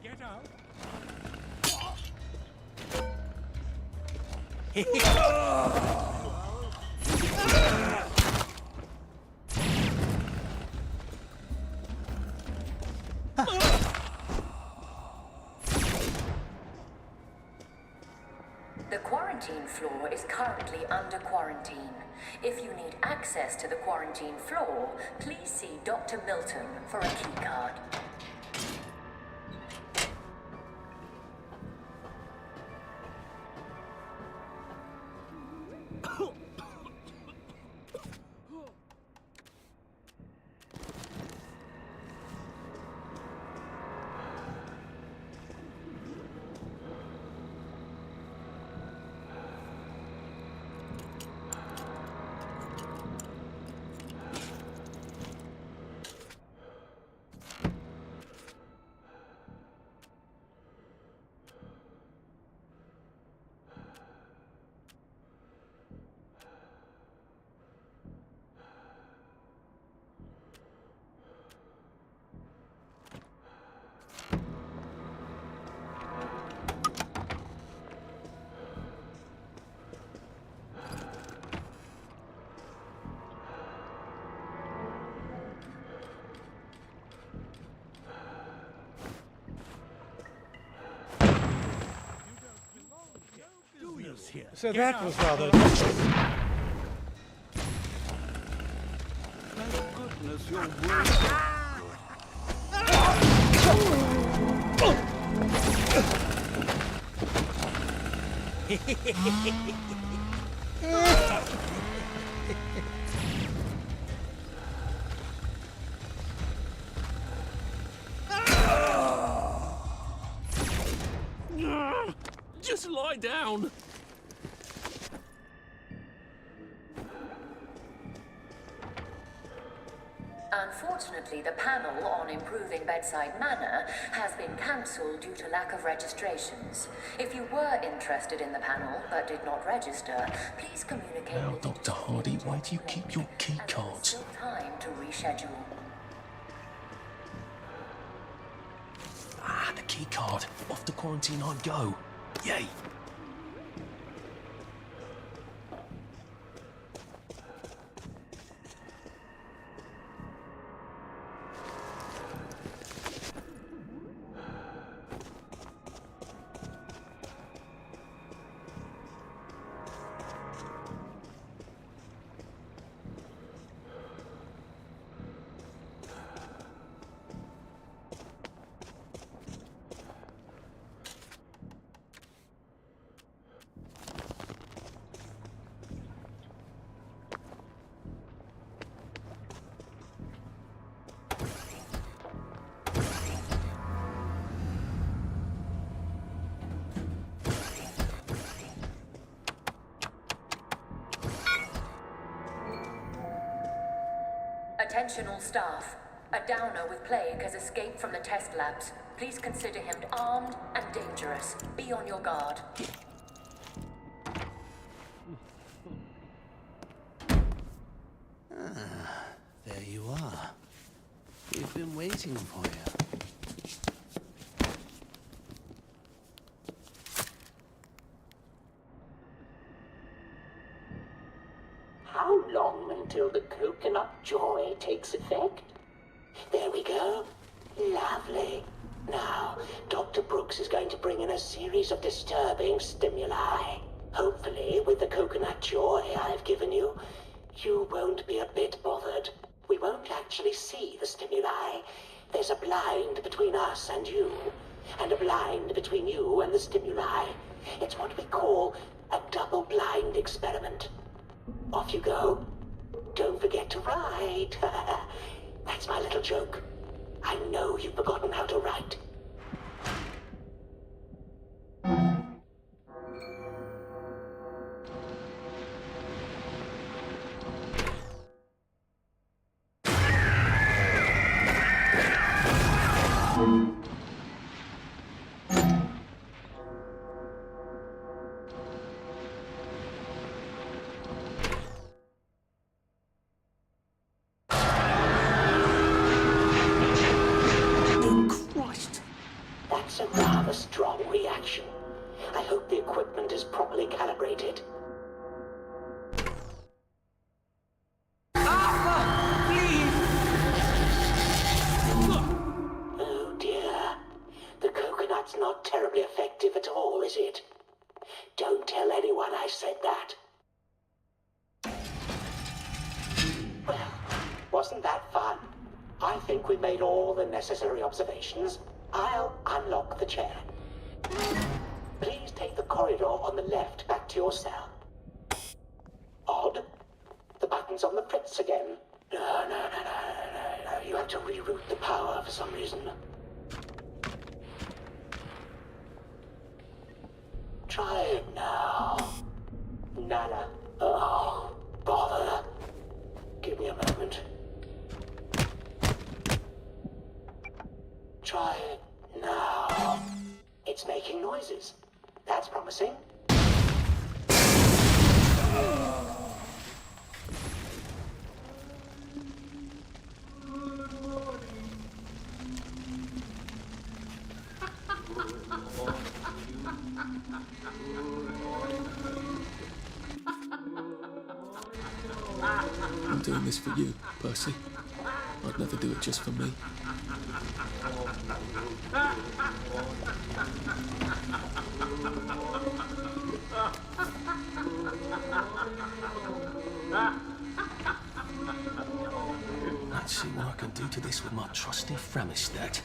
Get out. quarantine floor is currently under quarantine. If you need access to the quarantine floor, please see Dr. Milton for a keycard. So that was rather... Thank goodness you're Just lie down. Unfortunately, the panel on improving bedside manner has been cancelled due to lack of registrations. If you were interested in the panel but did not register, please communicate Now, with Dr. Hardy, why do you keep your key cards? still time to reschedule. Ah, the key card. Off to quarantine I go. Yay. Attention all staff. A downer with plague has escaped from the test labs. Please consider him armed and dangerous. Be on your guard. Ah, there you are. We've been waiting for you. How long until the coconut joy takes effect? There we go. Lovely. Now, Dr. Brooks is going to bring in a series of disturbing stimuli. Hopefully, with the coconut joy I've given you, you won't be a bit bothered. We won't actually see the stimuli. There's a blind between us and you, and a blind between you and the stimuli. It's what we call a double-blind experiment. Off you go. Don't forget to write. That's my little joke. I know you've forgotten how to write. That's a rather strong reaction. I hope the equipment is properly calibrated. Oh dear. The coconut's not terribly effective at all, is it? Don't tell anyone. anyone I said that. Well, wasn't that fun? I think we made all the necessary observations. I'll unlock the chair. Please take the corridor on the left back to your cell. Odd. The button's on the fritz again. No. You have to reroute the power for some reason. Try it now. Nada. Oh, bother. Give me a moment. Try it now. It's making noises. That's promising. I'm doing this for you, Percy. I'd never do it just for me. Let's see what I can do to this with my trusty Framistat.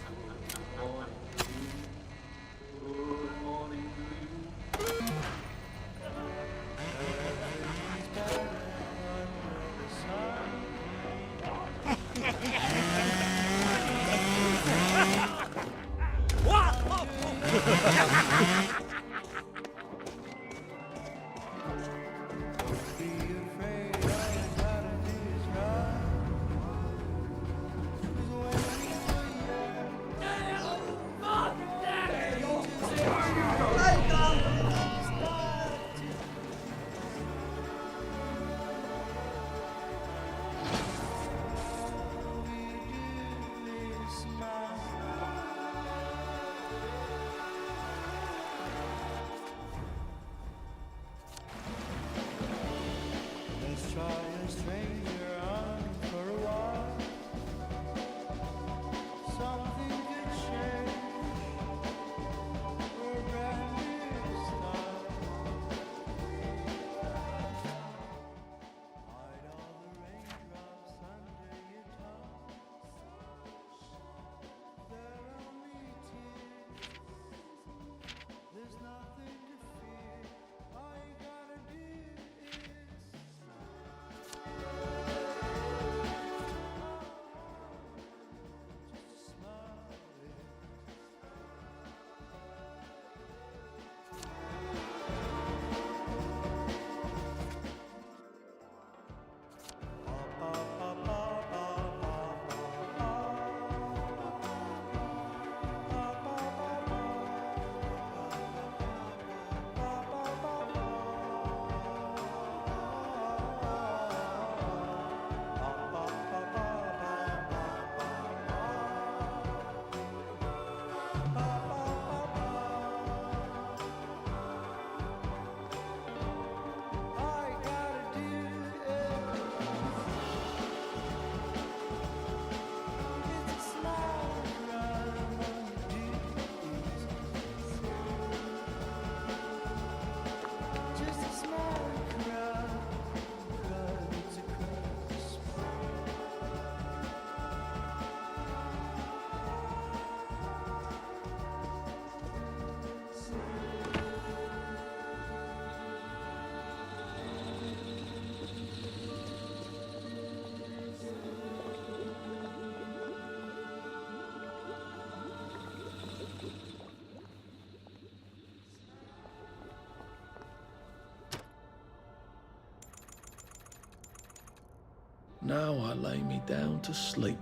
Now I lay me down to sleep.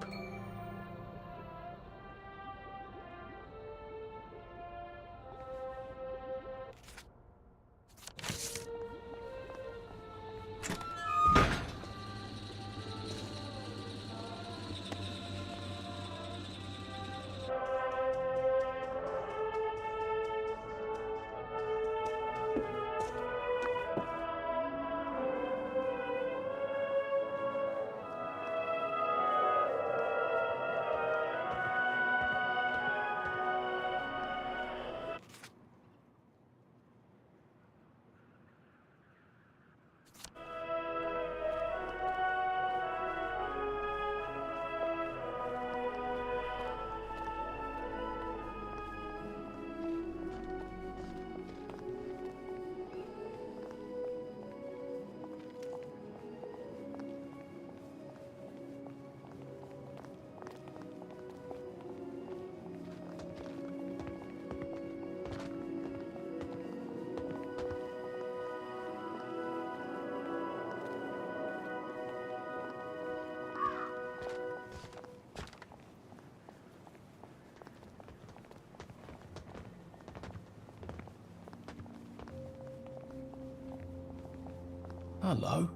Hello.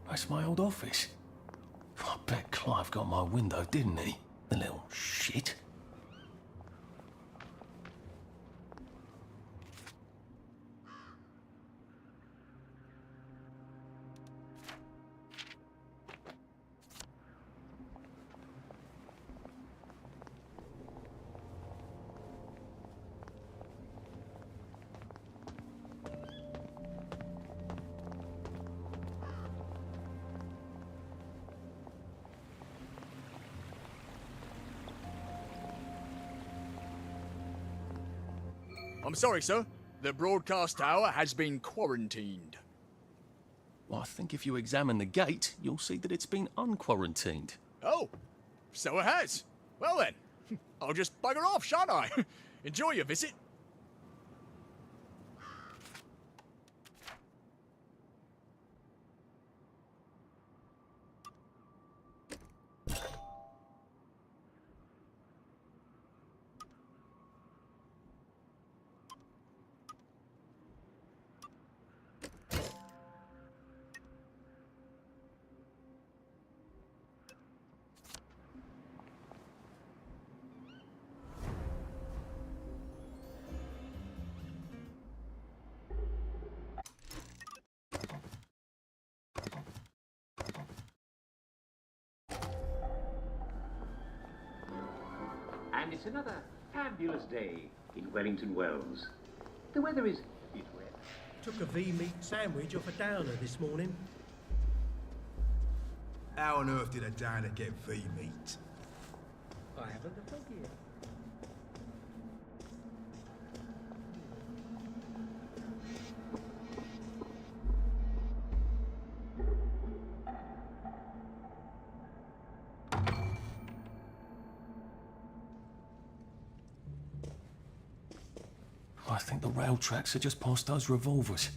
That's my old office. I bet Clive got my window, didn't he? The little shit. I'm sorry, sir. The broadcast tower has been quarantined. Well, I think if you examine the gate, you'll see that it's been unquarantined. Oh, so it has. Well then, I'll just bugger off, shan't I? Enjoy your visit. And it's another fabulous day in Wellington Wells. The weather is a bit wet. Took a V-meat sandwich off a downer this morning. How on earth did a downer get V-meat? I haven't the foggiest. I think the rail tracks are just past those revolvers.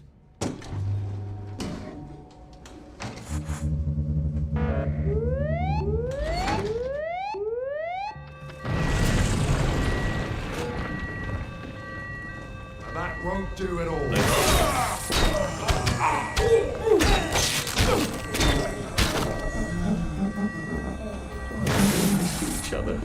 That won't do at all. Each other.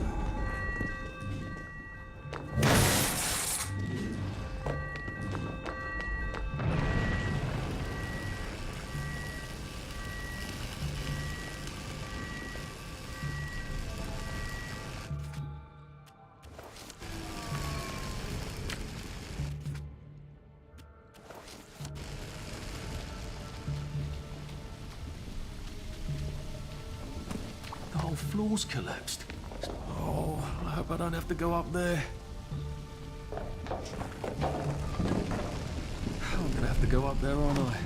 The whole floor's collapsed. Oh, I hope I don't have to go up there. I'm gonna have to go up there, aren't I?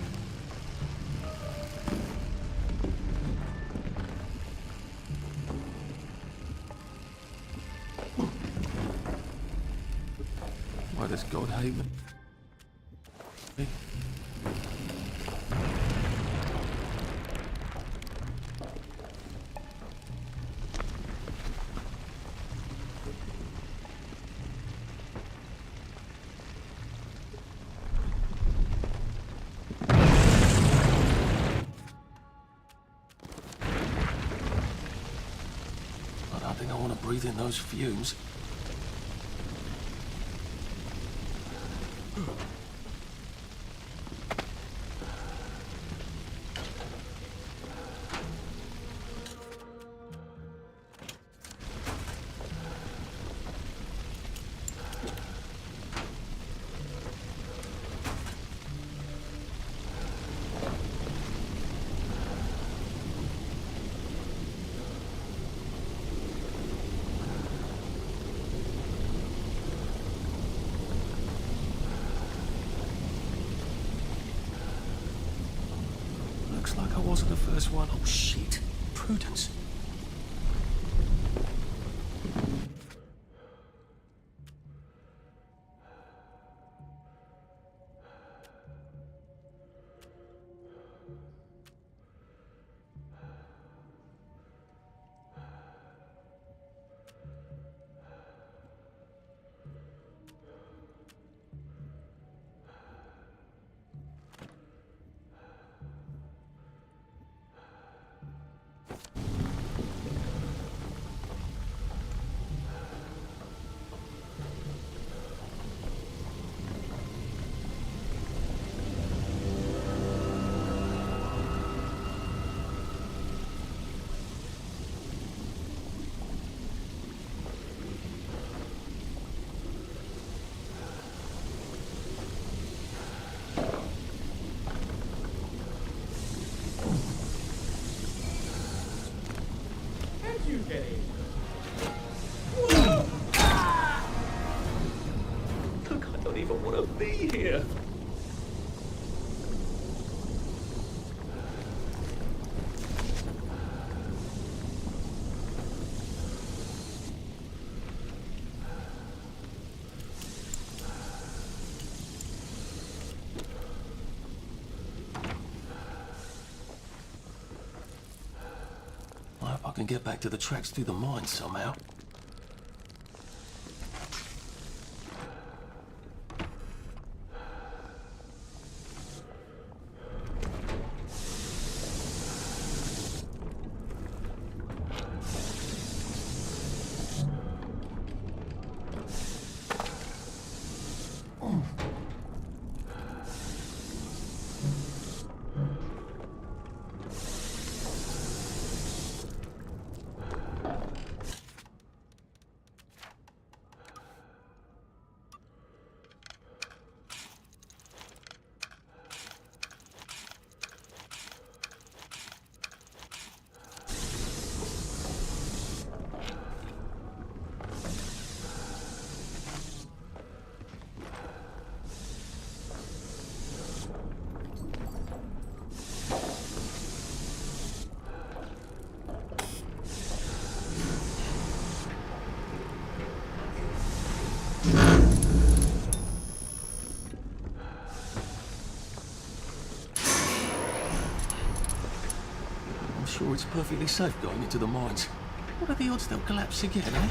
Why does God hate me? Hey. I don't think I want to breathe in those fumes. Looks like I wasn't the first one. Oh, shit. Prudence. be here. I hope I can get back to the tracks through the mine somehow. I'm sure it's perfectly safe going into the mines. What are the odds they'll collapse again, eh?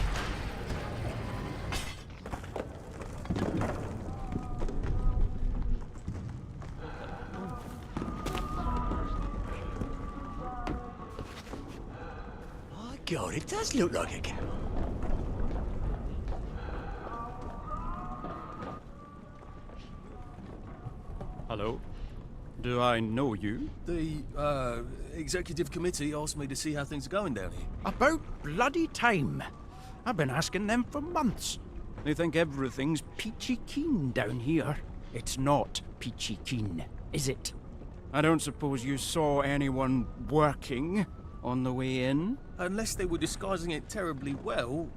My God, it does look like a camel. Hello? Do I know you? The, executive committee asked me to see how things are going down here. About bloody time. I've been asking them for months. They think everything's peachy keen down here. It's not peachy keen, is it? I don't suppose you saw anyone working on the way in? Unless they were disguising it terribly well,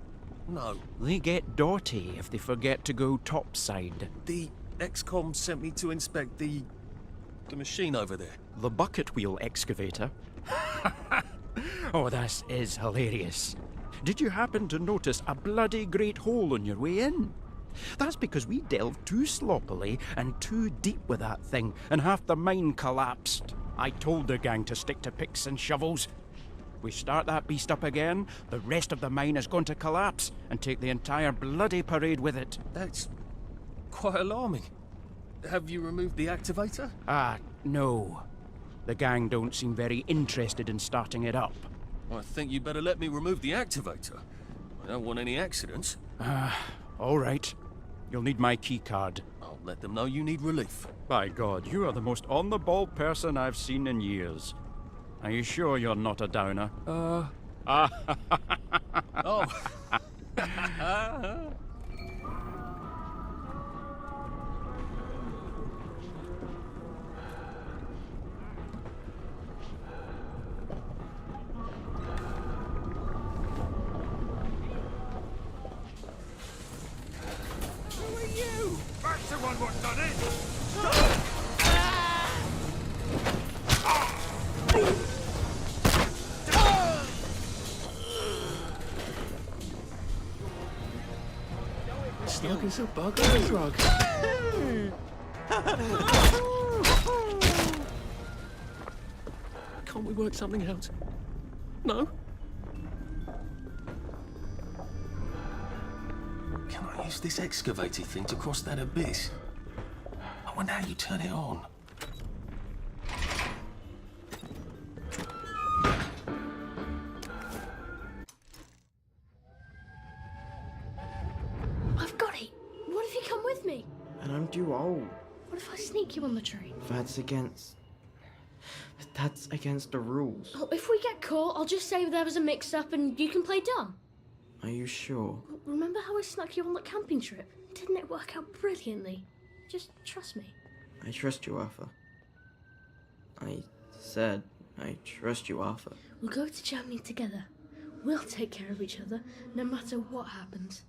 no. They get dirty if they forget to go topside. The XCOM sent me to inspect the machine over there. The bucket wheel excavator? Oh, this is hilarious. Did you happen to notice a bloody great hole on your way in? That's because we delved too sloppily and too deep with that thing, and half the mine collapsed. I told the gang to stick to picks and shovels. We start that beast up again, the rest of the mine is going to collapse and take the entire bloody parade with it. That's quite alarming. Have you removed the activator? No. The gang don't seem very interested in starting it up. I think you better let me remove the activator. I don't want any accidents. All right. You'll need my key card. I'll let them know you need relief. By God, you are the most on-the-ball person I've seen in years. Are you sure you're not a downer? Oh. Who are you? That's the one what done it! Snug as a bug on a rug. Can't we work something out? No? Can I use this excavator thing to cross that abyss? I wonder how you turn it on. I've got it. What if you come with me? And I'm too old. What if I sneak you on the train? That's against the rules. Oh, if we get caught, I'll just say there was a mix-up and you can play dumb. Are you sure? Remember how I snuck you on that camping trip? Didn't it work out brilliantly? Just trust me. I trust you, Arthur. I said I trust you, Arthur. We'll go to Germany together. We'll take care of each other, no matter what happens.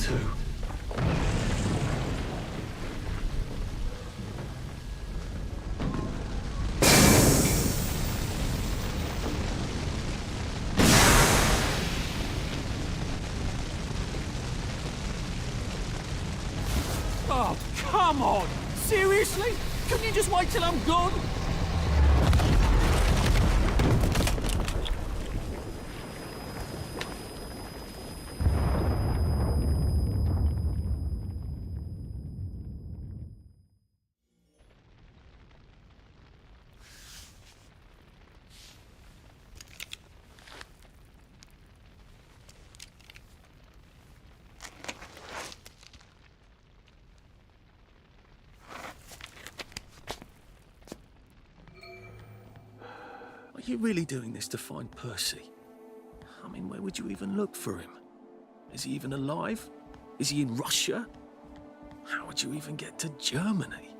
too. Oh, come on! Seriously? Couldn't you just wait till I'm gone? Are you really doing this to find Percy? I mean, where would you even look for him? Is he even alive? Is he in Russia? How would you even get to Germany?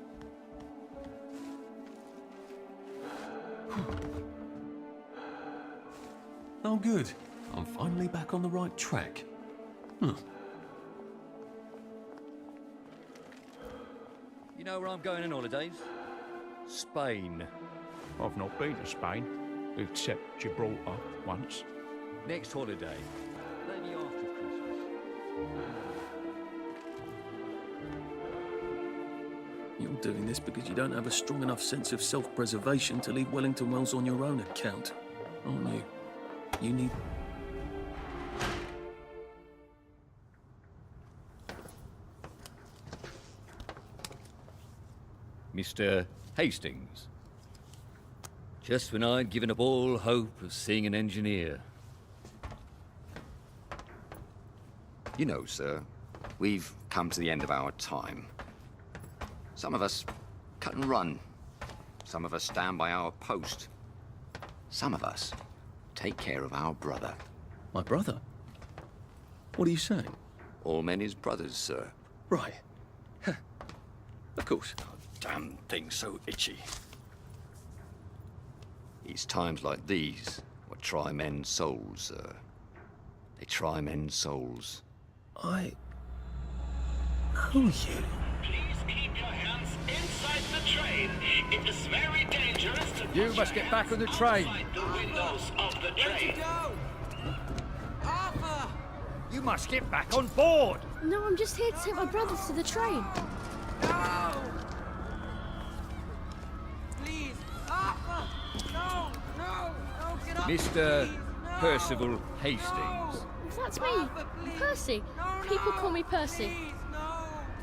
Oh, good. I'm finally back on the right track. You know where I'm going on holidays? Spain. I've not been to Spain, except Gibraltar once. Next holiday. Maybe after Christmas. You're doing this because you don't have a strong enough sense of self-preservation to leave Wellington Wells on your own account, aren't you? You need... Mr. Hastings. Just when I'd given up all hope of seeing an engineer. You know, sir, we've come to the end of our time. Some of us cut and run. Some of us stand by our post. Some of us take care of our brother. My brother? What are you saying? All men is brothers, sir. Right. Of course. Oh, damn thing's so itchy. It's times like these what try men's souls, sir. They try men's souls. I know you. Please keep your hands inside the train. It is very dangerous to You put must your get back on hands the train. outside the windows of the train. Arthur! You must get back on board! No, I'm just here to take my brothers to the train. No! Please, Arthur! No, get up! Mr. Please, no. Percival Hastings. That's me, Percy. People call me Percy.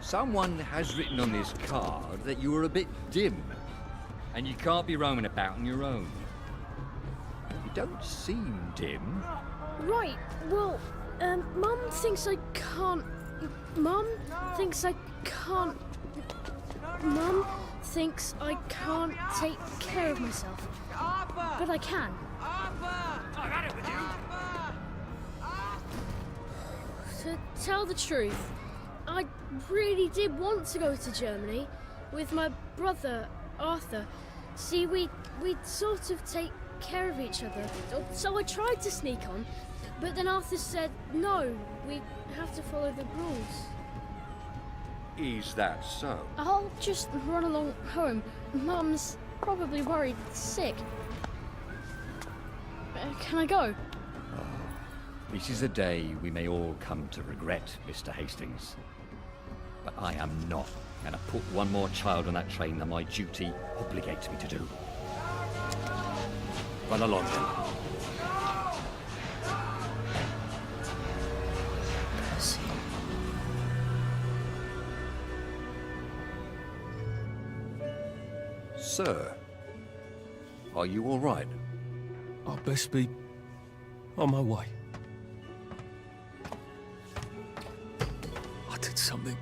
Someone has written on this card that you were a bit dim, and you can't be roaming about on your own. You don't seem dim. Right, well, Mum thinks I can't... Mum thinks I can't... Mum thinks I can't take care of myself. But I can. I've had it with you! To tell the truth, I really did want to go to Germany with my brother, Arthur. See, we'd sort of take care of each other. So I tried to sneak on, but then Arthur said, no, we have to follow the rules. Is that so? I'll just run along home. Mum's probably worried sick. Can I go? This is a day we may all come to regret, Mr. Hastings. But I am not going to put one more child on that train than my duty obligates me to do. Run along then. Sir, are you all right? I'll best be on my way. I did something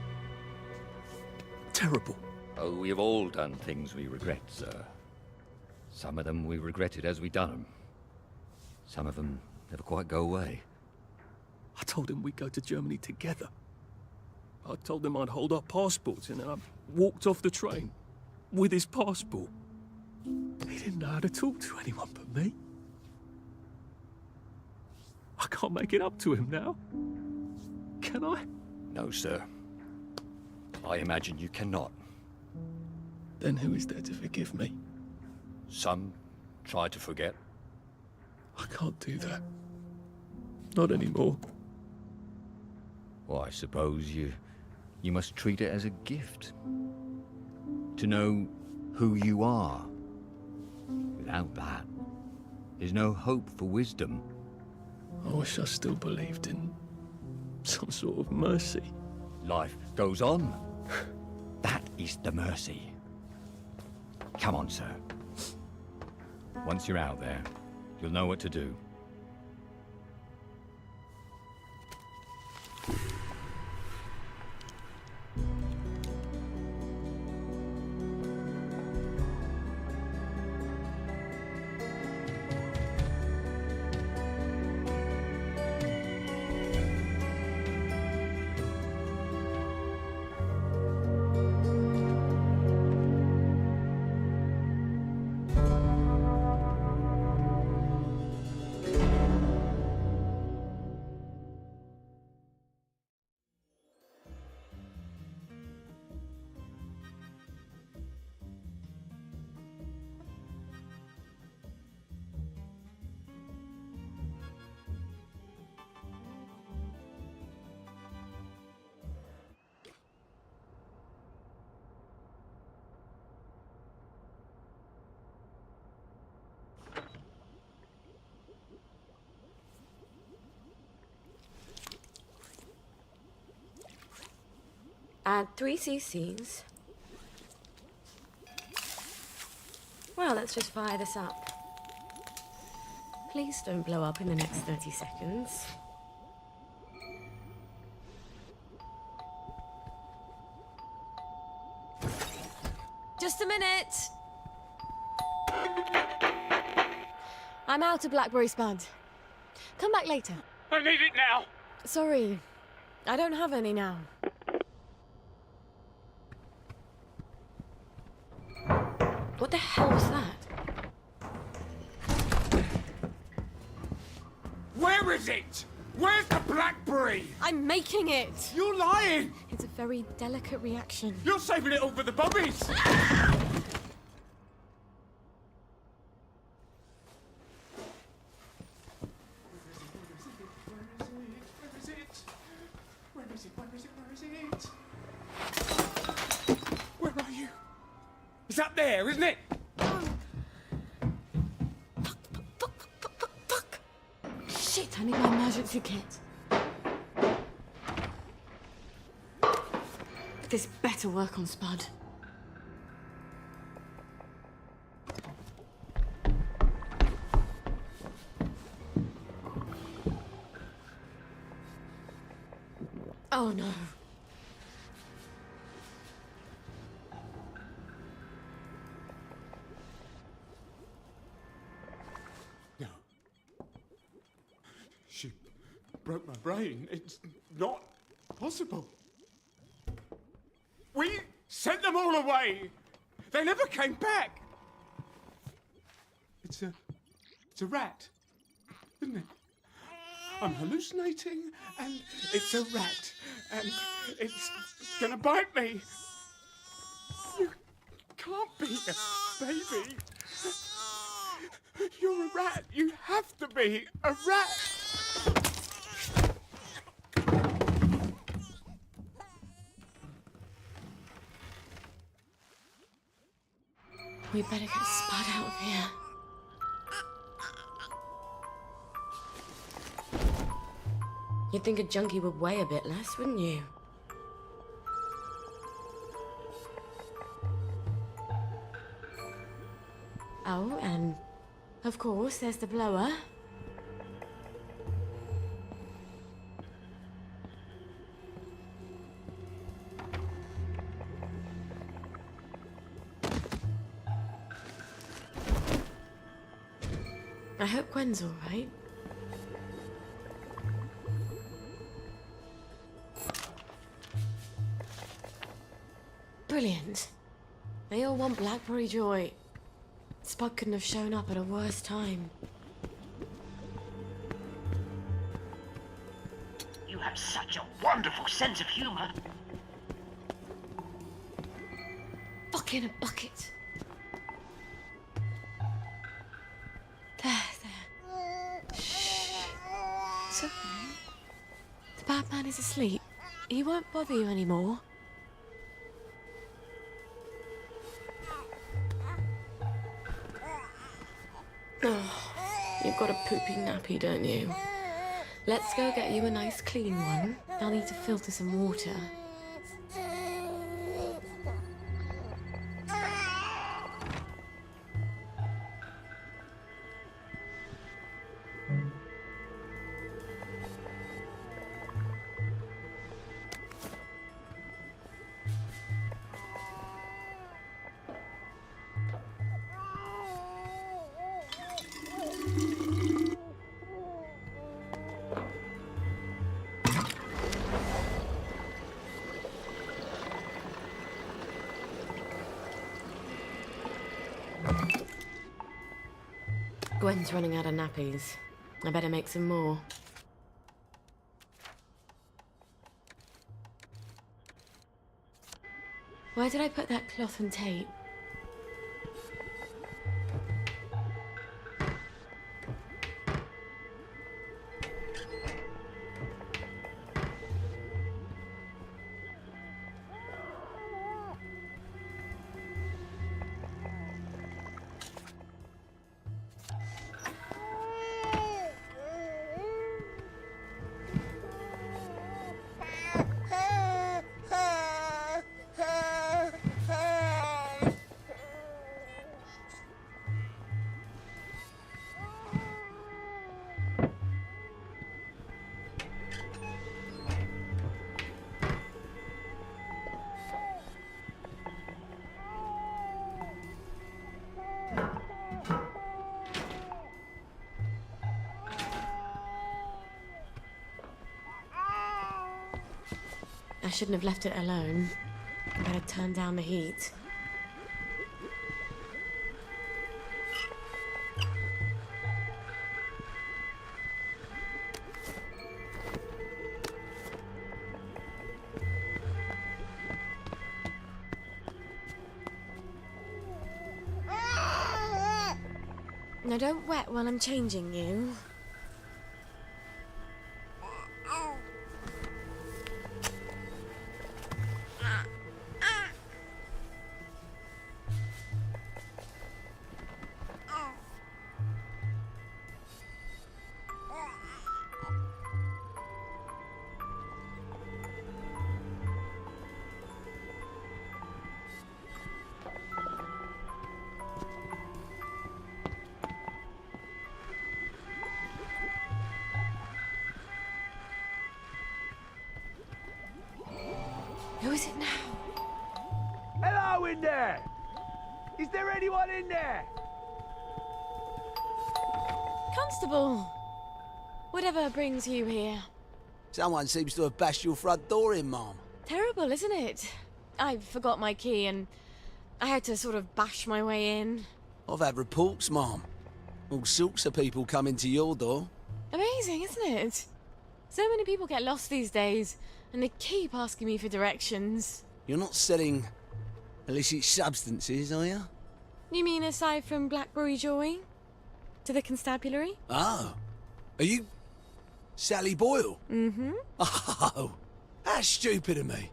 terrible. Oh, we have all done things we regret, sir. Some of them we regretted as we done them. Some of them never quite go away. I told him we'd go to Germany together. I told him I'd hold our passports, and then I walked off the train with his passport. He didn't know how to talk to anyone but me. I can't make it up to him now. Can I? No, sir. I imagine you cannot. Then who is there to forgive me? Some try to forget. I can't do that. Not anymore. Well, I suppose you must treat it as a gift. To know who you are. Without that, there's no hope for wisdom. I wish I still believed in some sort of mercy. Life goes on. That is the mercy. Come on, sir. Once you're out there, you'll know what to do. Add 3 cc's. Well, let's just fire this up. Please don't blow up in the next 30 seconds. Just a minute. I'm out of blackberry spud. Come back later. I need it now. Sorry, I don't have any now. What the hell was that? Where is it? Where's the blackberry? I'm making it. You're lying. It's a very delicate reaction. You're saving it all for the bobbies. Where are you? It's up there, isn't it? Shit, I need my emergency kit. This better work on Spud. Oh no. No. She broke my brain. It's not possible. We sent them all away. They never came back. It's a rat, isn't it? I'm hallucinating, and it's a rat, and it's gonna bite me. You can't be a baby. You're a rat. You have to be a rat. We better get Spud out of here. You'd think a junkie would weigh a bit less, wouldn't you? Oh, and of course, there's the blower. I hope Gwen's all right. Brilliant. They all want blackberry joy. Spud couldn't have shown up at a worse time. You have such a wonderful sense of humour. Fucking a bucket. There. Shh. It's okay. The bad man is asleep. He won't bother you anymore. Oh, you've got a pooping nappy, don't you? Let's go get you a nice clean one. I'll need to filter some water. Gwen's running out of nappies. I better make some more. Where did I put that cloth and tape? I shouldn't have left it alone. I better turn down the heat. Now don't wet while I'm changing you. Who is it now? Hello in there! Is there anyone in there? Constable! Whatever brings you here. Someone seems to have bashed your front door in, Mom. Terrible, isn't it? I forgot my key and I had to sort of bash my way in. I've had reports, Mom. All sorts of people come into your door. Amazing, isn't it? So many people get lost these days, and they keep asking me for directions. You're not selling illicit substances, are you? You mean aside from Blackberry Joy? To the constabulary? Oh. Are you Sally Boyle? Mm-hmm. Oh, that's stupid of me.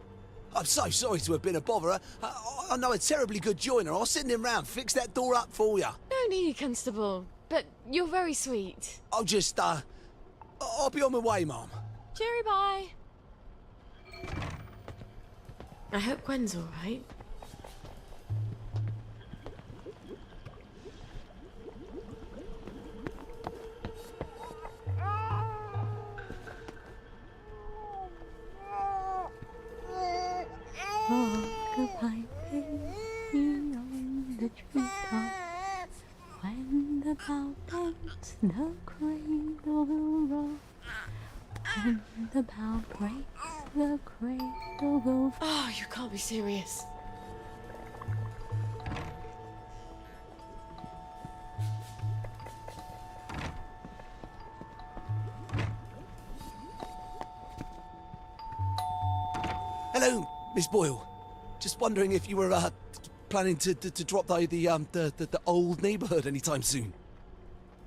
I'm so sorry to have been a bother. I know a terribly good joiner. I'll send him round, fix that door up for you. No need, Constable. But you're very sweet. I'll just, I'll be on my way, Mom. Cheery bye. I hope Gwen's all right. Goodbye, baby, on the treetop. When the bough bends, the cradle will roll. When the bough breaks, the cradle will fall. Oh, you can't be serious. hello, Miss Boyle. Just wondering if you were planning to drop by the old neighbourhood anytime soon.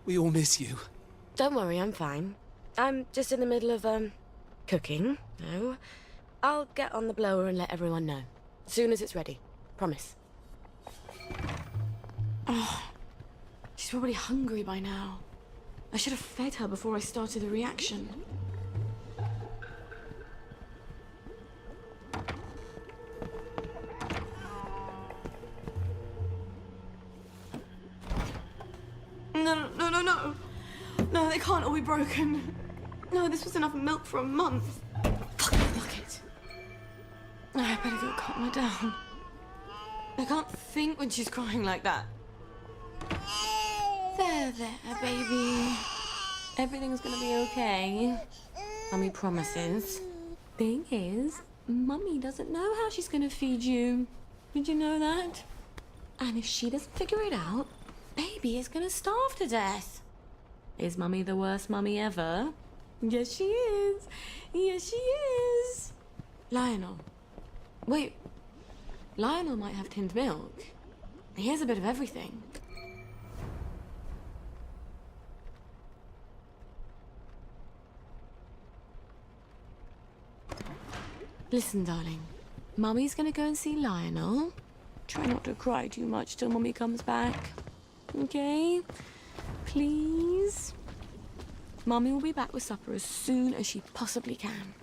We all miss you. Don't worry, I'm fine. I'm just in the middle of, cooking. No. I'll get on the blower and let everyone know. As soon as it's ready. Promise. Oh, she's probably hungry by now. I should have fed her before I started the reaction. No. No, they can't all be broken. No, this was enough milk for a month. Fuck it. I better go calm her down. I can't think when she's crying like that. There, baby. Everything's gonna be okay. Mummy promises. Thing is, Mummy doesn't know how she's gonna feed you. Did you know that? And if she doesn't figure it out, baby is gonna starve to death. Is Mummy the worst mummy ever? Yes, she is. Yes, she is. Lionel. Wait. Lionel might have tinned milk. He has a bit of everything. Listen, darling. Mummy's gonna go and see Lionel. Try not to cry too much till Mummy comes back. Okay? Please? Mummy will be back with supper as soon as she possibly can.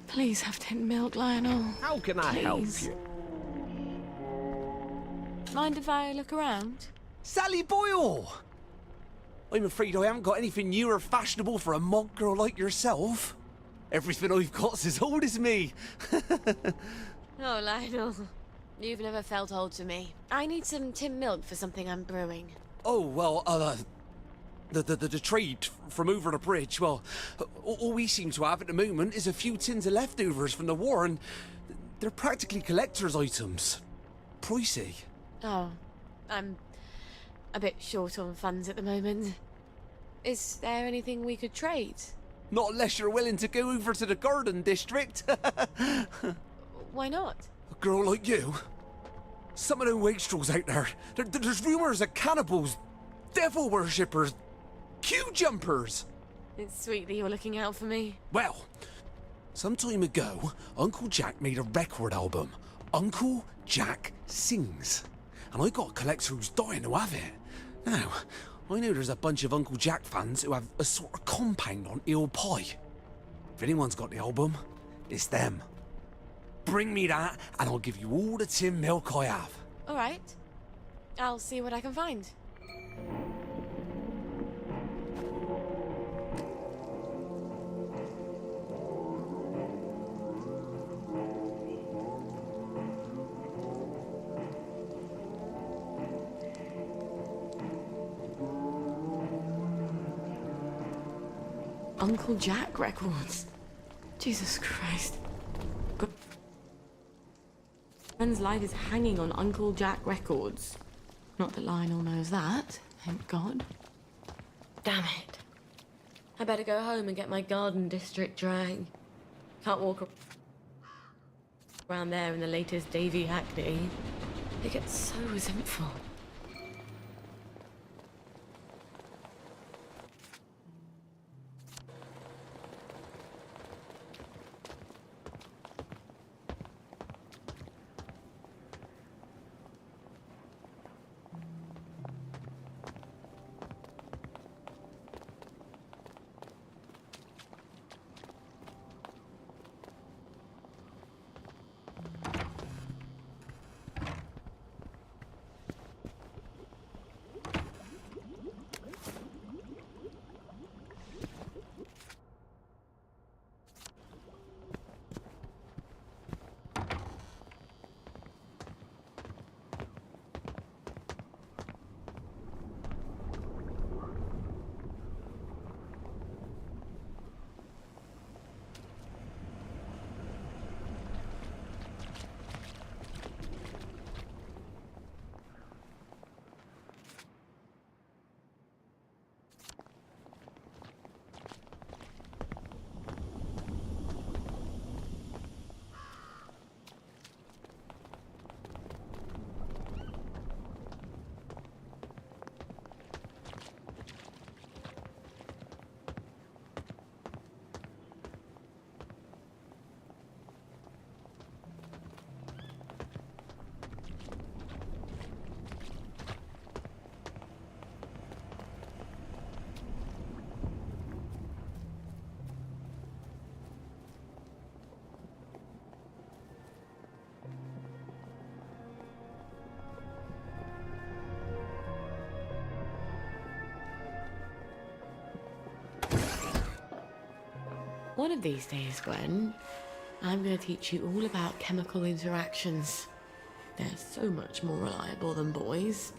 Please have tinned milk, Lionel. How can I help you? Mind if I look around? Sally Boyle! I'm afraid I haven't got anything new or fashionable for a monk girl like yourself. Everything I've got's as old as me. Oh, Lionel. You've never felt old to me. I need some tinned milk for something I'm brewing. Oh, well, the trade from over the bridge, well, all we seem to have at the moment is a few tins of leftovers from the war, and they're practically collector's items. Pricey. Oh, I'm a bit short on funds at the moment. Is there anything we could trade? Not unless you're willing to go over to the garden district. Why not? A girl like you? Some of them wastrels out there, there's rumours of cannibals, devil worshippers, queue jumpers. It's sweet that you're looking out for me. Well, some time ago, Uncle Jack made a record album, Uncle Jack Sings. And I got a collector who's dying to have it. Now, I know there's a bunch of Uncle Jack fans who have a sort of compound on Eel Pie. If anyone's got the album, it's them. Bring me that, and I'll give you all the tin milk I have. All right. I'll see what I can find. Uncle Jack records. Jesus Christ. Friend's life is hanging on Uncle Jack records. Not that Lionel knows that, thank God. Damn it. I better go home and get my garden district drag. Can't walk around there in the latest Davy Hackney. They get so resentful. One of these days, Gwen, I'm going to teach you all about chemical interactions. They're so much more reliable than boys.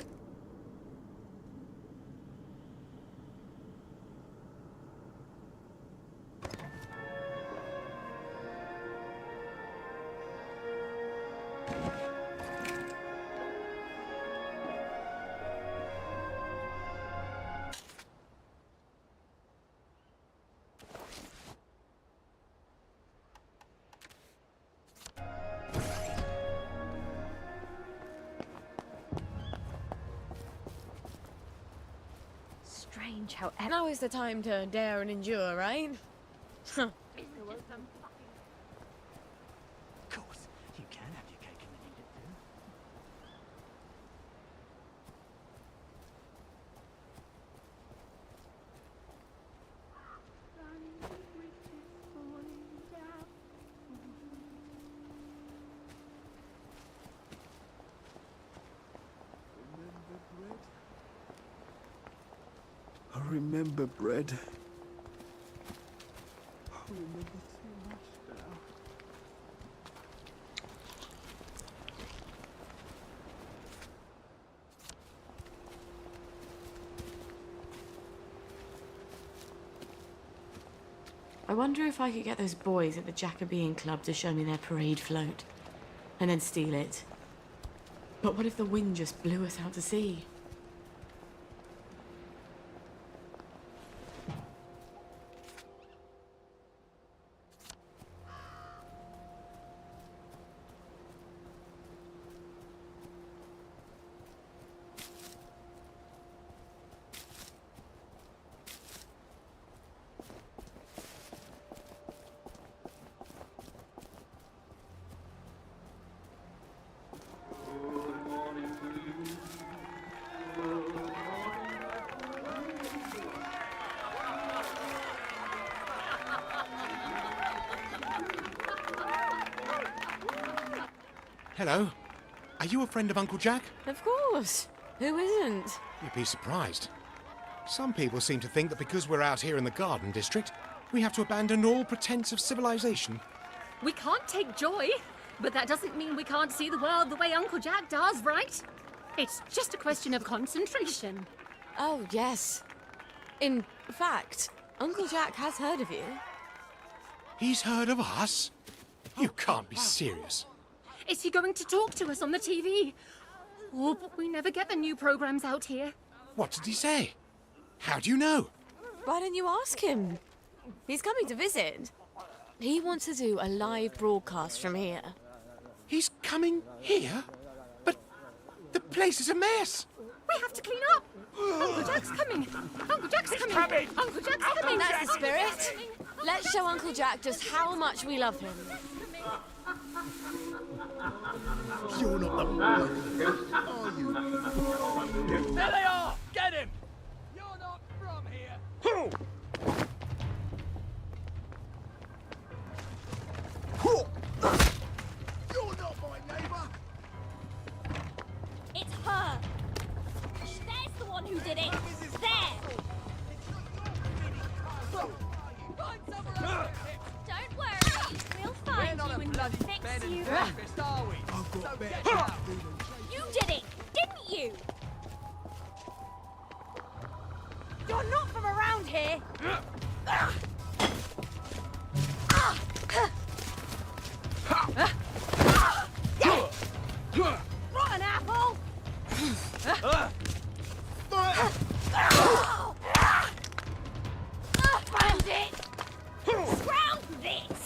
Strange how Now is the time to dare and endure, right? Of course, you can have your cake and then eat it too. I remember bread. I remember too much now. I wonder if I could get those boys at the Jacobean Club to show me their parade float, and then steal it. But what if the wind just blew us out to sea? Hello. Are you a friend of Uncle Jack? Of course. Who isn't? You'd be surprised. Some people seem to think that because we're out here in the Garden District, we have to abandon all pretense of civilization. We can't take joy, but that doesn't mean we can't see the world the way Uncle Jack does, right? It's just a question of concentration. Oh, yes. In fact, Uncle Jack has heard of you. He's heard of us? You can't be serious. Is he going to talk to us on the TV? Oh, but we never get the new programs out here. What did he say? How do you know? Why don't you ask him? He's coming to visit. He wants to do a live broadcast from here. He's coming here? But the place is a mess. We have to clean up. Uncle Jack's coming. Uncle Jack's coming. Uncle Jack's coming. That's the spirit. Let's show Uncle Jack just how much we love him. You're not the bloke, are you? There they are! Get him! You're not from here! You're not my neighbour! It's her. There's the one who did it. There. Don't worry. We'll find you and we'll fix you. Are we? I've got better You did it, didn't you? You're not from around here. Rotten apple. Bandit. Scrounge this.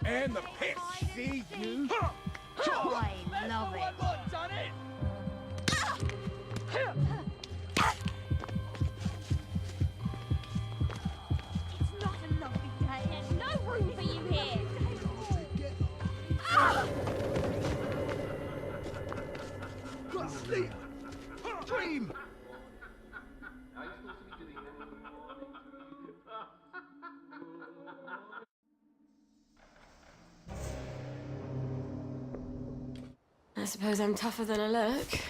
And the pit, see you? Oh, I love it. Done it! It's not a lovely day. There's no room for you here. Sleep! Dream! I suppose I'm tougher than I look.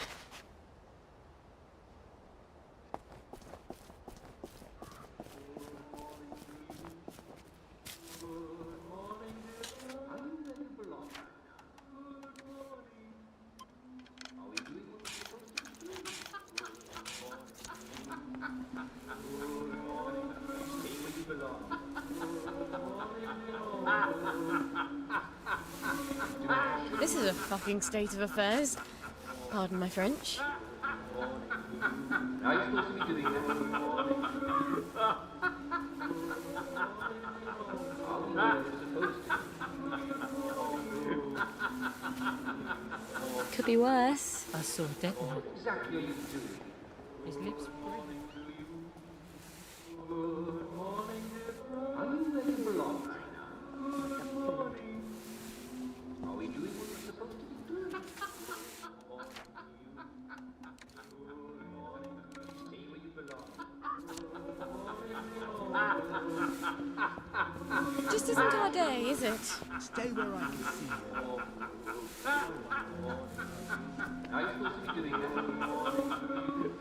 This is a fucking state of affairs. Pardon my French. Now you're supposed to be doing this. Could be worse. I saw that one. What exactly are you doing? His lips Are you where you belong right now? Are we doing what we're supposed to be doing? Stay where you belong. Just isn't our day, is it? Stay where I can see you. Now you're supposed to be doing this. Are we where we're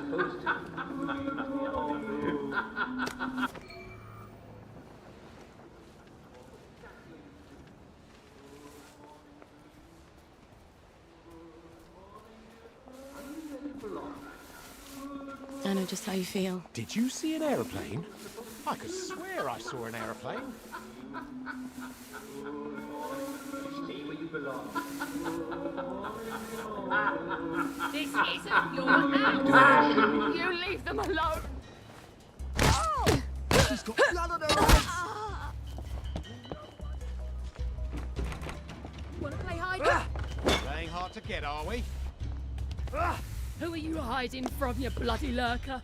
supposed to? I know just how you feel. Did you see an aeroplane? I could swear I saw an aeroplane. Stay where you belong. This isn't your house. You leave them alone. She's got blood on her hands! Want to play hide? Playing hard to get, are we? Who are you hiding from, you bloody lurker?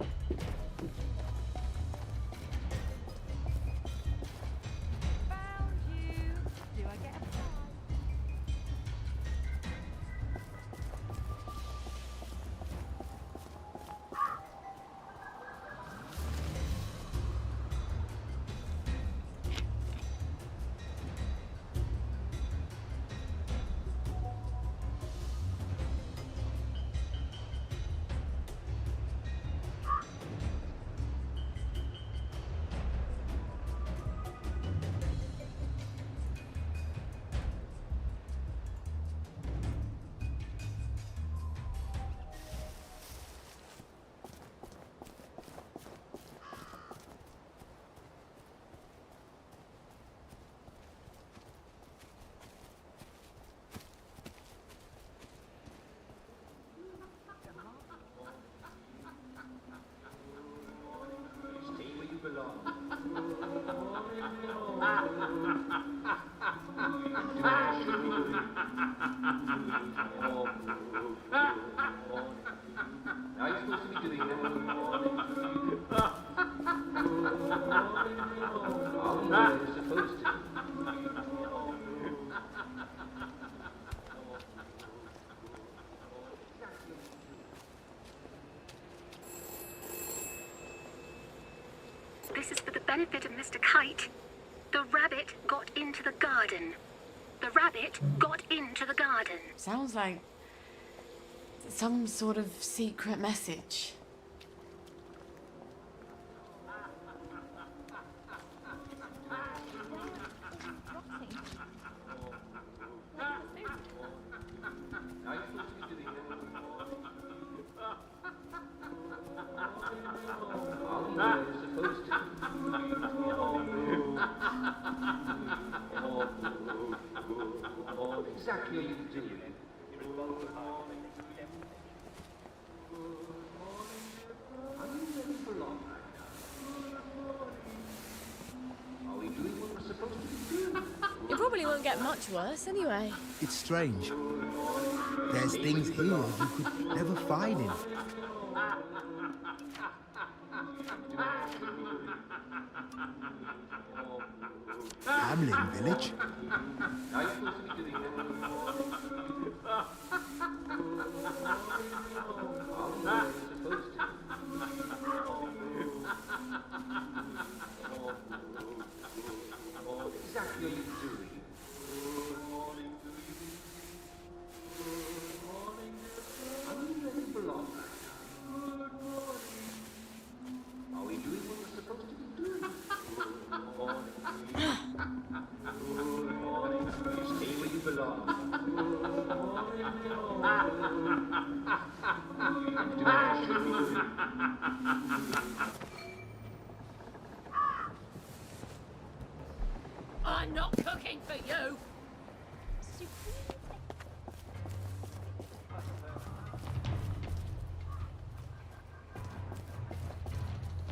Now you're supposed to be doing that. Oh, you're supposed to. This is for the benefit of Mr. Kite. The rabbit got into the garden. The rabbit got into the garden. Sounds like some sort of secret message. Exactly what you do. Are you ready for long? Are we doing what we're supposed to be doing? It probably won't get much worse anyway. It's strange. There's things here you could never find in. Hamlin Village. Now you're supposed to be doing that. Exactly what you doing. Are we ready for long? Are we doing what we're supposed to be doing? Stay where you belong. Do what you should be doing. I'm not cooking for you.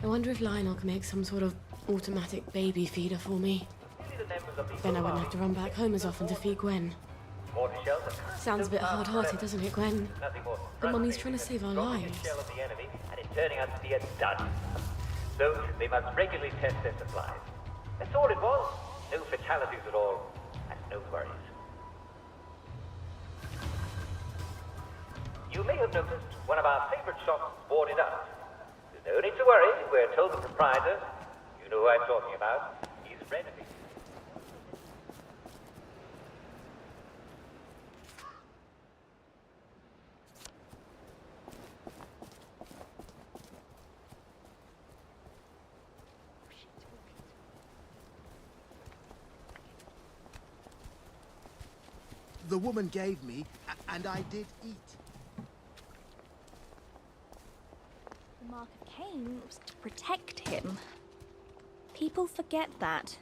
I wonder if Lionel can make some sort of automatic baby feeder for me. Then I wouldn't have to run back home as often to feed Gwen. Sounds a bit hard-hearted, doesn't it, Gwen? But Mummy's trying to save our lives. And it's turning out to be a dud. So they must regularly test their supplies. That's all it was. No fatalities at all, and no worries. You may have noticed one of our favorite shops boarded up. There's no need to worry. We're told the proprietor, you know who I'm talking about, he's renovating. The woman gave me, and I did eat. The mark of Cain was to protect him. People forget that.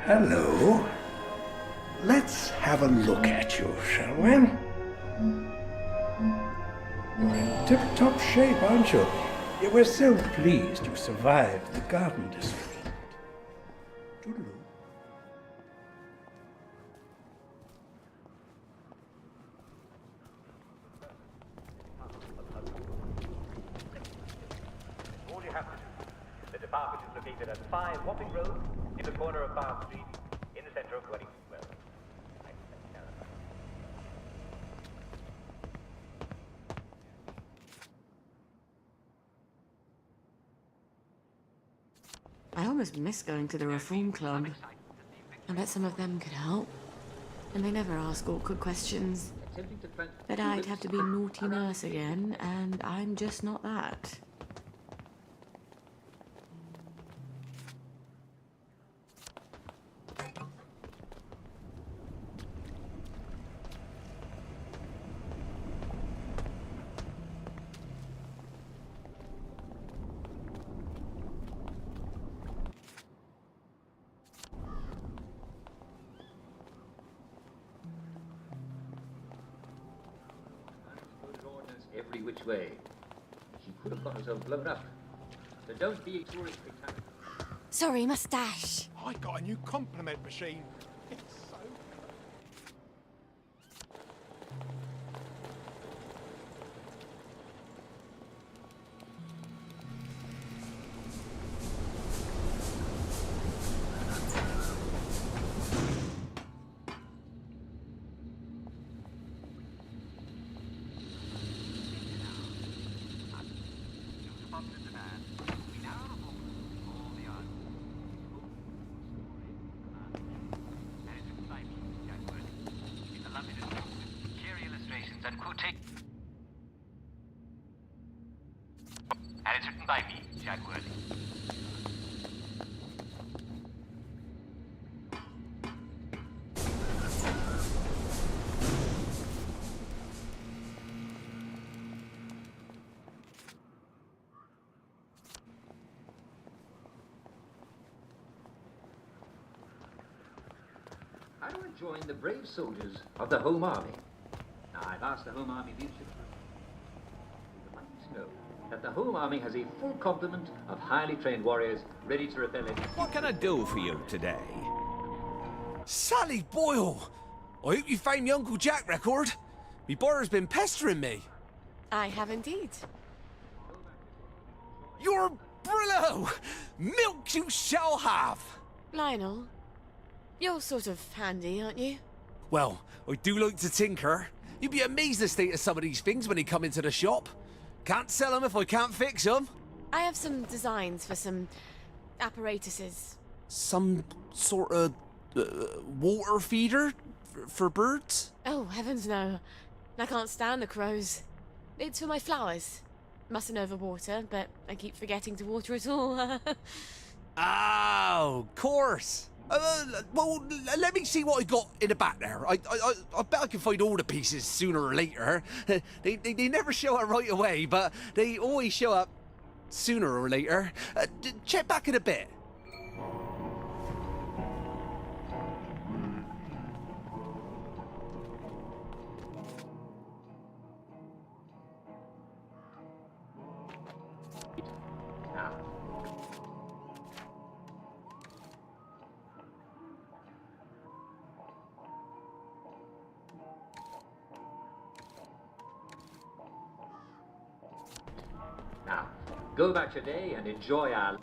Hello. Let's have a look at you, shall we? You're in tip-top shape, aren't you? You were so pleased you survived the Garden District. Toodaloo. All you have to do. The department is located at 5 Wapping Road, in the corner of Bar Street, in the centre of Wellington Wells. almost miss going to the Reform Club. I bet some of them could help. And they never ask awkward questions. But I'd have to be naughty nurse again, and I'm just not that. Every which way. She could have got herself blown up. So don't be ignoring fatality. Sorry, moustache. I got a new compliment machine. It's so... And it's written by me, Jack Worthing. How do I join the brave soldiers of the Home Army? Now, I've asked the Home Army leadership. We would like to know that the Home Army has a full complement of highly trained warriors ready to repel any... What can I do for you today? Sally Boyle! I hope you found my Uncle Jack record. Me brother's been pestering me. I have indeed. You're Brillo! Milk you shall have! Lionel, you're sort of handy, aren't you? Well, I do like to tinker. You'd be amazed at the state of some of these things when they come into the shop. Can't sell them if I can't fix them. I have some designs for some apparatuses. Some sort of water feeder for birds? Oh, heavens no. I can't stand the crows. It's for my flowers. Mustn't overwater, but I keep forgetting to water it all. Oh, of course. Well, let me see what I got in the back there. I bet I can find all the pieces sooner or later. They never show up right away, but they always show up sooner or later. Check back in a bit. Now, go back today and enjoy our...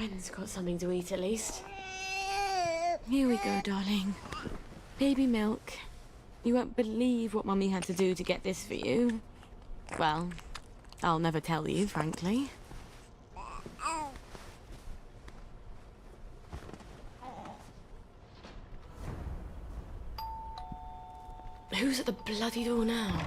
Gwen's got something to eat at least. Here we go, darling. Baby milk. You won't believe what Mummy had to do to get this for you. Well, I'll never tell you, frankly. Who's at the bloody door now?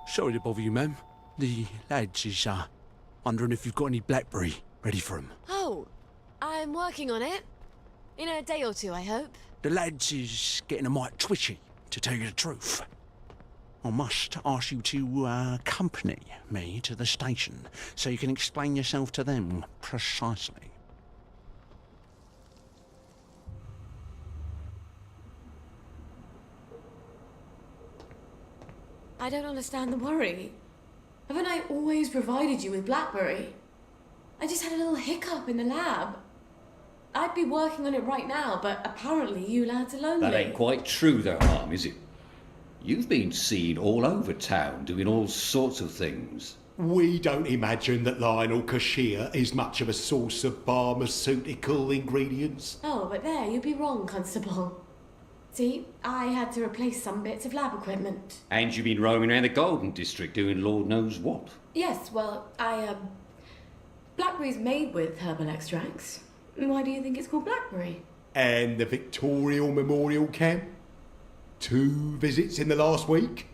Sorry to bother you, ma'am. The lads is, wondering if you've got any blackberry ready for 'em. Oh, I'm working on it. In a day or two, I hope. The lads is getting a mite twitchy, to tell you the truth. I must ask you to accompany me to the station so you can explain yourself to them precisely. I don't understand the worry. Haven't I always provided you with blackberry? I just had a little hiccup in the lab. I'd be working on it right now, but apparently you lads are lonely. That ain't quite true though, Mum, is it? You've been seen all over town doing all sorts of things. We don't imagine that Lionel Cashier is much of a source of pharmaceutical ingredients. Oh, but there, you'd be wrong, Constable. See, I had to replace some bits of lab equipment. And you've been roaming around the Golden District doing Lord knows what. Yes, well, blackberry's made with herbal extracts. Why do you think it's called blackberry? And the Victorial Memorial Camp? 2 visits in the last week?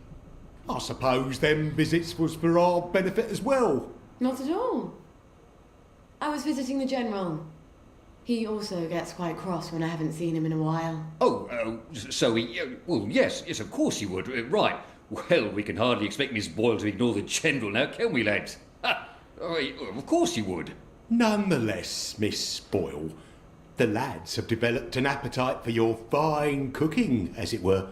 I suppose them visits was for our benefit as well. Not at all. I was visiting the General. He also gets quite cross when I haven't seen him in a while. So he... well, yes, of course he would. Right. Well, we can hardly expect Miss Boyle to ignore the General now, can we, lads? Of course he would. Nonetheless, Miss Boyle, the lads have developed an appetite for your fine cooking, as it were.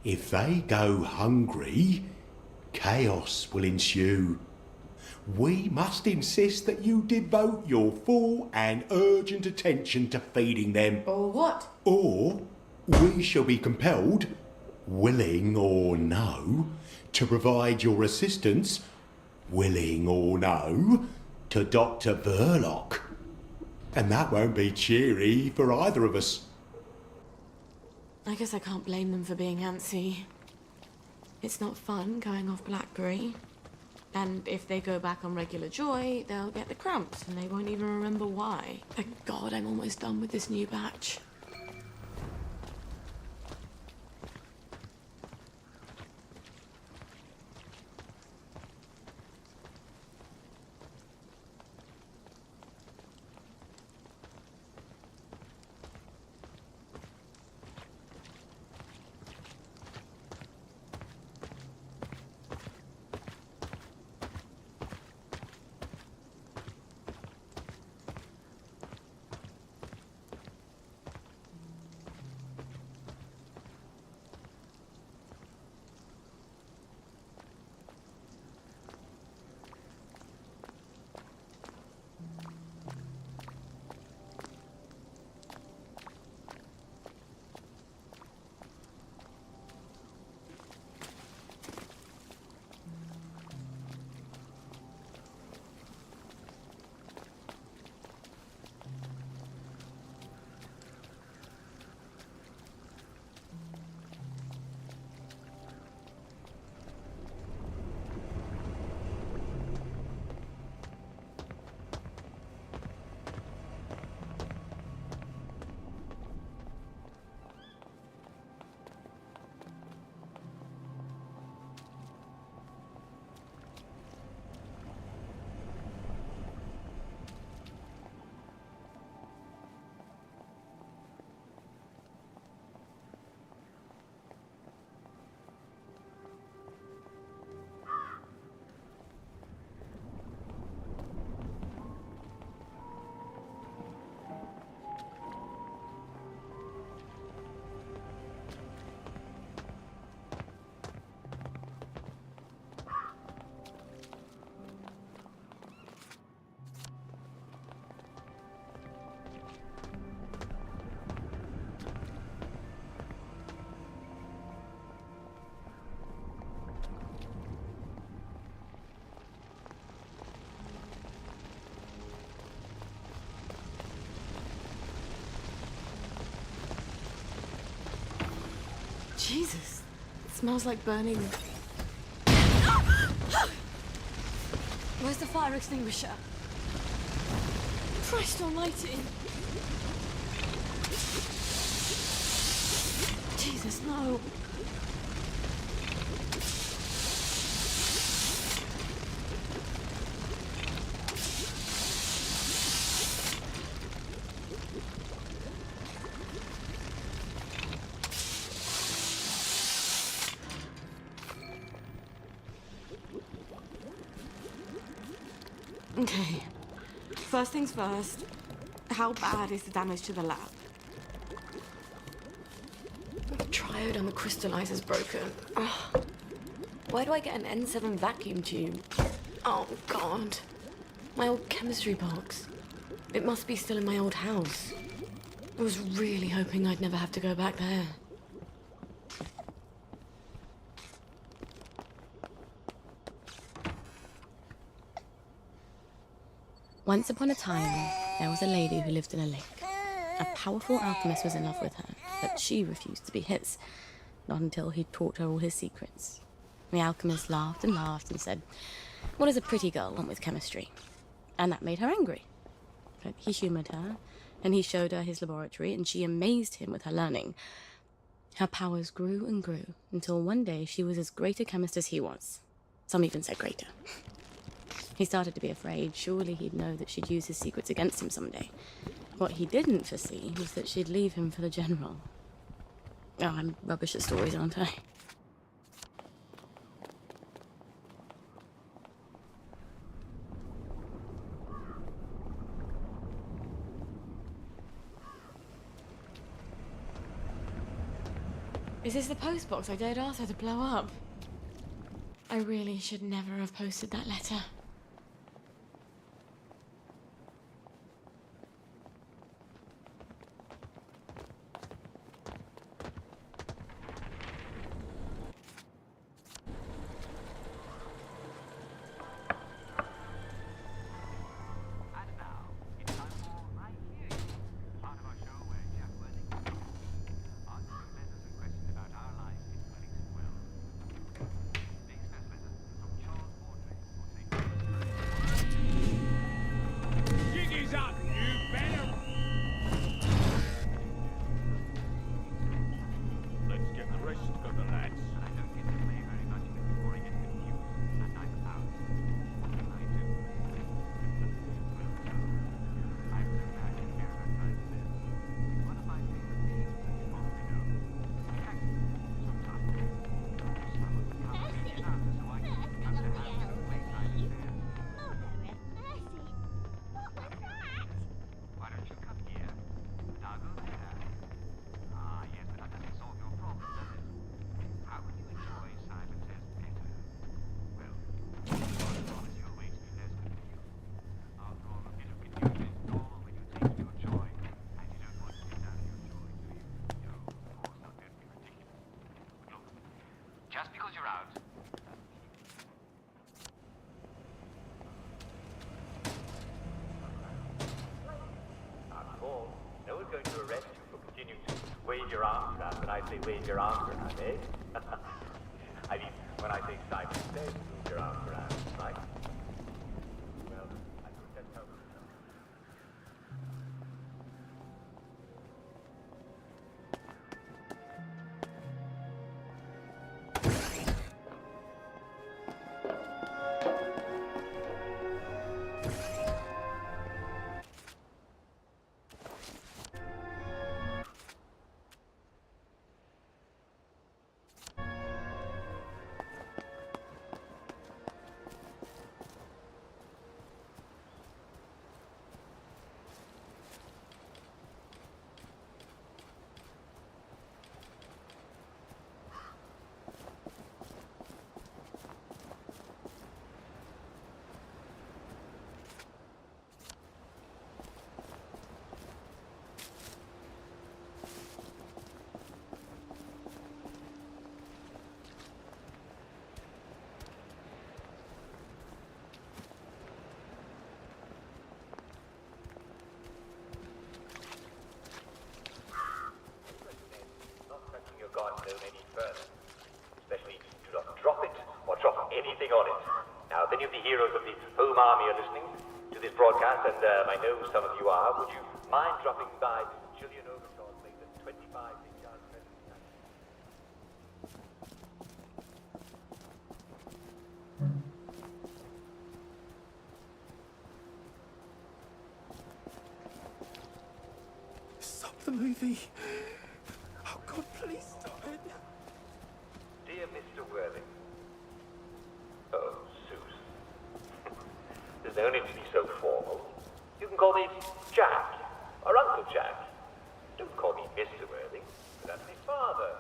If they go hungry, chaos will ensue. We must insist that you devote your full and urgent attention to feeding them. Or what? Or we shall be compelled, willing or no, to provide your assistance, willing or no, to Dr. Verloc. And that won't be cheery for either of us. I guess I can't blame them for being antsy. It's not fun going off blackberry. And if they go back on regular joy, they'll get the cramps and they won't even remember why. Thank God I'm almost done with this new batch. Jesus, it smells like burning. Where's the fire extinguisher? Christ almighty! Jesus, no! Okay. First things first, how bad is the damage to the lab? The triode crystallizer's broken. Oh. Why do I get an N7 vacuum tube? Oh, God. My old chemistry box. It must be still in my old house. I was really hoping I'd never have to go back there. Once upon a time, there was a lady who lived in a lake. A powerful alchemist was in love with her, but she refused to be his. Not until he'd taught her all his secrets. The alchemist laughed and laughed and said, "What does a pretty girl want with chemistry?" And that made her angry. But he humoured her, and he showed her his laboratory, and she amazed him with her learning. Her powers grew and grew, until one day she was as great a chemist as he was. Some even said greater. He started to be afraid. Surely he'd know that she'd use his secrets against him someday. What he didn't foresee was that she'd leave him for the general. Oh, I'm rubbish at stories, aren't I? Is this the post box I dared Arthur to blow up? I really should never have posted that letter. Your arms around when I say wave your arms around, eh? I mean, when I say Simon says move your arms around, right? Well, I think that's how it is. broadcast, and I know some of you are, would you mind dropping by Julian Overshaw's place at 25 Yards Crescent? Stop the movie. Oh, God, please stop it. Dear Mr. Worthing. Oh, Susan. There's no need to be so formal. You can call me Jack, or Uncle Jack. Don't call me Mr. Worthing, but that's my father.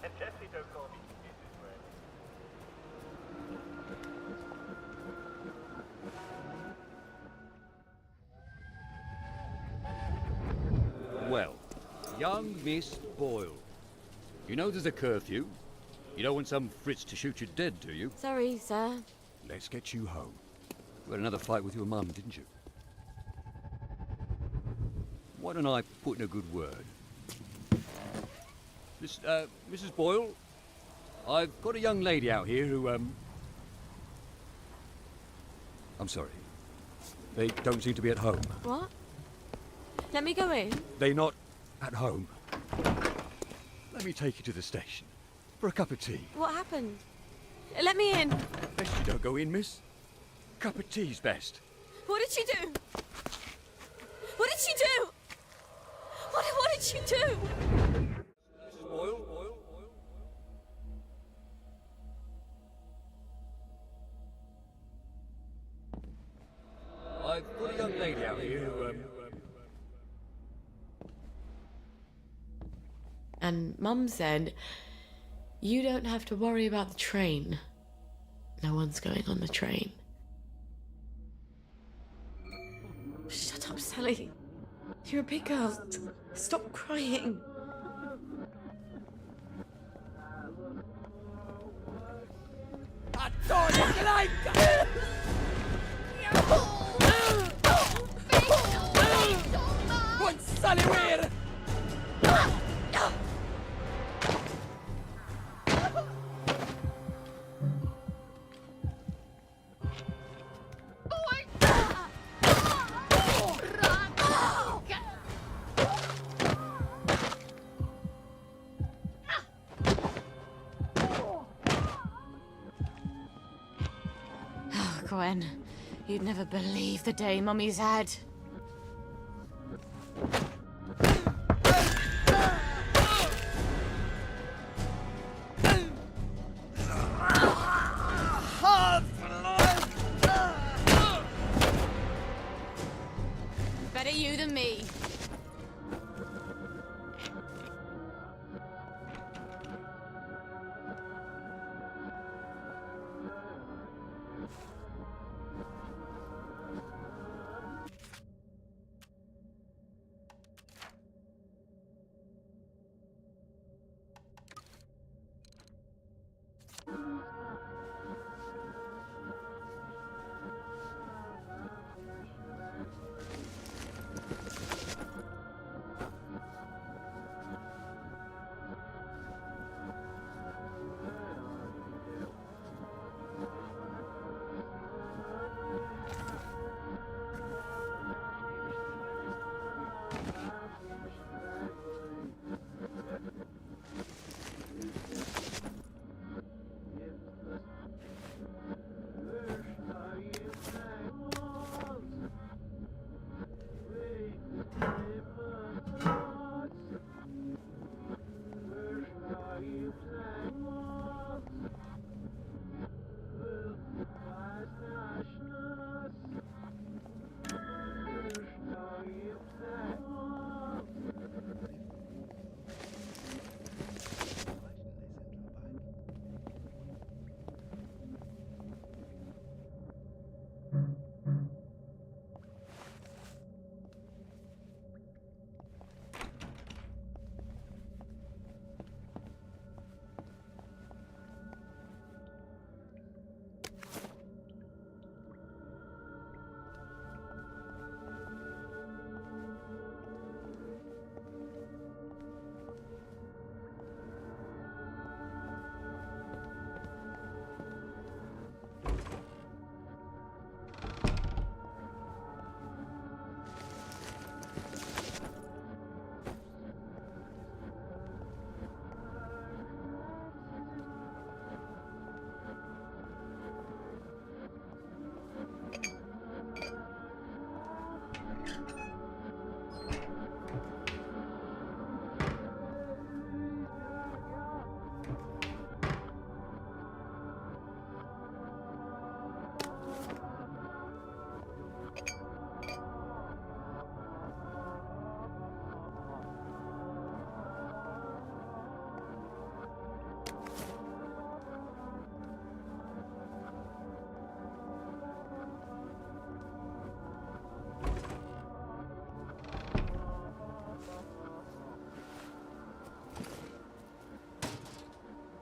And definitely don't call me Mrs. Worthing. Well, young Miss Boyle. You know there's a curfew. You don't want some Fritz to shoot you dead, do you? Sorry, sir. Let's get you home. You had another fight with your mum, didn't you? Why don't I put in a good word? Mrs. Boyle, I've got a young lady out here who, I'm sorry. They don't seem to be at home. What? Let me go in. They're not at home. Let me take you to the station for a cup of tea. What happened? Let me in. Best you don't go in, miss. Cup of tea's best. What did she do? What did she do? What did she do? Mrs. Boyle? I've got a young lady out here who, And Mum said, you don't have to worry about the train. No one's going on the train. Shut up, Sally. You're a big girl. Stop crying. Gwen, you'd never believe the day Mummy's had. Better you than me.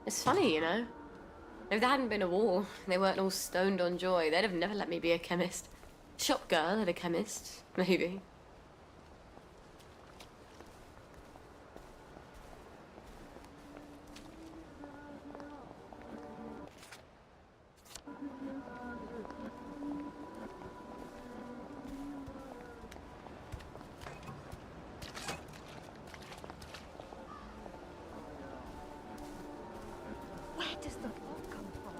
It's funny, you know. If there hadn't been a war, they weren't all stoned on joy, they'd have never let me be a chemist. Shop girl at a chemist, maybe. Where does the fog come from?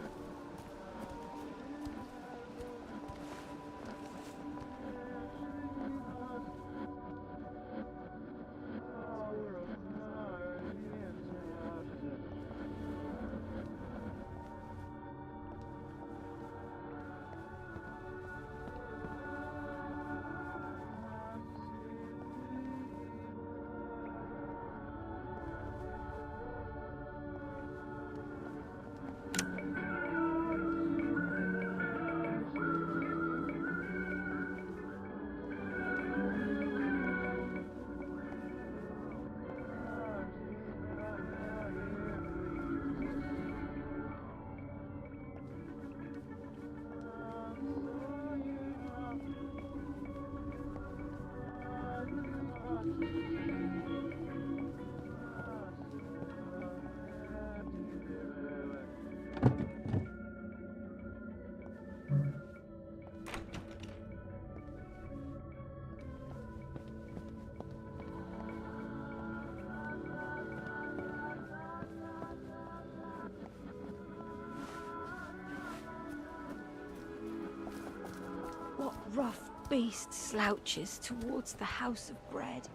What rough beast slouches towards the house of bread?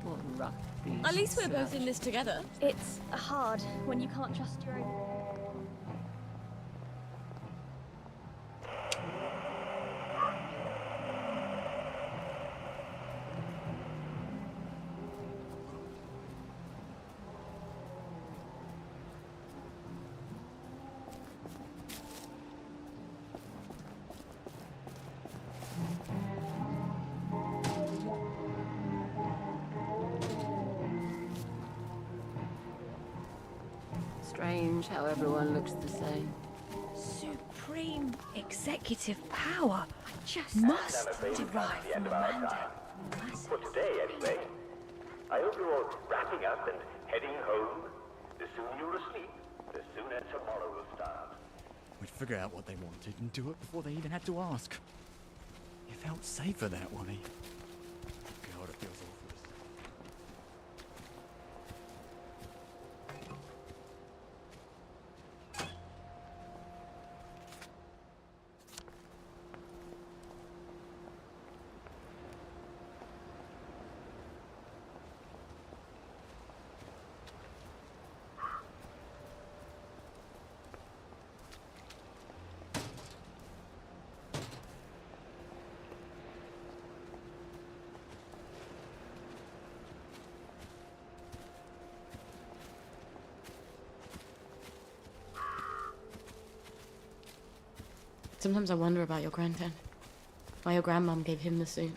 What rough beast At least we're both slouch. in this together. It's hard when you can't trust your own. Strange how everyone looks the same. Supreme executive power must derive from a mandate. For today, anyway. I hope you're all wrapping up and heading home. The sooner you're asleep, the sooner tomorrow will start. We'd figure out what they wanted and do it before they even had to ask. It felt safer that way. God, it feels awful. Sometimes I wonder about your granddad. Why your grandmom gave him the suit.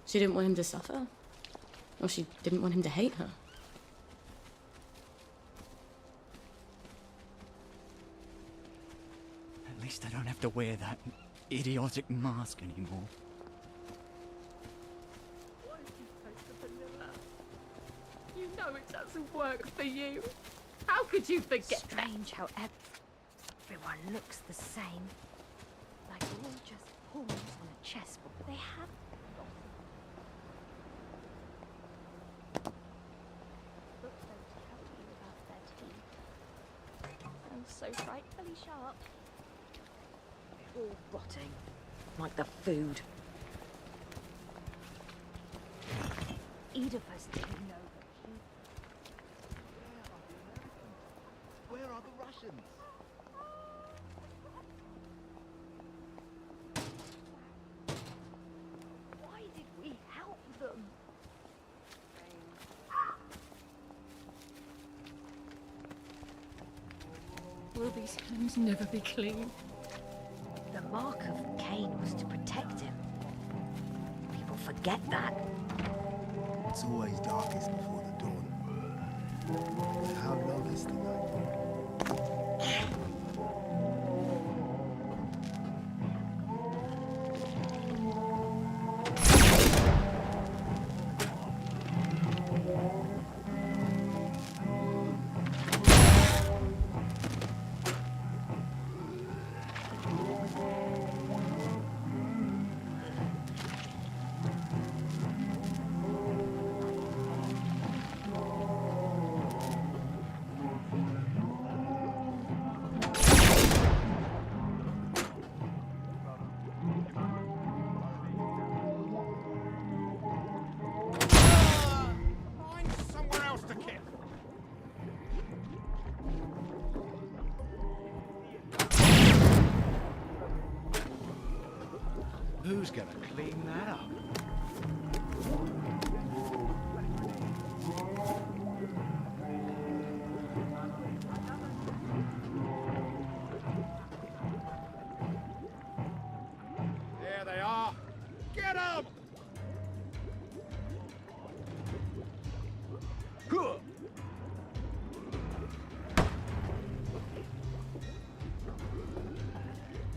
She didn't want him to suffer. Or she didn't want him to hate her. At least I don't have to wear that idiotic mask anymore. You know it doesn't work for you. How could you forget that? Strange how everyone looks the same. Like all just pawns on a chessboard. They have look so terribly about their teeth. And so frightfully sharp. All rotting, like the food. Oedipus didn't know that he... Where are the Russians? Will these hands never be clean? The mark of Cain was to protect him. People forget that. It's always darkest before the dawn. How long is the night? Find somewhere else to kill. Who's gonna clean that up? There they are. Get 'em!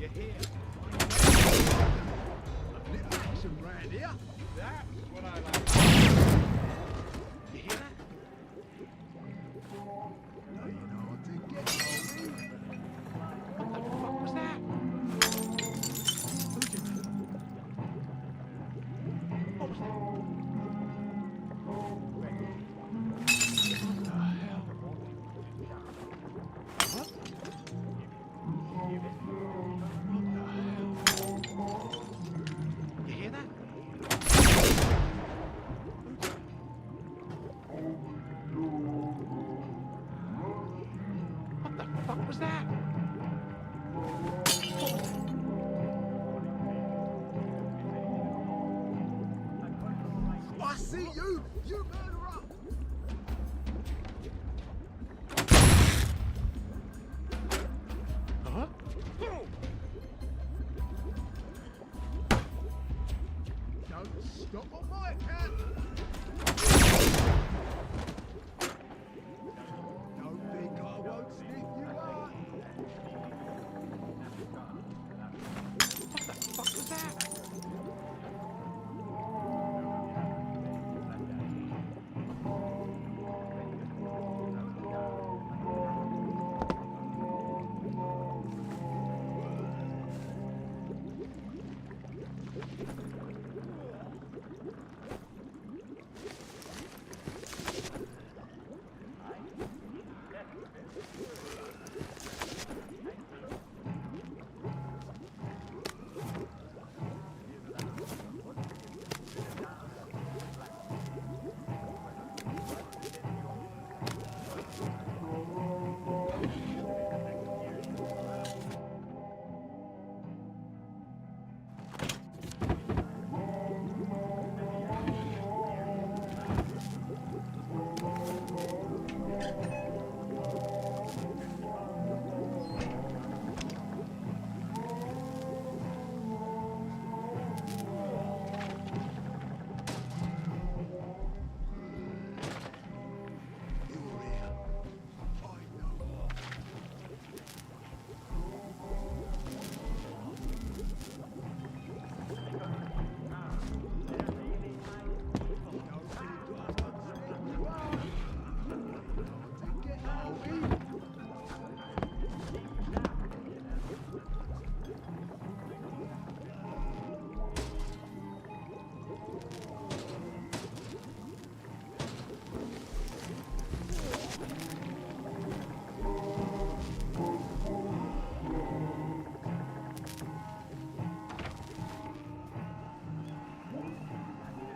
You hear? A little action round here. That's what I like. You hear that? Now you know what to get. What the fuck was that? What was that? What the hell? What? You hear that? What the fuck was that? I see you! You murderer! Huh? Don't stop on my account! Don't think I won't sniff you out! What the fuck was that?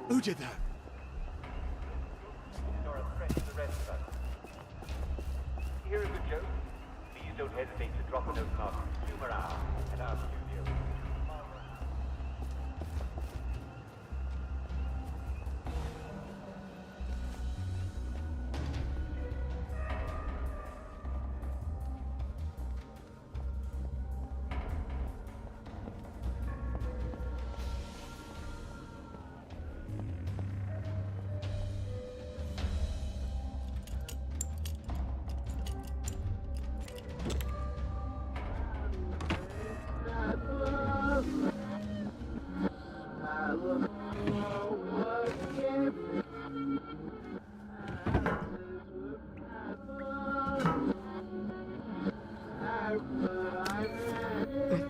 Who did that? You're a threat to the rest of us. Here is a joke. Please don't hesitate to drop a note mark humor hour at our studio.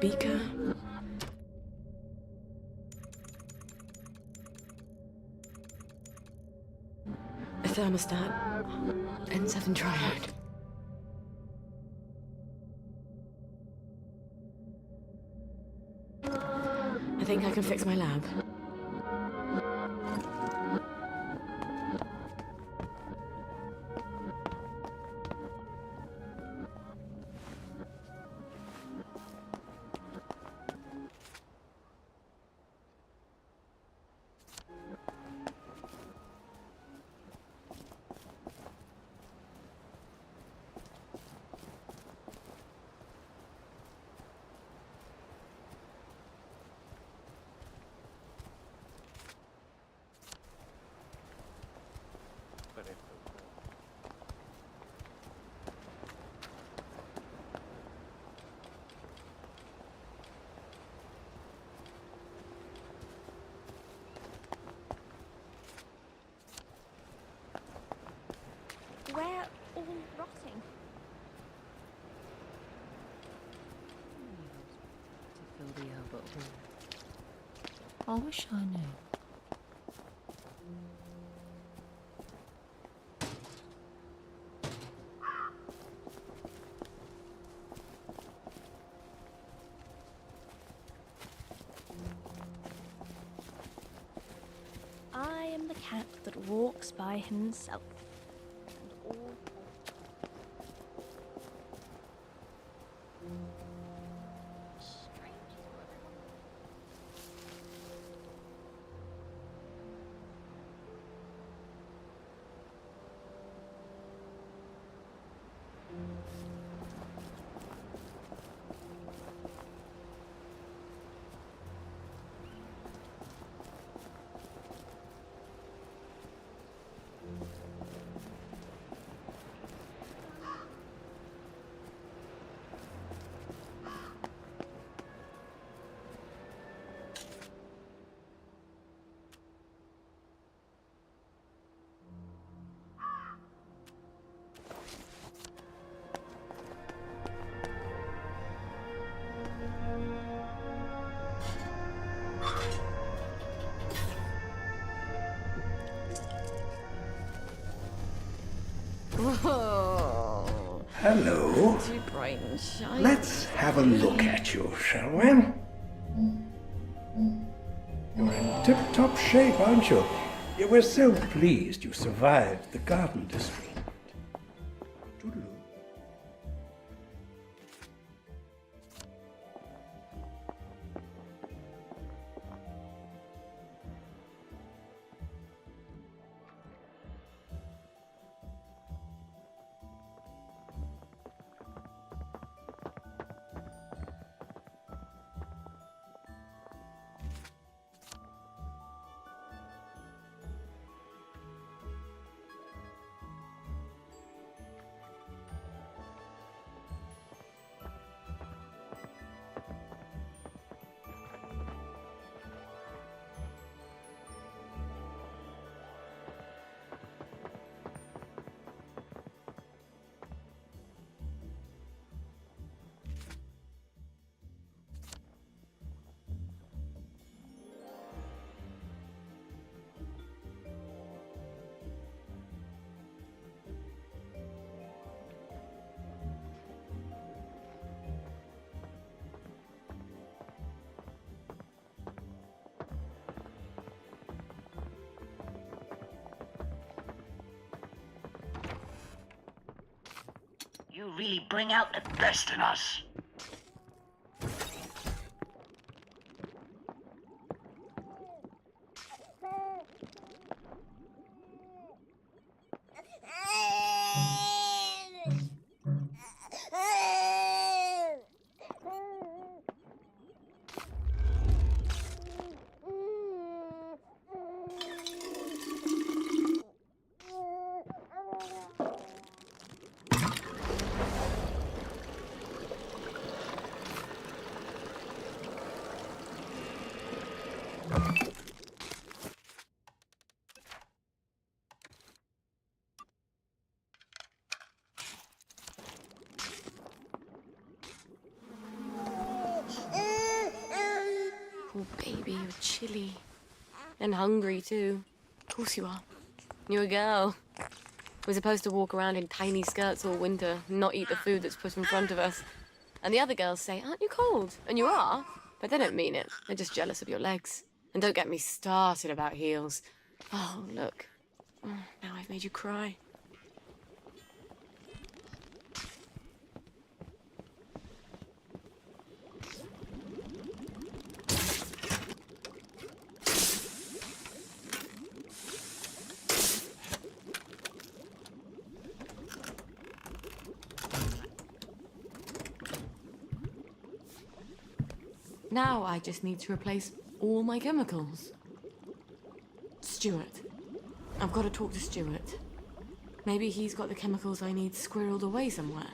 beaker. A thermostat. N7 triode. I think I can fix my lab. We're all rotting. To fill the elbow. I wish I knew. I am the cat that walks by himself. And all Whoa. Hello. Too bright and shiny. Let's have a look at you, shall we? You're in tip-top shape, aren't you? We're so pleased you survived the garden district. Toodaloo. You really bring out the best in us. Poor baby, you're chilly. And hungry, too. Of course you are. You're a girl. We're supposed to walk around in tiny skirts all winter, not eat the food that's put in front of us. And the other girls say, aren't you cold? And you are, but they don't mean it. They're just jealous of your legs. And don't get me started about heels. Oh, look. Oh, now I've made you cry. Now I just need to replace all my chemicals. Stuart. I've got to talk to Stuart. Maybe he's got the chemicals I need squirreled away somewhere.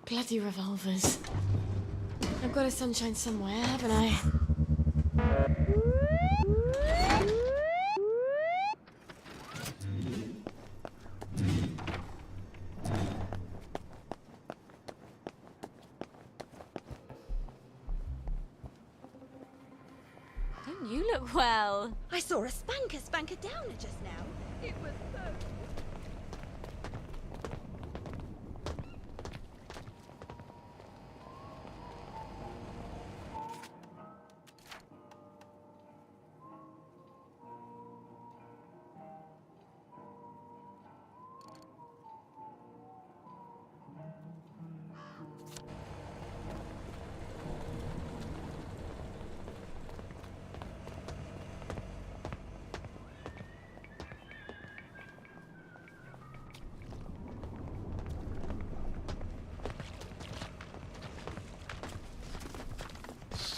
Bloody revolvers. I've got a sunshine somewhere, haven't I? Don't you look well? I saw a spanker downer just now. It was so...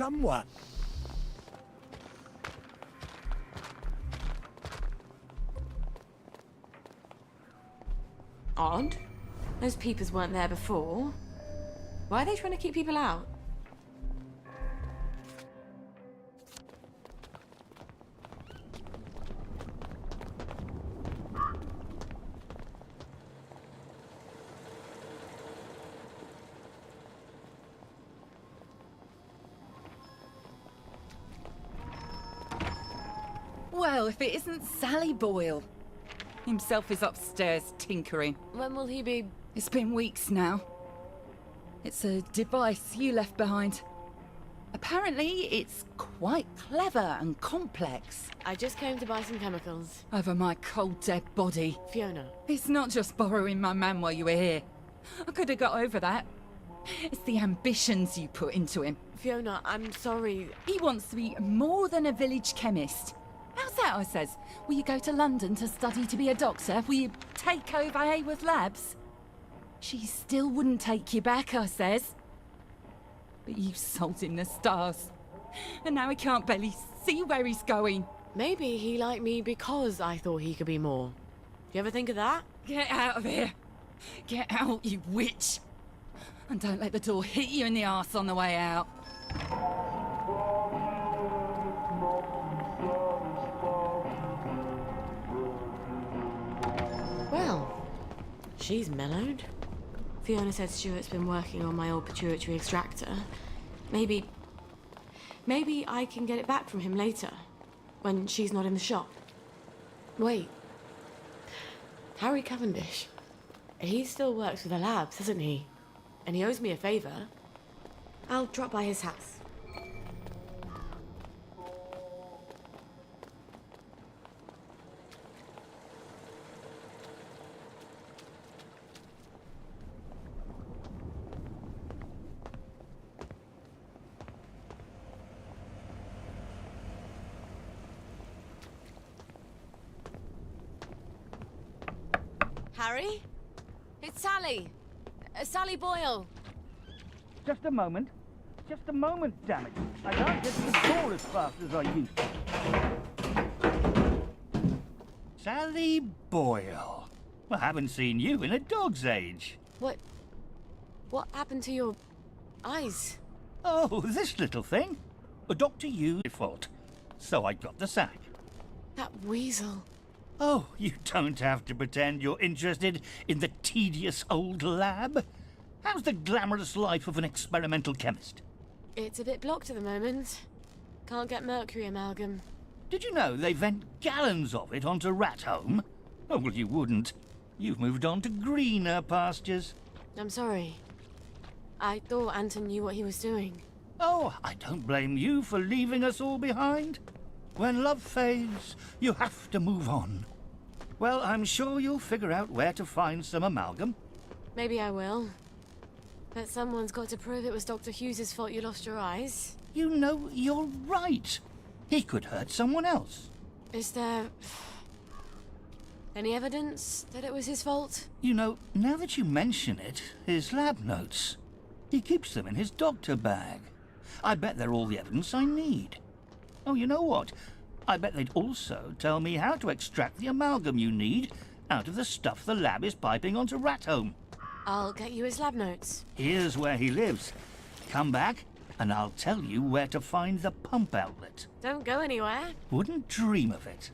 someone. Odd. Those peepers weren't there before. Why are they trying to keep people out? Well, if it isn't Sally Boyle. Himself is upstairs tinkering. When will he be? It's been weeks now. It's a device you left behind. Apparently, it's quite clever and complex. I just came to buy some chemicals. Over my cold, dead body. Fiona. It's not just borrowing my man while you were here. I could have got over that. It's the ambitions you put into him. Fiona, I'm sorry. He wants to be more than a village chemist. How's that, I says? Will you go to London to study to be a doctor? Will you take over Hayworth Labs? She still wouldn't take you back, I says. But you sold him the stars. And now he can't barely see where he's going. Maybe he liked me because I thought he could be more. Do you ever think of that? Get out of here. Get out, you witch. And don't let the door hit you in the arse on the way out. Well, she's mellowed. Fiona said Stuart's been working on my old pituitary extractor. Maybe I can get it back from him later, when she's not in the shop. Wait. Harry Cavendish. He still works for the labs, doesn't he? And he owes me a favour. I'll drop by his house. Harry? It's Sally. Sally Boyle. Just a moment. Just a moment, damn it. I can't get to the door as fast as I used to. Sally Boyle. Well, I haven't seen you in a dog's age. What happened to your eyes? Oh, this little thing. Dr. Hughes' fault. So I got the sack. That weasel. Oh, you don't have to pretend you're interested in the tedious old lab. How's the glamorous life of an experimental chemist? It's a bit blocked at the moment. Can't get mercury amalgam. Did you know they vent gallons of it onto Rat Home? Oh, well, you wouldn't. You've moved on to greener pastures. I'm sorry. I thought Anton knew what he was doing. Oh, I don't blame you for leaving us all behind. When love fades, you have to move on. Well, I'm sure you'll figure out where to find some amalgam. Maybe I will. But someone's got to prove it was Dr. Hughes' fault you lost your eyes. You know, you're right. He could hurt someone else. Is there any evidence that it was his fault? You know, now that you mention it, his lab notes. He keeps them in his doctor bag. I bet they're all the evidence I need. Oh, you know what? I bet they'd also tell me how to extract the amalgam you need out of the stuff the lab is piping onto Rat Home. I'll get you his lab notes. Here's where he lives. Come back, and I'll tell you where to find the pump outlet. Don't go anywhere. Wouldn't dream of it.